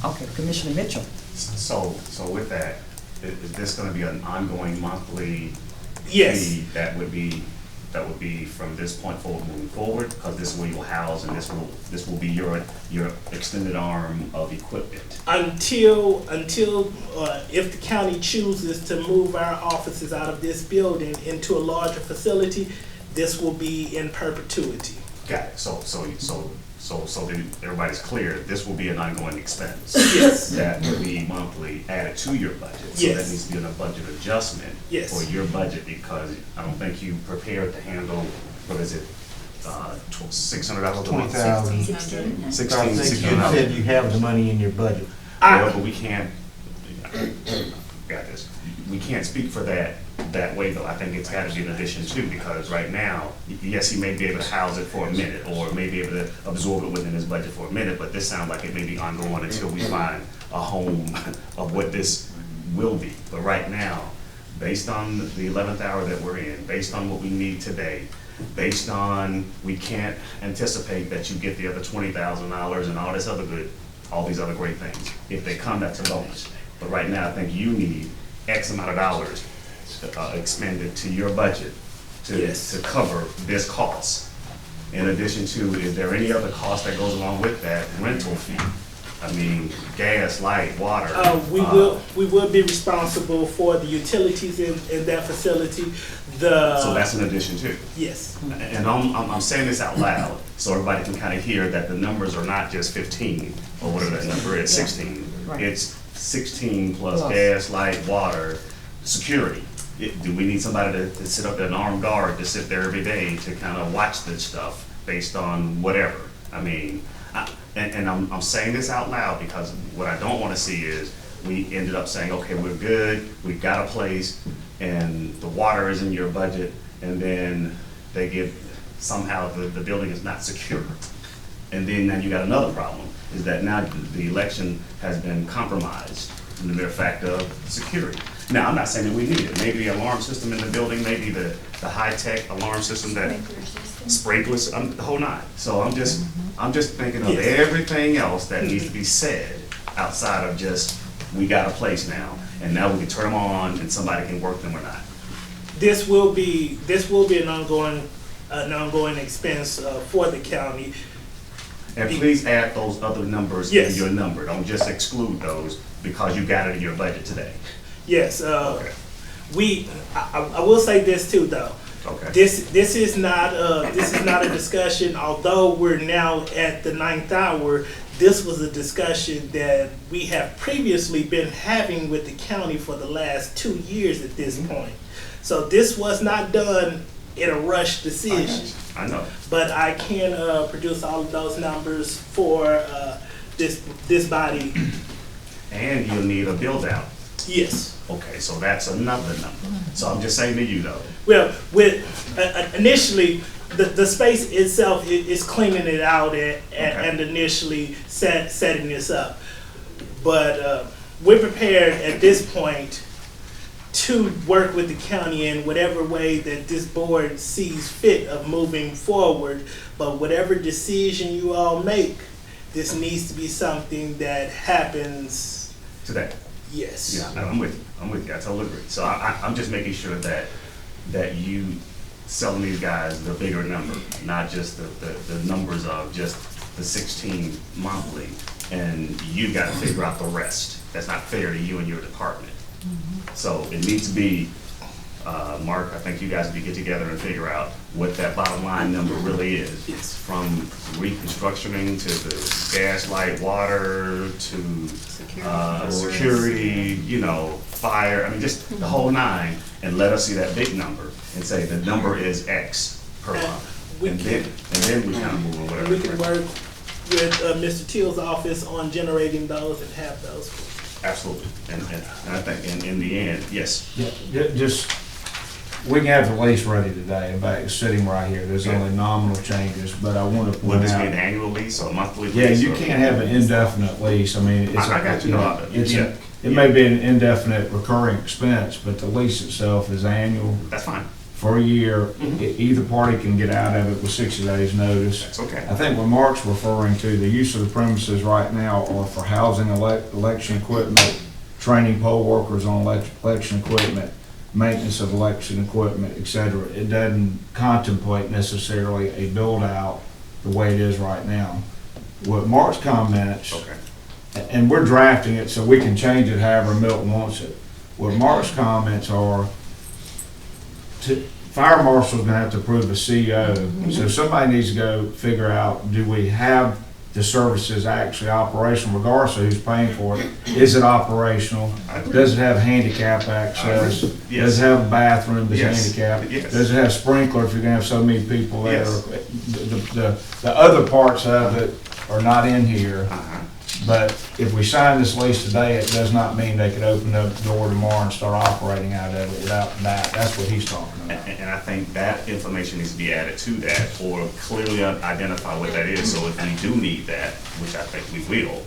Okay, Commissioner Mitchell. So with that, is this gonna be an ongoing monthly Yes. fee that would be from this point forward moving forward? Because this is where you'll house and this will be your extended arm of equipment. Until if the county chooses to move our offices out of this building into a larger facility, this will be in perpetuity. Got it. So then everybody's clear, this will be an ongoing expense. Yes. That will be monthly added to your budget. So Yes. that needs to be in a budget adjustment Yes. for your budget, because I don't think you prepared to handle, what is it, $600 a month? 20,000. 16. You said you have the money in your budget. Well, but we can't, got this, we can't speak for that way though. I think it's gotta be an addition too, because right now, yes, he may be able to house it for a minute, or may be able to absorb it within his budget for a minute, but this sounds like it may be ongoing until we find a home of what this will be. But right now, based on the 11th hour that we're in, based on what we need today, based on, we can't anticipate that you get the other $20,000 and all this other all these other great things. If they come, that's a bonus. But right now, I think you need X amount of dollars expended to your budget to cover this cost. In addition to, is there any other cost that goes along with that rental fee? I mean, gas, light, water. We will be responsible for the utilities in that facility. So that's an addition too. Yes. And I'm saying this out loud so everybody can kind of hear that the numbers are not just 15 or whatever that number is, 16. Right. It's 16 plus gas, light, water, security. Do we need somebody to sit up there, an armed guard, to sit there every day to kind of watch this stuff based on whatever? I mean, I'm saying this out loud because what I don't want to see is we ended up saying, okay, we're good, we've got a place, and the water is in your budget, and then they give, somehow the building is not secure. And then now you got another problem, is that now the election has been compromised in the mere fact of security. Now, I'm not saying that we need it. Maybe the alarm system in the building, maybe the high-tech alarm system that sprinklers, the whole nine. So I'm just thinking of everything else that needs to be said outside of just, we got a place now, and now we can turn them on and somebody can work them or not. This will be an ongoing expense for the county. And please add those other numbers in your number. Don't just exclude those because you got it in your budget today. Yes. Okay. I will say this too, though. Okay. This is not a discussion. Although we're now at the 9th hour, this was a discussion that we have previously been having with the county for the last 2 years at this point. So this was not done in a rush decision. I know. But I can produce all of those numbers for this body. And you'll need a build out. Yes. Okay, so that's another number. So I'm just saying to you though. Well, with initially, the space itself is cleaning it out and initially setting this up. But we're prepared at this point to work with the county in whatever way that this board sees fit of moving forward. But whatever decision you all make, this needs to be something that happens Today. Yes. Yeah, I'm with you. I'm with you. I totally agree. So I'm just making sure that you selling these guys the bigger number, not just the numbers of just the 16 monthly, and you got to figure out the rest. That's not fair to you and your department. So it needs to be, Mark, I think you guys need to get together and figure out what that bottom line number really is. It's from reconstructing to the gas, light, water, to security, you know, fire, I mean, just the whole nine, and let us see that big number and say the number is X per month. And then we kind of move on whatever. We can work with Mr. Teal's office on generating those and have those. Absolutely, and I think in the end, yes. Yeah, just, we can have the lease ready today. In fact, it's sitting right here. There's only nominal changes, but I want to Would point this out. be an annual lease or a monthly lease? Yeah, you can't have an indefinite lease. I mean, it's. I got you. It may be an indefinite recurring expense, but the lease itself is annual. That's fine. For a year. Either party can get out of it with 60 days notice. That's okay. I think what Mark's referring to, the use of the premises right now are for housing election equipment, training poll workers on election equipment, maintenance of election equipment, et cetera. It doesn't contemplate necessarily a build out the way it is right now. What Mark's comments, and we're drafting it so we can change it however Milton wants it. What Mark's comments are, fire marshal's gonna have to approve a CO. So somebody needs to go figure out, do we have the services actually operational, regardless of who's paying for it? Is it operational? Does it have handicap access? Does it have a bathroom that's handicapped? Does it have sprinkler if you're gonna have so many people there? The other parts of it are not in here. But if we sign this lease today, it does not mean they could open up the door tomorrow and start operating out of it without that. That's what he's talking about. And I think that information needs to be added to that, or clearly identify what that is. So if we do need that, which I think we will.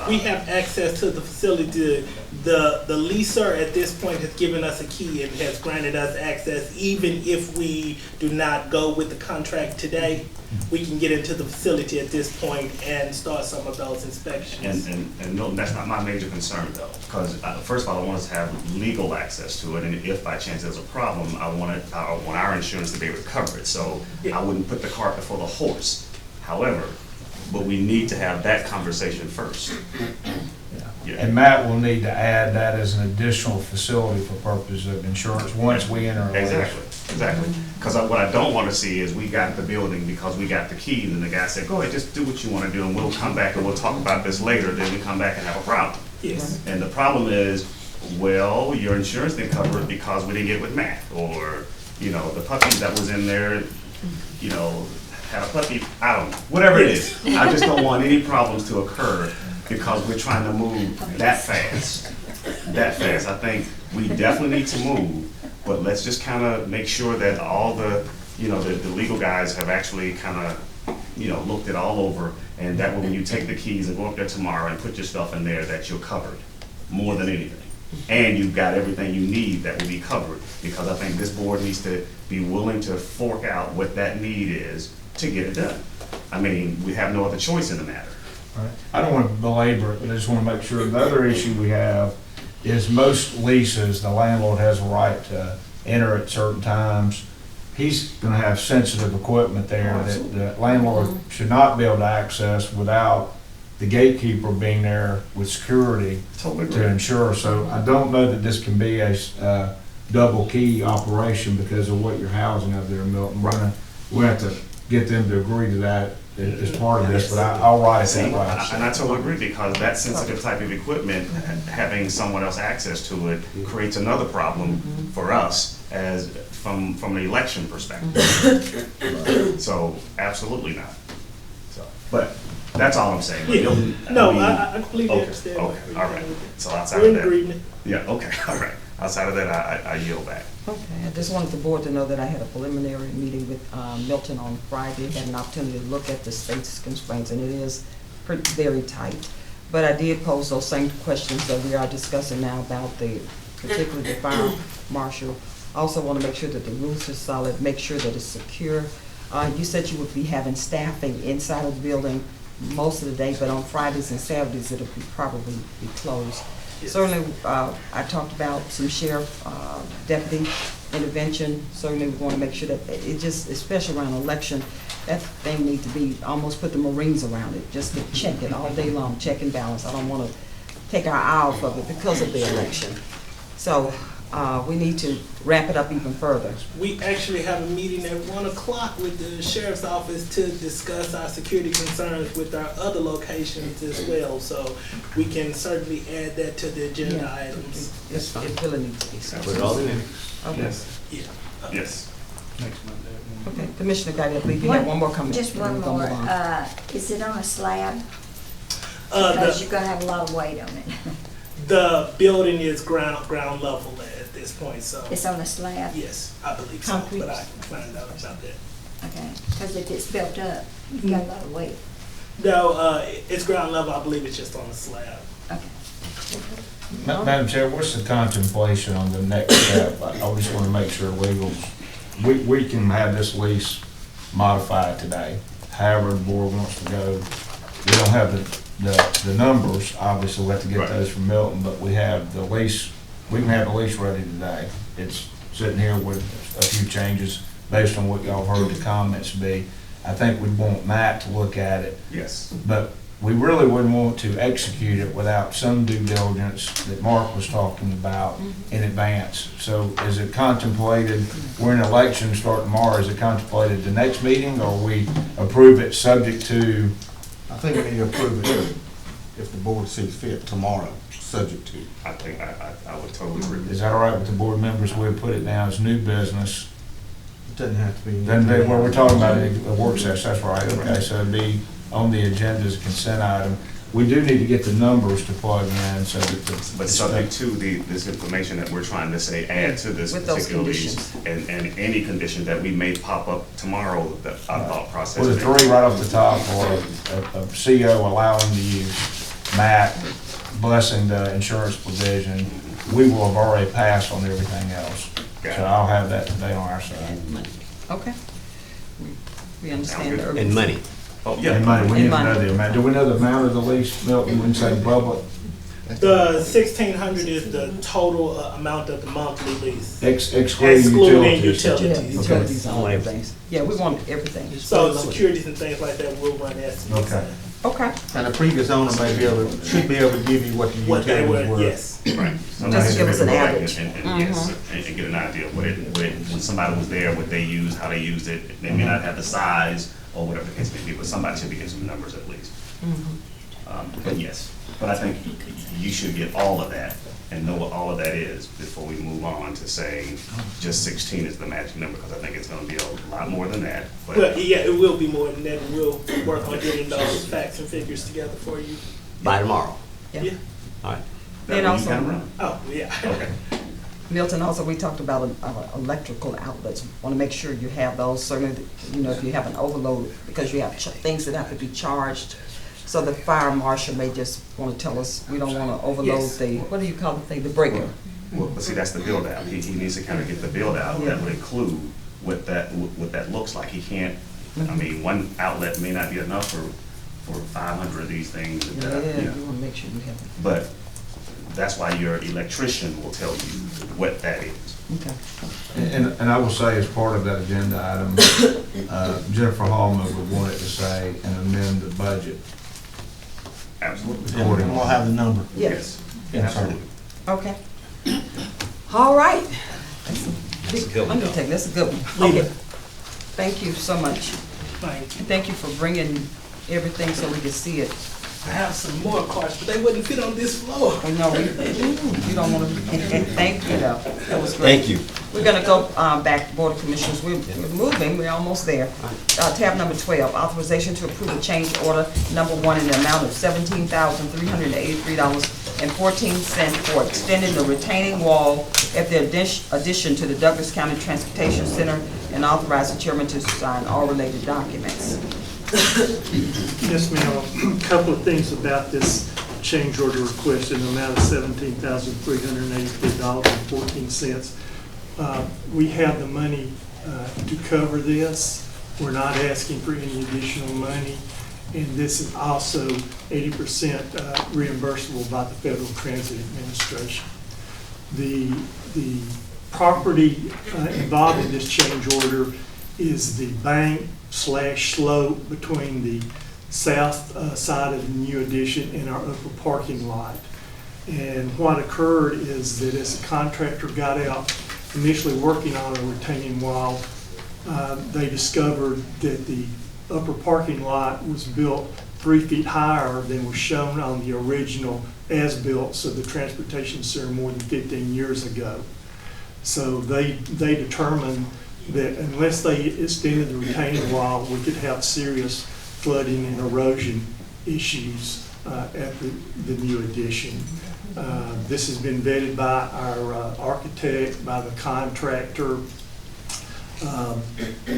We have access to the facility. The leaser at this point has given us a key and has granted us access. Even if we do not go with the contract today, we can get into the facility at this point and start some of those inspections. And Milton, that's not my major concern though, because first of all, I want us to have legal access to it, and if by chance there's a problem, I want our insurance to be able to cover it. So I wouldn't put the cart before the horse. However, but we need to have that conversation first. Yeah. And Matt will need to add that as an additional facility for purposes of insurance once we enter a lease. Exactly. Because what I don't want to see is we got the building because we got the keys, and the guy said, go ahead, just do what you want to do, and we'll come back and we'll talk about this later. Then we come back and have a problem. Yes. And the problem is, well, your insurance didn't cover it because we didn't get with Matt, or you know, the puppy that was in there, you know, had a puppy. I don't know. Whatever it is, I just don't want any problems to occur because we're trying to move that fast. I think we definitely need to move. But let's just kind of make sure that all the, you know, the legal guys have actually kind of, you know, looked it all over, and that way when you take the keys and go up there tomorrow and put your stuff in there, that you're covered more than anything. And you've got everything you need that will be covered, because I think this board needs to be willing to fork out what that need is to get it done. I mean, we have no other choice in the matter. Right. I don't want to belabor it, but I just want to make sure the other issue we have is most leases, the landlord has a right to enter at certain times. He's going to have sensitive equipment there that the landlord should not be able to access without the gatekeeper being there with security to ensure. So I don't know that this can be a double key operation because of what you're housing up there in Milton. We're going to have to get them to agree to that as part of this, but I'll write it that way. And I totally agree, because that sensitive type of equipment, having someone else access to it creates another problem for us as from an election perspective. So absolutely not. So, but that's all I'm saying. Yeah. I completely understand. Okay, all right. So outside We're of in that. agreement. Yeah, okay, all right. Outside of that, I yield back. Okay, I just wanted the board to know that I had a preliminary meeting with Milton on Friday, had an opportunity to look at the state's constraints, and it is very tight. But I did pose those same questions that we are discussing now about particularly the fire marshal. I also want to make sure that the roofs are solid, make sure that it's secure. You said you would be having staffing inside of the building most of the day, but on Fridays and Saturdays, it'll probably be closed. Yes. Certainly, I talked about some sheriff deputy intervention. Certainly, we want to make sure that it just, especially around election, that thing needs to be, almost put the Marines around it, just to check it all day long, check and balance. I don't want to take our eye off of it because of the election. So we need to ramp it up even further. We actually have a meeting at 1 o'clock with the sheriff's office to discuss our security concerns with our other locations as well. So we can certainly add that to the agenda items. It really needs to be so. Put it all in there. Okay. Yes. Yeah. Yes. Okay, Commissioner Gotti, I believe you have one more comment. Just one We're gonna more. move on. Is it on a slab? Because you're gonna have a lot of weight on it. The building is ground level at this point, so. It's on a slab? Yes, I believe so, Concrete. but I can find out about that. Okay, because if it's built up, you've got a lot of weight. No, it's ground level, I believe it's just on a slab. Okay. Madam Chair, what's the contemplation on the next step? I just want to make sure we can have this lease modified today, however the board wants to go. We don't have the numbers, obviously we have to get those from Milton, but we have the lease, we can have the lease ready today. It's sitting here with a few changes based on what y'all heard the comments be. I think we'd want Matt to look at it. Yes. But we really wouldn't want to execute it without some due diligence that Mark was talking about in advance. So is it contemplated, we're in election start tomorrow, is it contemplated the next meeting, or we approve it subject to? I think we need to approve it if the board sees fit tomorrow, subject to. I think I would totally agree with Is that all right with the board members? We'll put it down as new business. It doesn't have to be. Then what we're talking about a work session, that's right, okay, so it'd be on the agenda as a consent item. We do need to get the numbers to plug in so that the. But subject to this information that we're trying to say, add to this With those particular lease, and any condition that we may pop up tomorrow, that our thought process. With a 3 right off the top, or a CO allowing the use, Matt blessing the insurance provision, we will have already passed on everything else. So I'll have that today on our side. Okay. We understand the urgency. And money. Oh, yeah. And money, we need to know money. the amount. Do we know the amount of the lease, Milton, when you say public? The 1,600 is the total amount of the monthly lease. Excluding Excluding utilities. Yeah, utilities. utilities and all that things. Yeah, we want everything. So securities and things like that will run estimates. Okay. Okay. And the previous owner may be able, should be able to give you what the What they utilities were, were. yes. Right. Just to give us an Right, average. and yes, and get an idea of when somebody was there, what they used, how they used it. They may not have the size or whatever the case may be, but somebody should be getting some numbers at least. But yes, but I think you should get all of that and know what all of that is before we move on to saying just 16 is the magic number, because I think it's gonna be a lot more than that. But Well, yeah, it will be more than that, and we'll work on getting those facts and figures together for you. By tomorrow. Yeah. All right. that And way you also- can run. Oh, yeah. Okay. Milton, also, we talked about electrical outlets. Want to make sure you have those, certainly, you know, if you have an overload, because you have things that have to be charged. So the fire marshal may just want to tell us, we don't want to overload Yes. what do you call the thing, the breaker? Well, but see, that's the build out. He needs to kind of get the build out that would include what that looks like. He can't, I mean, one outlet may not be enough for 500 of these things. Yeah, you want to make sure you have it. But that's why your electrician will tell you what that is. Okay. And I will say, as part of that agenda item, Jennifer Hallman would want it to say and amend the budget. Absolutely. Accordingly. We'll have the number. Yes. Absolutely. Okay. All right. That's a That's a big good one, though. undertaking. That's a good one. Okay. Thank you so much. Thank you. And thank you for bringing everything so we can see it. I have some more cards, but they wouldn't fit on this floor. Oh, no, you don't want to, thank you, though. That was great. Thank you. We're going to go back to Board of Commissioners. We're moving, we're almost there. Tab number 12, authorization to approve a change order number 1 in the amount of $17,383 $1,000,000.14 for extending the retaining wall at the addition to the Douglas County Transportation Center, and authorize the chairman to sign all related documents. Yes, ma'am. A couple of things about this change order request in the amount of $17,383.14. We have the money to cover this. We're not asking for any additional money. And this is also 80% reimbursable by the Federal Transit Administration. The property involved in this change order is the bank / slope between the south side of the new addition and our upper parking lot. And what occurred is that as the contractor got out initially working on a retaining wall, they discovered that the upper parking lot was built 3 feet higher than was shown on the original as-built of the transportation center more than 15 years ago. So they determined that unless they extended the retaining wall, we could have serious flooding and erosion issues at the new addition. This has been vetted by our architect, by the contractor,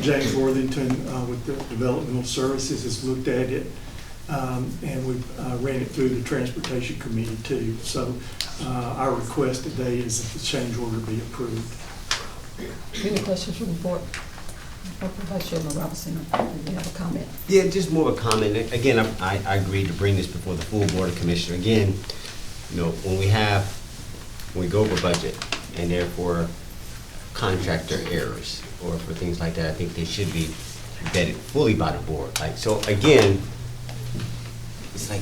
James Worthington with the Developmental Services has looked at it, and we ran it through the Transportation Committee too. So our request today is that the change order be approved. Any questions from the board? Vice Chairman Robinson, you have a comment? Yeah, just more of a comment. Again, I agreed to bring this before the full Board of Commissioners. Again, you know, when we go over budget and therefore contractor errors or for things like that, I think they should be vetted fully by the board. Like, so again, it's like,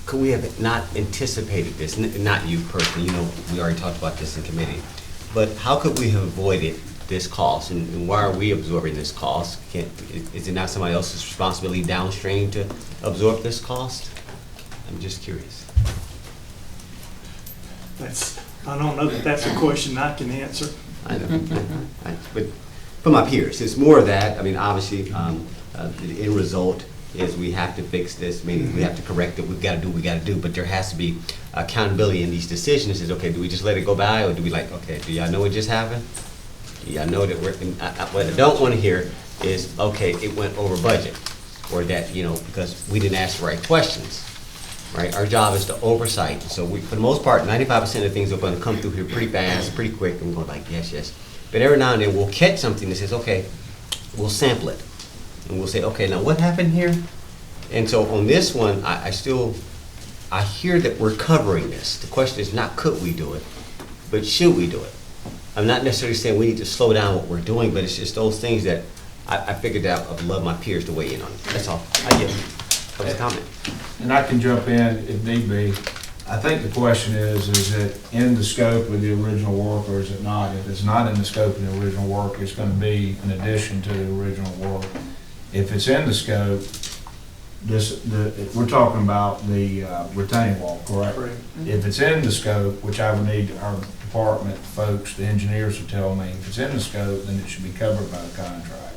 could we have not anticipated this? Not you personally, you know, we already talked about this in committee, but how could we have avoided this cost, and why are we absorbing this cost? Is it not somebody else's responsibility downstream to absorb this cost? I'm just curious. I don't know that that's a question I can answer. I know, but for my peers, it's more of that. I mean, obviously, the end result is we have to fix this, meaning we have to correct it. We've got to do what we got to do, but there has to be accountability in these decisions. Is okay, do we just let it go by, or do we like, okay, do y'all know what just happened? I know that what I don't want to hear is, okay, it went over budget, or that, you know, because we didn't ask the right questions, right? Our job is to oversight. So we, for the most part, 95% of things are going to come through here pretty fast, pretty quick, and we're going like, yes, yes. But every now and then we'll catch something that says, okay, we'll sample it. And we'll say, okay, now what happened here? And so on this one, I hear that we're covering this. The question is not could we do it, but should we do it? I'm not necessarily saying we need to slow down what we're doing, but it's just those things that I figured out I'd love my peers to weigh in on. That's all. I get it. That was a comment. And I can jump in if need be. I think the question is it in the scope of the original work or is it not? If it's not in the scope of the original work, it's going to be in addition to the original work. If it's in the scope, we're talking about the retaining wall, correct? Correct. If it's in the scope, which I would need our department folks, the engineers to tell me, if it's in the scope, then it should be covered by the contract.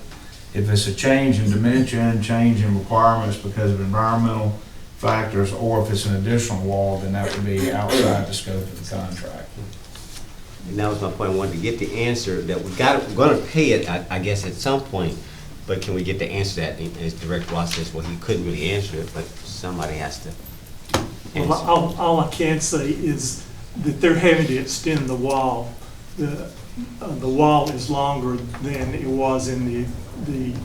If it's a change in dimension, change in requirements because of environmental factors, or if it's an additional wall, then that would be outside the scope of the contract. And that was my point. I wanted to get the answer that we're going to pay it, I guess, at some point. But can we get the answer to that? And as Director Watts says, well, he couldn't really answer it, but somebody has to answer. Well, all I can say is that they're having to extend the wall. The wall is longer than it was in the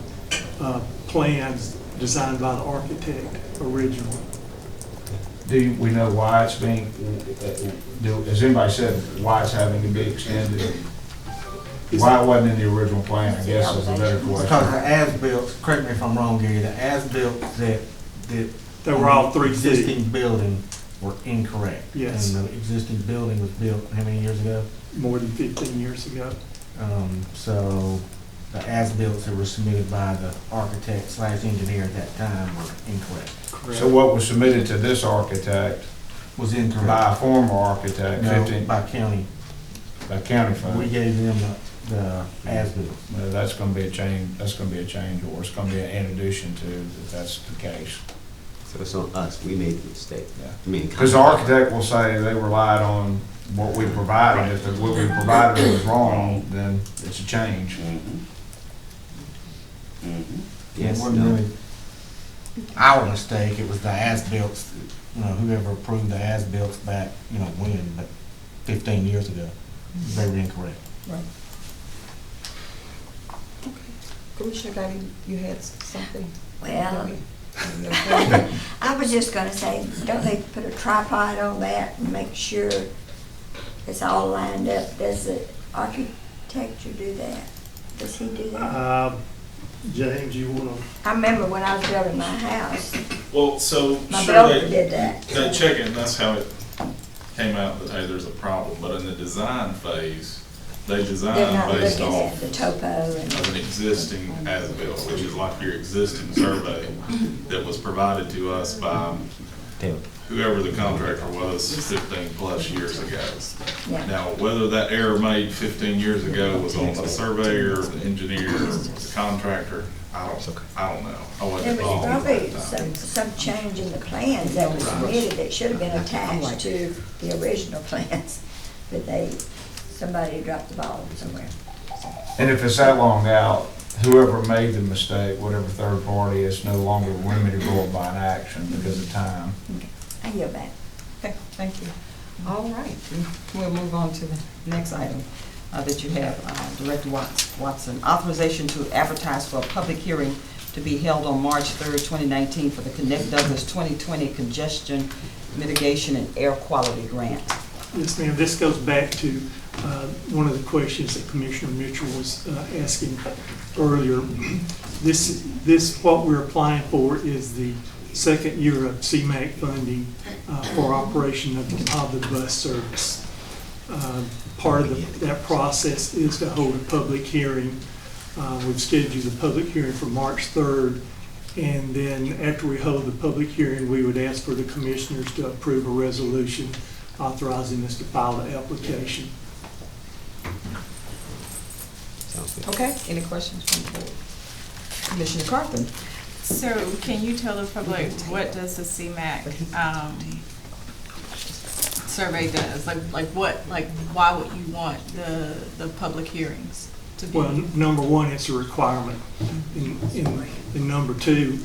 plans designed by the architect originally. Do we know why it's being, has anybody said why it's having to be extended? Why it wasn't in the original plan, I guess is a better question. Because the as-built, correct me if I'm wrong, Gary, the as-built that they were all 3 feet. Existing building were incorrect. Yes. And the existing building was built how many years ago? More than 15 years ago. So the as-bills that were submitted by the architect / engineer at that time were incorrect. Correct. So what was submitted to this architect was incorrect by a former architect? No, by county. By county funds? We gave them the as-built. Well, that's going to be a change. That's going to be a change, or it's going to be in addition to if that's the case. So it's on us, we made the mistake. I mean, Because the architect will say they relied on what we provided. If what we provided was wrong, then it's a change. It wasn't really our mistake, it was the as-built, whoever approved the as-built back, when, but 15 years ago. They were incorrect. Right. Okay. Commissioner Gotti, you had something? Well, I was just gonna say, don't they put a tripod on that and make sure it's all lined up? Does the architecture do that? Does he do that? James, you wanna? I remember when I was building my house, Well, so my sure builder they did that. check it, and that's how it came out that, hey, there's a problem. But in the design phase, they They're design not based looking off at the topo and. of an existing as-built, which is like your existing survey that was provided to us by whoever the contractor was 15 plus years ago. Yeah. Now, whether that error made 15 years ago was on the surveyor, the engineer, the contractor, I don't know. I wasn't There was involved at probably that time. some change in the plans that was submitted that should have been attached to the original plans, but somebody dropped the ball somewhere. And if it's that long out, whoever made the mistake, whatever third party, it's no longer remediable by an action because of time. I yield back. Okay, thank you. All right, we'll move on to the next item that you have, Director Watson. Authorization to advertise for a public hearing to be held on March 3rd, 2019 for the Connect Douglas 2020 Congestion Mitigation and Air Quality Grant. Yes, ma'am. This goes back to one of the questions that Commissioner Mitchell was asking earlier. What we're applying for is the second year of CMAQ funding for operation of the bus service. Part of that process is to hold a public hearing. We've scheduled the public hearing for March 3rd, and then after we hold the public hearing, we would ask for the commissioners to approve a resolution authorizing us to file the application. Sounds good. Okay, any questions from the board? Commissioner Carpenter? So can you tell the public what does the CMAQ survey does? Why would you want the public hearings to be? Well, number one, it's a requirement. And number two,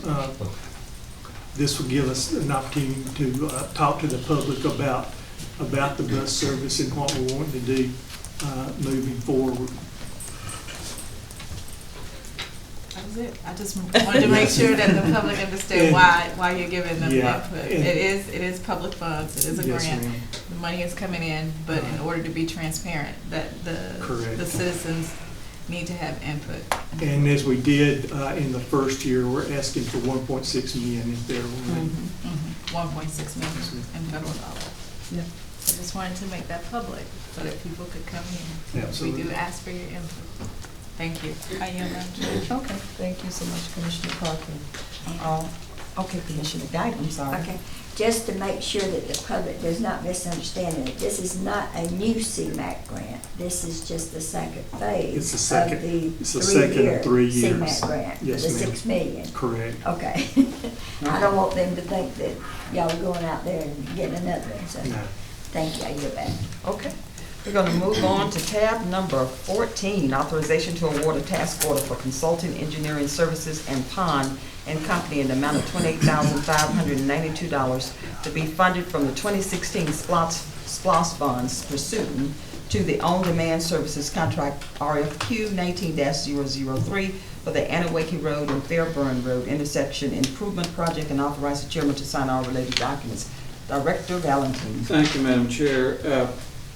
this will give us an opportunity to talk to the public about the bus service and what we want to do moving forward. That was it. I just wanted to make sure that the public understood why you're giving them input. It is public funds. It is a grant. The money is coming in, but in order to be transparent, that the citizens need to have input. And as we did in the first year, we're asking for 1.6 million in federal money. 1.6 million in federal dollars. Yeah. So just wanted to make that public so that people could come in. Absolutely. We do ask for your input. Thank you. I yield now. Okay, thank you so much, Commissioner Parker. Okay, Commissioner Guy, I'm sorry. Okay, just to make sure that the public does not misunderstand it, this is not a new CMAQ grant. This is just the second phase It's the second, of the it's the second of 3 years. CMAQ grant, Yes, the ma'am. $6 million. Correct. Okay. I don't want them to think that y'all are going out there and getting another one, so No. thank you, I yield back. Okay, we're gonna move on to tab number 14, authorization to award a task order for consulting engineering services and Pond and Company in the amount of $28,592 to be funded from the 2016 SPLOST funds pursuant to the on-demand services contract RFQ 19-003 for the Anawake Road and Fairburn Road intersection improvement project, and authorize the chairman to sign all related documents. Director Valentin. Thank you, Madam Chair.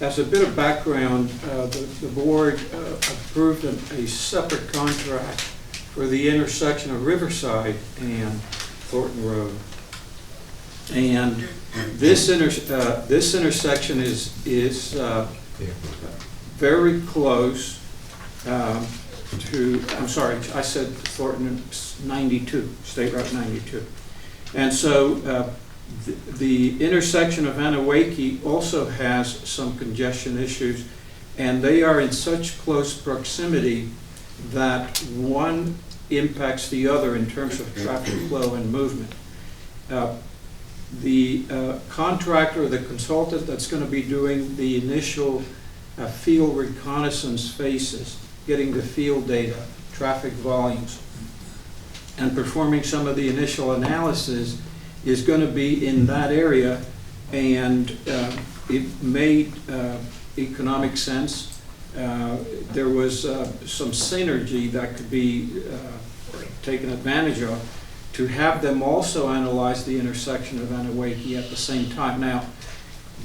As a bit of background, the board approved a separate contract for the intersection of Riverside and Thornton Road. And this intersection is very close to, I'm sorry, I said Thornton 92, State Route 92. And so the intersection of Anawake also has some congestion issues, and they are in such close proximity that one impacts the other in terms of traffic flow and movement. The contractor, the consultant that's going to be doing the initial field reconnaissance phases, getting the field data, traffic volumes, and performing some of the initial analysis is going to be in that area, and it made economic sense. There was some synergy that could be taken advantage of to have them also analyze the intersection of Anawake at the same time. Now,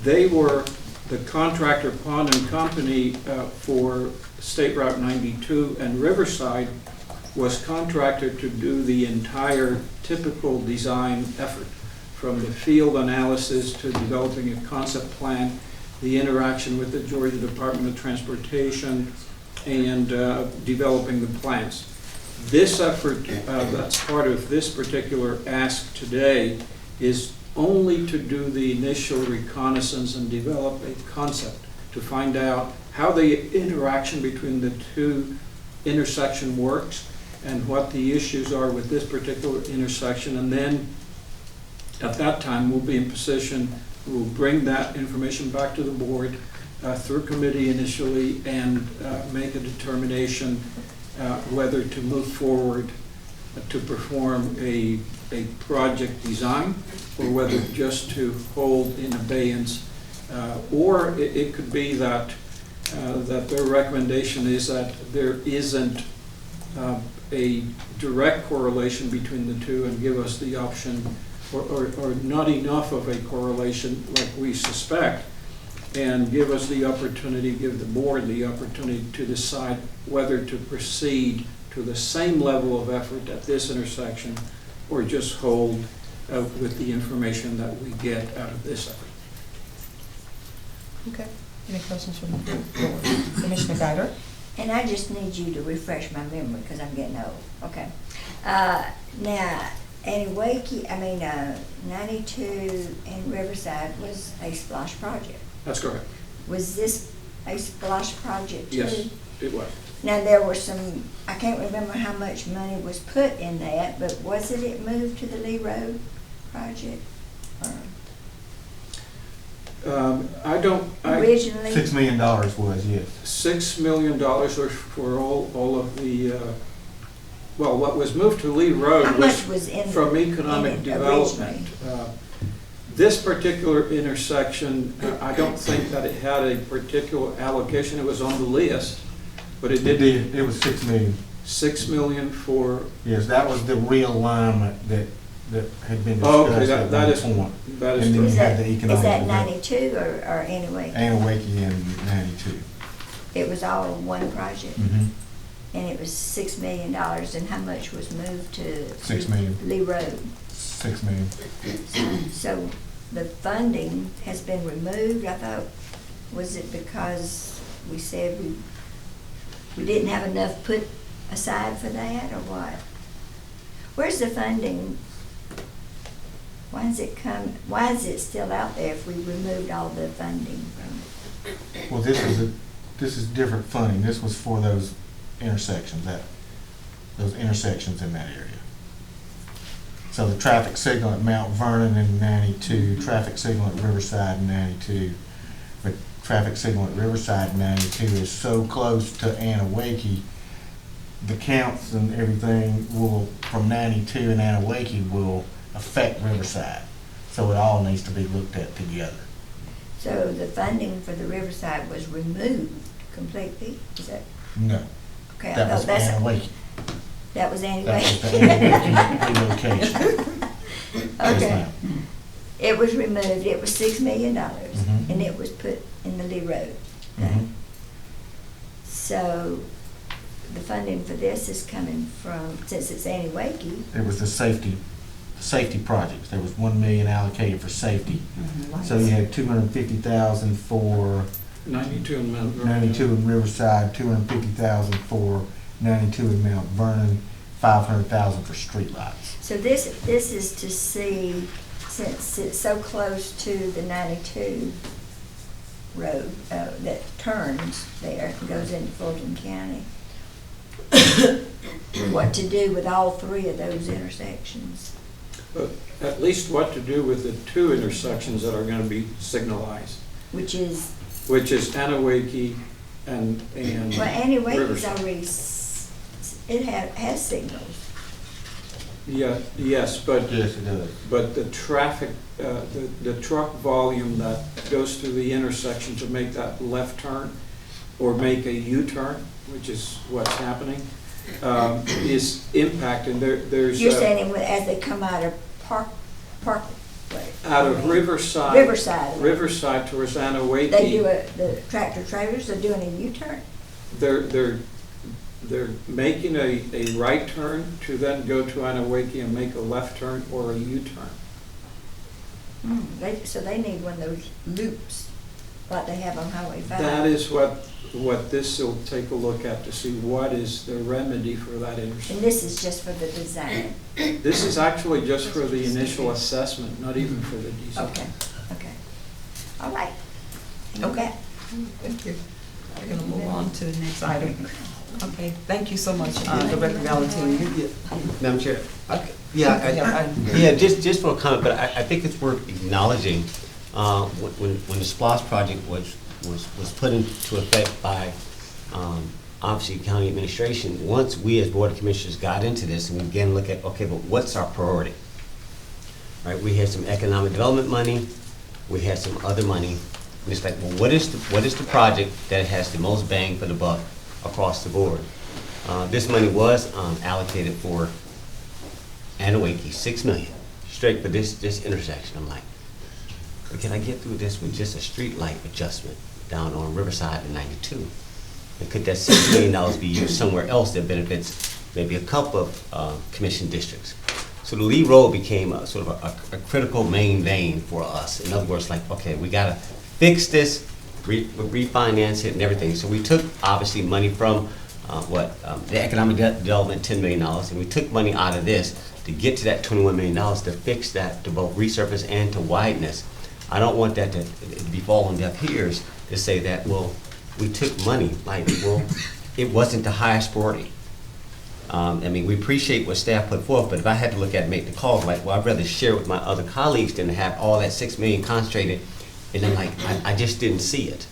they were the contractor Pond and Company for State Route 92 and Riverside was contracted to do the entire typical design effort, from the field analysis to developing a concept plan, the interaction with the Georgia Department of Transportation, and developing the plans. This effort that's part of this particular ask today is only to do the initial reconnaissance and develop a concept to find out how the interaction between the two intersection works and what the issues are with this particular intersection. And then at that time, we'll be in position, we'll bring that information back to the board through committee initially and make a determination whether to move forward to perform a project design or whether just to hold in abeyance. Or it could be that their recommendation is that there isn't a direct correlation between the two and give us the option, or not enough of a correlation like we suspect, and give us the opportunity, give the board the opportunity to decide whether to proceed to the same level of effort at this intersection or just hold with the information that we get out of this effort. Okay. Any questions from the board? Commissioner Guider? And I just need you to refresh my memory because I'm getting old. Okay. Now, Anawake, 92 and Riverside was a SPLOSH project. That's correct. Was this a SPLOSH project too? Yes, it was. Now, there were some, I can't remember how much money was put in that, but wasn't it moved to the Lee Road project? Originally? $6 million was, yes. $6 million was for all of the, well, what was moved to Lee Road was from economic development. This particular intersection, I don't think that it had a particular allocation. It was on the list, but it did. It was $6 million. $6 million for. Yes, that was the realignment that had been discussed. Oh, okay, at that one is point. that is. And then you had the Is economic. that 92 or Anawake? Anawake in 92. It was all one project? Mm-hmm. And it was $6 million, and how much was moved to $6 million. Lee Road? $6 million. So the funding has been removed, I thought. Was it because we said we didn't have enough put aside for that, or what? Where's the funding? Why is it still out there if we removed all the funding from it? Well, this is different funding. This was for those intersections, those intersections in that area. So the traffic signal at Mount Vernon in 92, traffic signal at Riverside in 92, but traffic signal at Riverside in 92 is so close to Anawake, the counts and everything will, from 92 and Anawake will affect Riverside. So it all needs to be looked at together. So the funding for the Riverside was removed completely? Is that? No. Okay, That was Anawake. That was Anawake. That was the Anawake relocation. Okay. It was removed, it was $6 million, Mhm. and it was put in the Lee Road. Mhm. So the funding for this is coming from, since it's Anawake. It was the safety projects. There was $1 million allocated for safety. So you had $250,000 for 92 in Mount Vernon. 92 in Riverside, $250,000 for 92 in Mount Vernon, $500,000 for streetlights. So this is to see, since it's so close to the 92 road that turns there and goes into Fulton County, what to do with all three of those intersections. at least what to do with the two intersections that are gonna be signalized, Which is, which is Anawake and well, anyway, it's Riverside. already, it has signals. Yeah, yes, but. Yes, it does. But the traffic, the truck volume that goes through the intersection to make that left turn or make a U-turn, which is what's happening, is impacting. There's. You're saying as they come out of Parkway? Out of Riverside. Riverside. Riverside towards Anawake. They do the tractor trailers are doing a U-turn? They're making a right turn to then go to Anawake and make a left turn or a U-turn. So they need one of those loops, like they have on Highway 5. That is what this will take a look at to see what is the remedy for that intersection. And this is just for the design? This is actually just for the initial assessment, not even for the design. Okay. All right. Okay. Thank you. We're gonna move on to the next item. Okay, thank you so much, Director Valentin. Madam Chair? Okay. Yeah, just for a comment, but I think it's worth acknowledging, when the SPLOST project was put into effect by, obviously, county administration, once we as Board of Commissioners got into this and we began to look at, okay, but what's our priority? Right, we had some economic development money, we had some other money, and it's like, well, what is the project that has the most bang for the buck across the board? This money was allocated for Anawake, $6 million, straight for this intersection. I'm like, but can I get through this with just a street light adjustment down on Riverside and 92? And could that $6 million be used somewhere else that benefits maybe a couple of commission districts? So the Lee Road became a sort of a critical main vein for us. In other words, like, okay, we gotta fix this, refinance it and everything. So we took, obviously, money from the economic development, $10 million, and we took money out of this to get to that $21 million to fix that, to both resurface and to widen this. I don't want that to be falling on deaf ears to say that, well, we took money, like, well, it wasn't the highest priority. I mean, we appreciate what staff put forth, but if I had to look at it and make the call, like, well, I'd rather share with my other colleagues than to have all that $6 million concentrated, and then, like, I just didn't see it.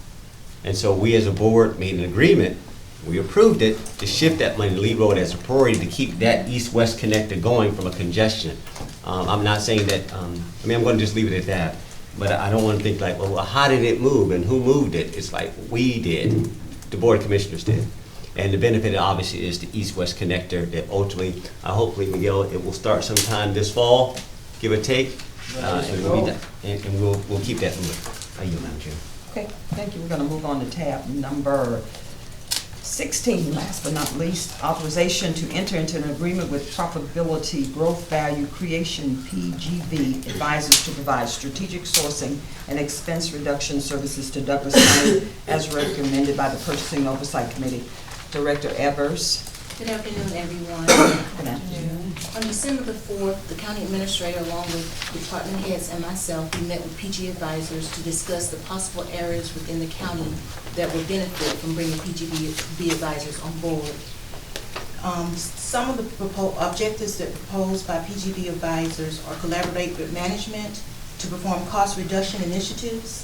And so we as a board made an agreement, we approved it, to shift that money to Lee Road as a priority to keep that east-west connector going from a congestion. I'm not saying that, I mean, I'm gonna just leave it at that, but I don't wanna think like, well, how did it move and who moved it? It's like, we did, the Board of Commissioners did. And the benefit obviously is the east-west connector that ultimately, hopefully, Miguel, it will start sometime this fall, give or take, and we'll be done. And we'll keep that moving. I yield, Madam Chair. Okay, thank you. We're gonna move on to tab number 16, last but not least, authorization to enter into an agreement with Profitability Growth Value Creation, PGV, advisors to provide strategic sourcing and expense reduction services to Douglas County as recommended by the Purchasing Oversight Committee. Director Evers. Good afternoon, everyone. Good afternoon. On December the 4th, the county administrator, along with department heads and myself, we met with PG advisors to discuss the possible areas within the county that would benefit from bringing PGB advisors on board. Some of the objectives that proposed by PGB advisors are collaborate with management to perform cost reduction initiatives,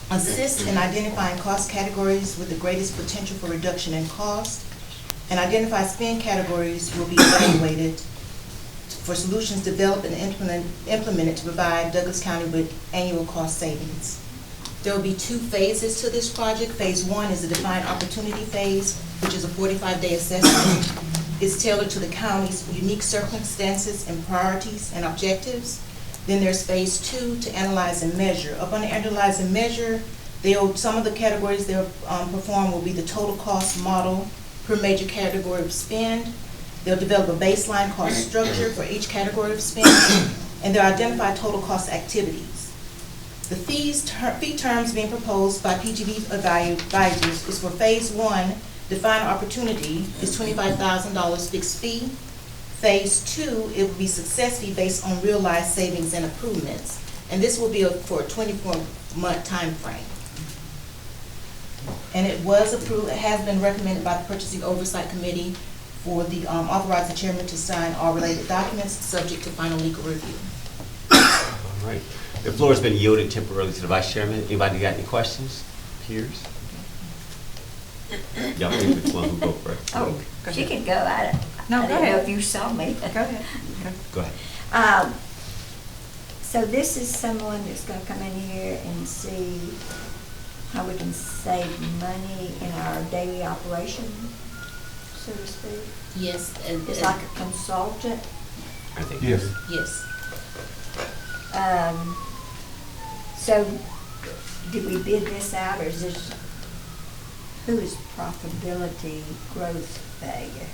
assist in identifying cost categories with the greatest potential for reduction in cost, and identify spend categories will be evaluated for solutions developed and implemented to provide Douglas County with annual cost savings. There will be 2 phases to this project. Phase 1 is the defined opportunity phase, which is a 45-day assessment. It's tailored to the county's unique circumstances and priorities and objectives. Then there's phase 2 to analyze and measure. Upon the analyze and measure, some of the categories they'll perform will be the total cost model per major category of spend. They'll develop a baseline cost structure for each category of spend, and they'll identify total cost activities. The fee terms being proposed by PGB advisors is for phase 1, defined opportunity is $25,000 fixed fee. Phase 2, it will be success fee based on realized savings and improvements. And this will be for a 24-month time frame. And it was approved, it has been recommended by the Purchasing Oversight Committee for the, authorize the chairman to sign all related documents, subject to final legal review. All right. The floor has been yielded temporarily to the vice chairman. Anybody got any questions? Peers? Y'all pick which one who go first. Oh, she can go. I No, didn't go know ahead. if you saw me. Go ahead. Go ahead. So this is someone that's gonna come in here and see how we can save money in our daily operation, so to speak? Yes. It's like a consultant? I think. Yes. Yes. So, did we bid this out, or is this, who is profitability growth value?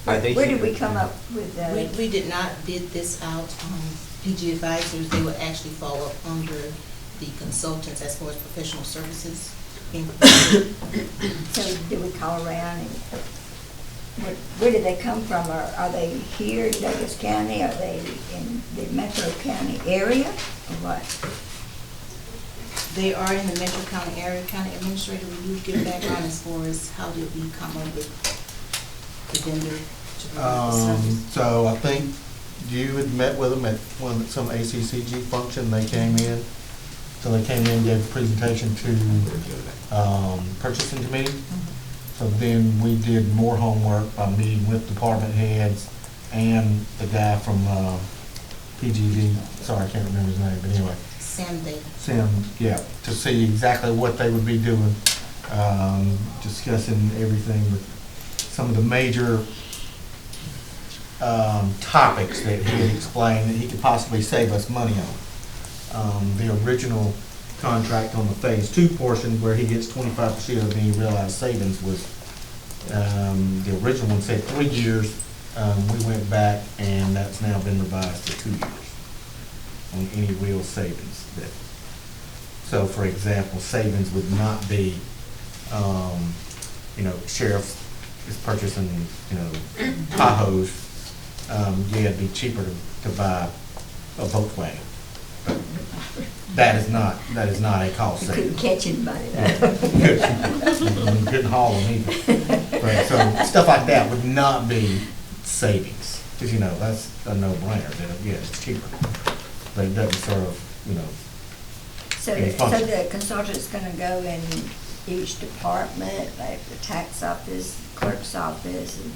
Are they Where did here? we come up with that? We did not bid this out. PG Advisors, they would actually fall up under the consultants as far as professional services. So did we call around and, where did they come from? Are they here in Douglas County? Are they in the Metro County area, or what? They are in the Metro County area. County administrator, will you give background as far as how did we come up with the vendor to provide the service? So I think you had met with them at some ACCG function. They came in. So they came in, gave a presentation to purchasing committee. So then we did more homework by meeting with department heads and the guy from PGV. Sorry, I can't remember his name, but anyway. Sam, yeah, to see exactly what they would be doing, discussing everything with some of the major topics that he had explained that he could possibly save us money on. The original contract on the phase 2 portion where he gets 25% of any realized savings was, the original one said 3 years. We went back and that's now been revised to 2 years on any real savings. So for example, savings would not be, sheriff is purchasing, Tahoes. Yeah, it'd be cheaper to buy a Volkswagen. That is not a cost You saving. couldn't catch anybody though. Couldn't haul them either. Right, so stuff like that would not be savings, because that's a no-brainer. Yeah, it's cheaper, but it doesn't serve, So any function. the consultant's gonna go in each department, like the tax office, clerk's office, and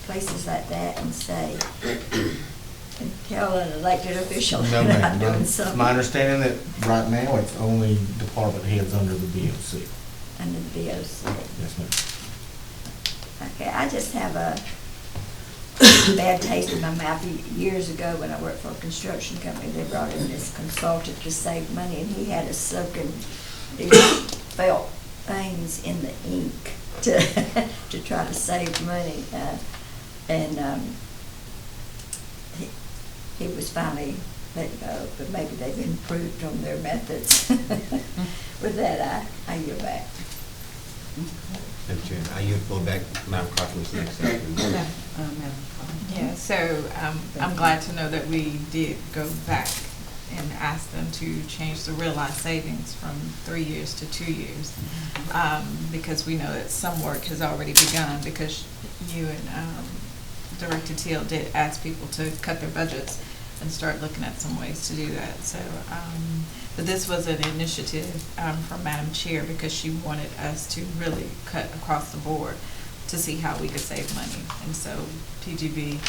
places like that, and say, and tell an elected official No, they're ma'am. not doing It's something. my understanding that right now it's only department heads under the BOC. Under the BOC. Yes, ma'am. Okay, I just have a bad taste in my mouth. Years ago, when I worked for a construction company, they brought in this consultant to save money, and he had us soaking these felt things in the ink to try to save money. He was finally let go, but maybe they've improved on their methods. With that, I yield back. Madam Chair, I yield go back. Madam Carter was next. Yeah, so I'm glad to know that we did go back and ask them to change the realized savings from 3 years to 2 years. Because we know that some work has already begun, because you and Director Teal did ask people to cut their budgets and start looking at some ways to do that. So, but this was an initiative from Madam Chair, because she wanted us to really cut across the board to see how we could save money. And so PGB,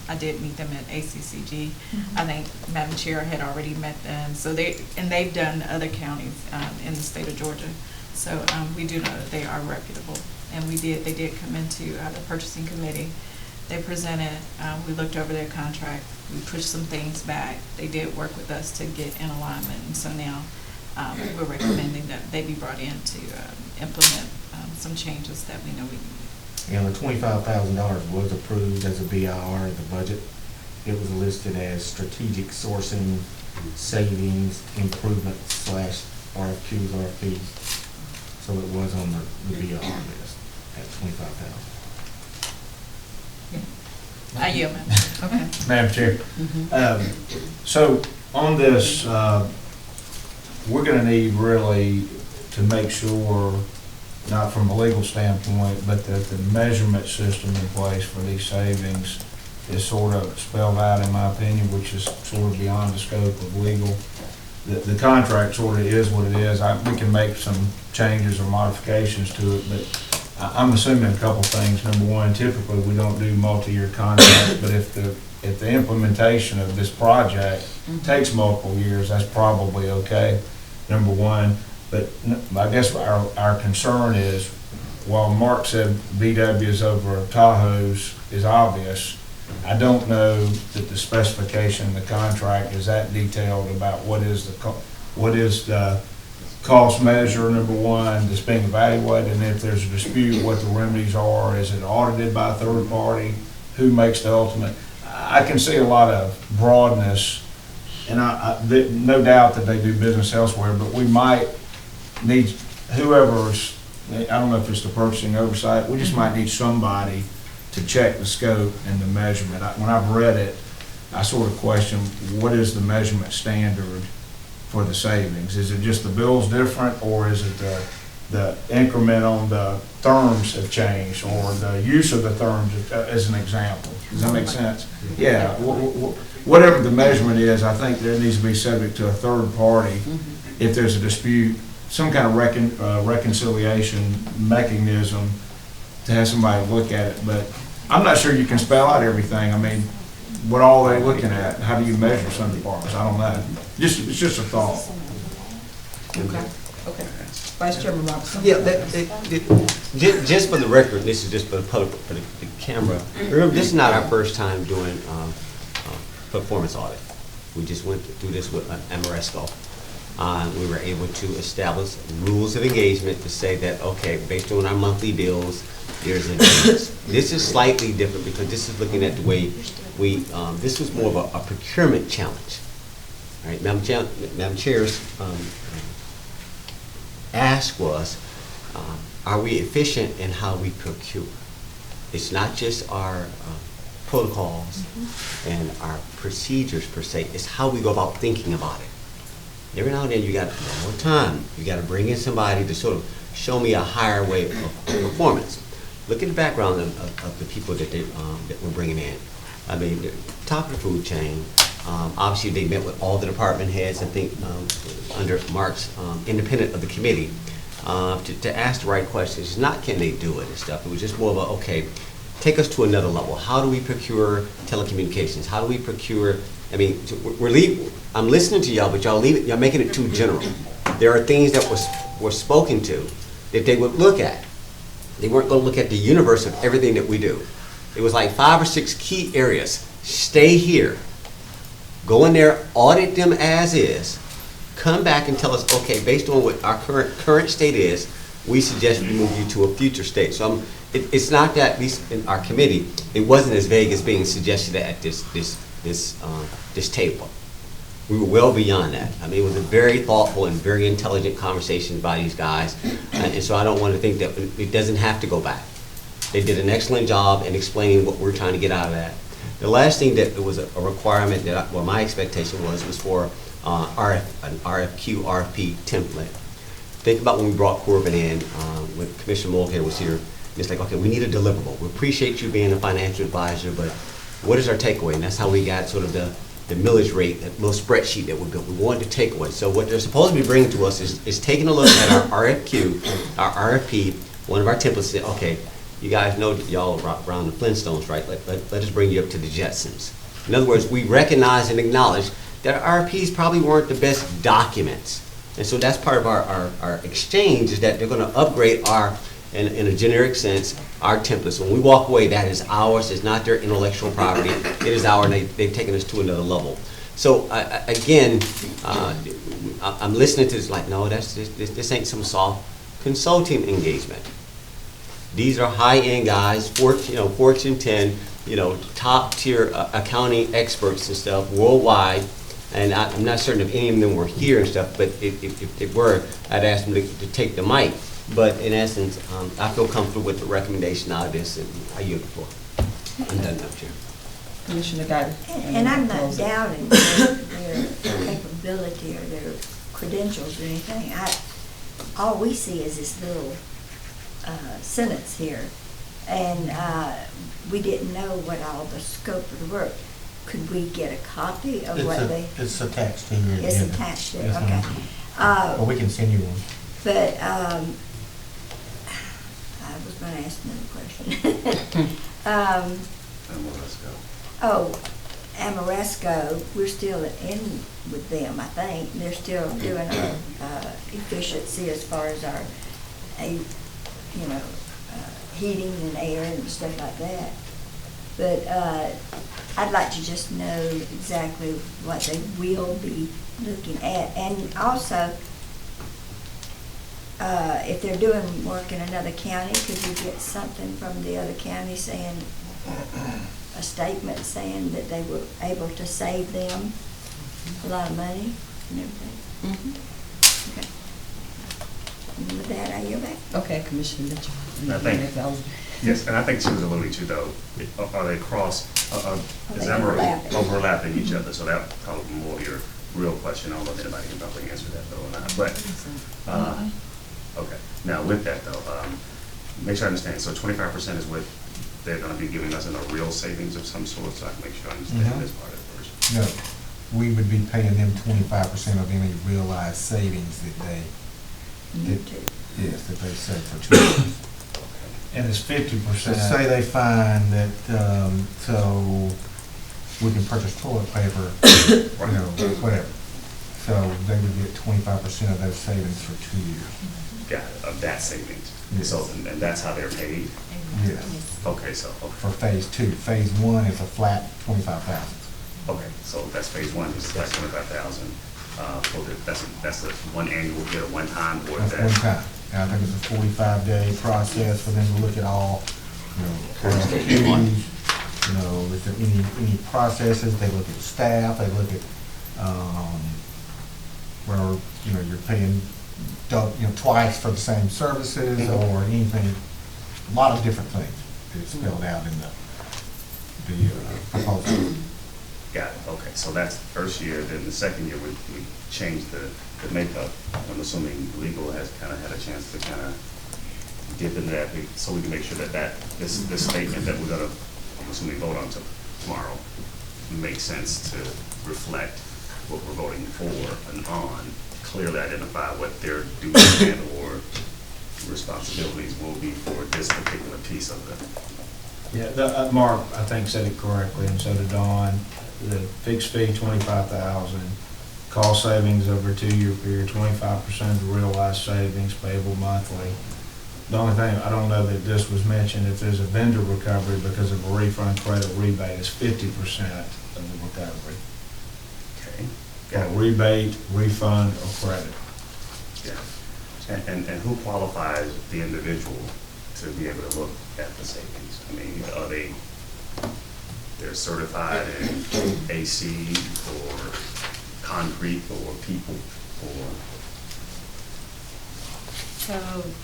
I did meet them at ACCG. I think Madam Chair had already met them. So they've done other counties in the state of Georgia. So we do know that they are reputable. And they did come into the purchasing committee. They presented, we looked over their contract, we pushed some things back. They did work with us to get in alignment, and so now we're recommending that they be brought in to implement some changes that we know we need. And the $25,000 was approved as a BIR in the budget. It was listed as strategic sourcing, savings, improvement / RFQs, RFPs. So it was on the BIR list at $25,000. I yield, ma'am. Okay. Madam Chair. So on this, we're gonna need really to make sure not from a legal standpoint, but that the measurement system in place for these savings is sort of spelled out, in my opinion, which is sort of beyond the scope of legal. The contract sort of is what it is. We can make some changes or modifications to it, but I'm assuming a couple things. Number one, typically we don't do multi-year contracts, but if the implementation of this project takes multiple years, that's probably okay, number one. But I guess our concern is, while Mark said BW's over Tahoe's is obvious, I don't know that the specification in the contract is that detailed about what is the cost measure, number one, that's being evaluated, and if there's a dispute, what the remedies are. Is it audited by a third party? Who makes the ultimate? I can see a lot of broadness, and no doubt that they do business elsewhere, but we might need whoever's, I don't know if it's the purchasing oversight, we just might need somebody to check the scope and the measurement. When I've read it, I sort of question, what is the measurement standard for the savings? Is it just the bill's different, or is it the increment on the therms have changed, or the use of the therms as an example? Does that make sense? Yeah, whatever the measurement is, I think there needs to be subject to a third party if there's a dispute, some kind of reconciliation mechanism to have somebody look at it. But I'm not sure you can spell out everything. I mean, what all they looking at? How do you measure some departments? I don't know. It's just a thought. Okay. Vice Chairman Robinson? Yeah, just for the record, this is just for the public, for the camera. Remember, this is not our first time doing performance audit. We just went through this with Amoresco. We were able to establish rules of engagement to say that, okay, based on our monthly bills, there's a difference. This is slightly different because this is looking at the way this was more of a procurement challenge. All right, Madam Chair's ask was, are we efficient in how we procure? It's not just our protocols and our procedures per se, it's how we go about thinking about it. Every now and then you got more time. You got to bring in somebody to sort of show me a higher way of performance. Look at the background of the people that we're bringing in. I mean, top of the food chain. Obviously, they met with all the department heads, I think, under Mark's, independent of the committee, to ask the right questions. It's not can they do it and stuff. It was just more of a, okay, take us to another level. How do we procure telecommunications? How do we procure, I mean, I'm listening to y'all, but y'all making it too general. There are things that were spoken to that they would look at. They weren't going to look at the universe of everything that we do. It was like 5 or 6 key areas. Stay here. Go in there, audit them as is. Come back and tell us, okay, based on what our current state is, we suggest we move you to a future state. So it's not that, at least in our committee, it wasn't as vague as being suggested at this table. We were well beyond that. I mean, it was a very thoughtful and very intelligent conversation by these guys, and so I don't want to think that it doesn't have to go back. They did an excellent job in explaining what we're trying to get out of that. The last thing that it was a requirement that, my expectation was for an RFQ, RFP template. Think about when we brought Corbin in, when Commissioner Mulcair was here. It's like, okay, we need a deliverable. We appreciate you being a financial advisor, but what is our takeaway? And that's how we got sort of the millage rate, that little spreadsheet that we built. We wanted to takeaway. So what they're supposed to be bringing to us is taking a look at our RFQ, our RFP, one of our templates, said, okay, you guys know that y'all around the Flintstones, right? Let us bring you up to the Jetsons. In other words, we recognize and acknowledge that our RFPs probably weren't the best documents. And so that's part of our exchange, is that they're going to upgrade in a generic sense, our templates. When we walk away, that is ours. It's not their intellectual property. It is ours, and they've taken us to another level. So again, I'm listening to this like, no, this ain't some soft consulting engagement. These are high-end guys, Fortune 10, top-tier accounting experts and stuff worldwide. And I'm not certain if any of them were here and stuff, but if they were, I'd ask them to take the mic. But in essence, I feel comfortable with the recommendation out of this, and I yield the floor. I'm done now, Chair. Commissioner Guy. And I'm not doubting their capability or their credentials or anything. All we see is this little sentence here, and we didn't know what all the scope of the work. Could we get a copy of what they? It's attached to your It's agenda. attached to it, Yes, okay. ma'am. Well, we can send you one. But I was going to ask another question. Oh, Amoresco, we're still in with them, I think. They're still doing our efficiency as far as our, heating and air and stuff like that. But I'd like to just know exactly what they will be looking at. And also, if they're doing work in another county, could we get something from the other county saying, a statement saying that they were able to save them a lot of money and everything? Okay. And with that, I yield back. Okay, Commissioner Mitchell. I think, yes, and I think she was alluding to though, are they cross, is that overlapping each other? So that probably more your real question. I don't know if anybody can probably answer that though or not, but, okay. Now with that though, make sure I understand. So 25% is what they're gonna be giving us in a real savings of some sort, so I can make sure I understand this part of it first. No, we would be paying them 25% of any realized savings that they, that they save for 2 years. And it's 50%. So say they find that, so we can purchase toilet paper, whatever. So they would get 25% of those savings for 2 years. Got it, of that savings. Yes. So, and that's how they're paid? Yes. Okay, so. For phase 2. Phase 1 is a flat 25,000. Okay, so that's phase 1, is flat 25,000. That's the one annual hit, or one time for That's that. one time. And I think it's a 45-day process for them to look at all, activities, if there any processes, they look at staff, they look at, where, you're paying, twice for the same services or anything, a lot of different things that's spelled out in the proposal. Got it, okay, so that's the first year, then the second year, we changed the makeup. I'm assuming legal has kind of had a chance to kind of dip into that, so we can make sure that this statement that we're gonna, I'm assuming, vote on tomorrow makes sense to reflect what we're voting for and on, clearly identify what their duties and or responsibilities will be for this particular piece of it. Yeah, Mark, I think said it correctly, and so did Dawn. The fixed fee, 25,000, cost savings over a 2-year period, 25% of the realized savings payable monthly. The only thing, I don't know that this was mentioned, if there's a vendor recovery because of a refund, credit, rebate, it's 50% of the recovery. Okay. A rebate, refund, or credit. Yeah. And who qualifies the individual to be able to look at the savings? I mean, are they're certified in AC or concrete or people or? So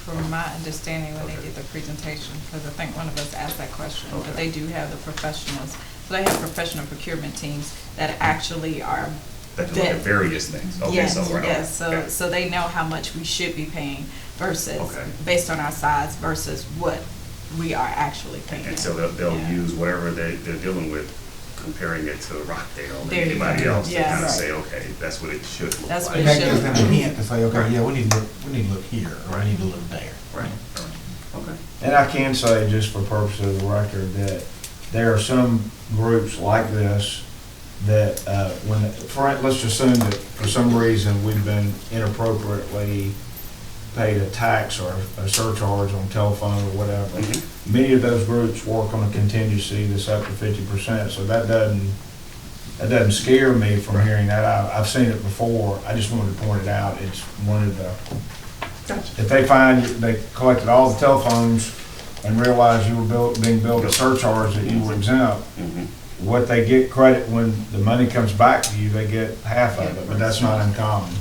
from my understanding when they did the presentation, because I think one of us asked that question, but they do have the professionals. So they have professional procurement teams that actually are That can look at various things. Okay, yes, so we're yes. okay. So they know how much we should be paying versus Okay. based on our size versus what we are actually paying. And so they'll use whatever they're dealing with, comparing it to Rockdale and There you anybody go. else to Yes. kind of Right. say, okay, that's what it should look That's like. what it That should gives them a look like. hint to say, okay, yeah, we need to look here, or I need to look there. Right, okay. And I can say, just for purposes of the record, that there are some groups like this that, let's just assume that for some reason we've been inappropriately paid a tax or a surcharge on telephone or whatever. Many of those groups work on a contingency that's up to 50%, so that doesn't scare me from hearing that. I've seen it before. I just wanted to point it out. It's one of the, if they find they collected all the telephones and realized you were being billed a surcharge that you were exempt, what they get credit when the money comes back to you, they get half of it, but that's not uncommon.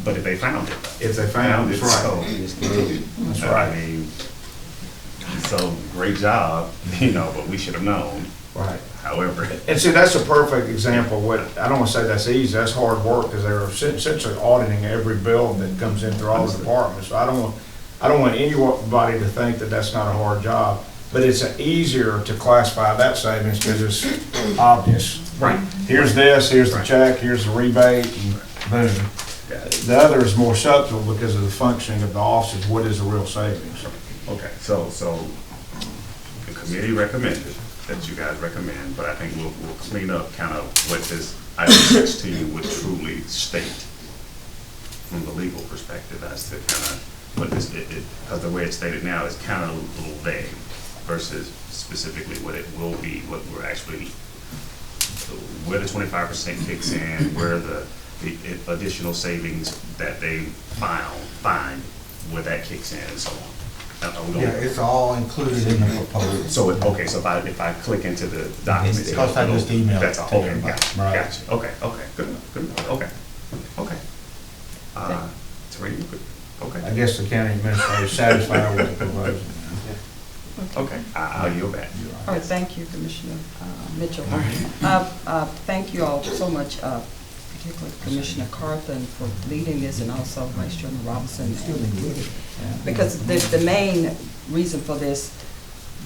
But if they found it. If they found it, so. That's right. I mean, so great job, but we should have known. Right. However. And see, that's a perfect example of what, I don't want to say that's easy, that's hard work, because they're essentially auditing every bill that comes in through all the departments. So I I don't want anybody to think that that's not a hard job, but it's easier to classify that savings because it's obvious. Right. Here's this, here's the check, here's the rebate, and boom. The other is more subtle because of the functioning of the offices. What is the real savings? Okay, so the committee recommended that you guys recommend, but I think we'll clean up kind of what this item 16 would truly state from the legal perspective as to kind of what this, because the way it's stated now is kind of a little vague versus specifically what it will be, what we're actually, where the 25% kicks in, where the additional savings that they find, where that kicks in and so on. Yeah, it's all included in the proposal. So, okay, so if I click into the document. Because I just emailed That's all, it to okay, everybody. gotcha, okay, good enough, okay. Teresa, you good? Okay. I guess the county administrator is satisfied with the proposal. Okay, I'll yield back. All right, thank you, Commissioner Mitchell. Thank you all so much, particularly Commissioner Carthen for leading this, and also Vice Chairman Robinson. Because the main reason for this,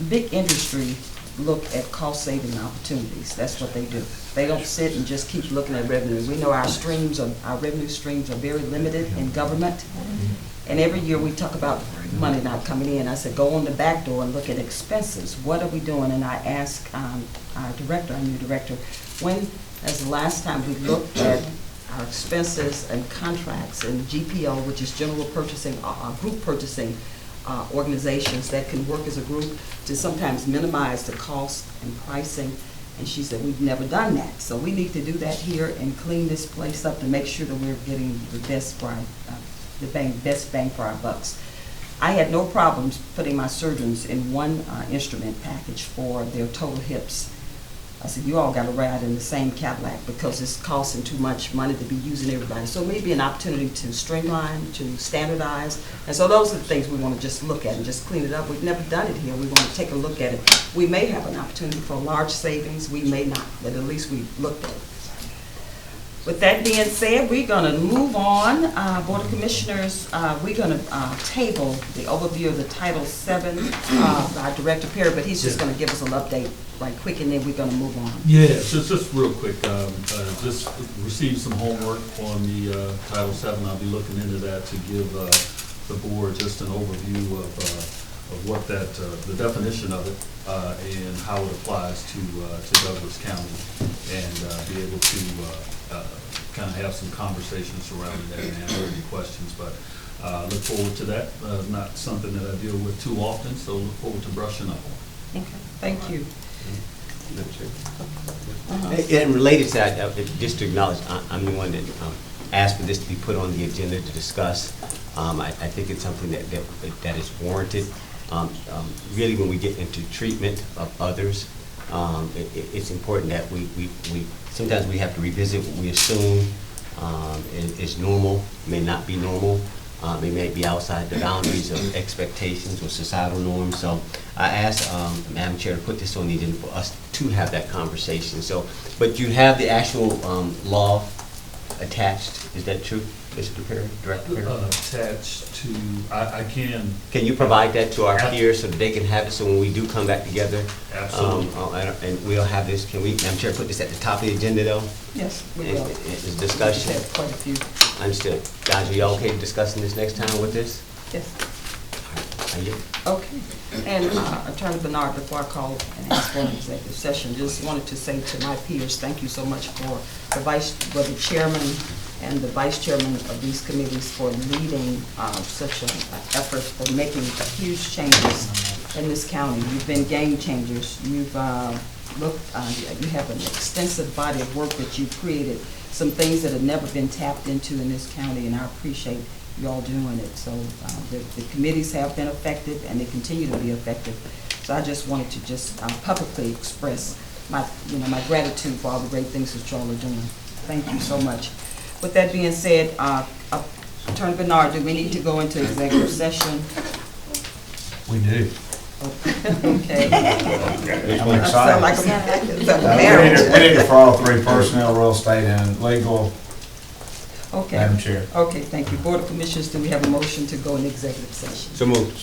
big industry look at cost-saving opportunities. That's what they do. They don't sit and just keep looking at revenue. We know our revenue streams are very limited in government. And every year we talk about money not coming in. I said, go on the back door and look at expenses. What are we doing? And I asked our new director, when is the last time we looked at our expenses and contracts and GPO, which is general purchasing, group purchasing organizations that can work as a group to sometimes minimize the cost and pricing. And she said, we've never done that. So we need to do that here and clean this place up to make sure that we're getting the best for our, best bang for our bucks. I had no problems putting my surgeons in one instrument package for their total hips. I said, you all got to ride in the same Cadillac because it's costing too much money to be using everybody. So maybe an opportunity to streamline, to standardize. And so those are the things we want to just look at and just clean it up. We've never done it here. We want to take a look at it. We may have an opportunity for large savings. We may not, but at least we've looked at it. With that being said, we're going to move on. Board of Commissioners, we're going to table the overview of the Title VII by Director Perry, but he's just going to give us an update right quick, and then we're going to move on. Yeah, just real quick, just received some homework on the Title VII. I'll be looking into that to give the board just an overview of what that, the definition of it, and how it applies to Douglas County, and be able to kind of have some conversations surrounding that and answer any questions. But look forward to that. Not something that I deal with too often, so look forward to brushing up on. Okay, thank you. And related to that, just to acknowledge, I'm the one that asked for this to be put on the agenda to discuss. I think it's something that is warranted. Really, when we get into treatment of others, it's important that we sometimes we have to revisit what we assume is normal, may not be normal. It may be outside the boundaries of expectations or societal norms. So I asked Madam Chair to put this on the agenda for us to have that conversation. So, but you have the actual law attached. Is that true, Mr. Perry, Director Perry? Attached to, I can. Can you provide that to our peers so that they can have it, so when we do come back together? Absolutely. And we'll have this, can we, Madam Chair, put this at the top of the agenda though? Yes, we will. It's discussion. We have quite a few. Understood. Guys, are y'all okay discussing this next time with this? Yes. Are you? Okay. And Attorney Bernard, before I call and ask for an executive session, just wanted to say to my peers, thank you so much for the chairman and the vice chairman of these committees for leading such an effort for making huge changes in this county. You've been game changers. You've you have an extensive body of work that you've created, some things that have never been tapped into in this county, and I appreciate you all doing it. So the committees have been effective, and they continue to be effective. So I just wanted to just publicly express my gratitude for all the great things that y'all are doing. Thank you so much. With that being said, Attorney Bernard, do we need to go into executive session? We do. Okay. I'm excited. Like a marriage. We need it for all three: personnel, real estate, and legal. Okay. Madam Chair. Okay, thank you. Board of Commissioners, do we have a motion to go in executive session? So moved.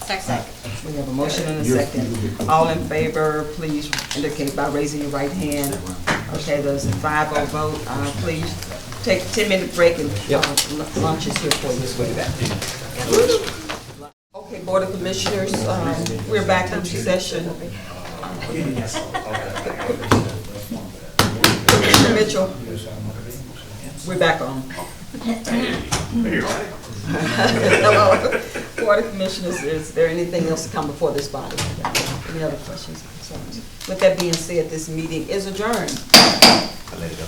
Second. We have a motion and a second. All in favor, please indicate by raising your right hand. Okay, there's a 5-0 vote. Please take a 10-minute break and lunch is here for you. Okay, Board of Commissioners, we're back into session. Commissioner Mitchell, we're back on. Hello, Board of Commissioners, is there anything else to come before this body? Any other questions or concerns? With that being said, this meeting is adjourned. I let it go.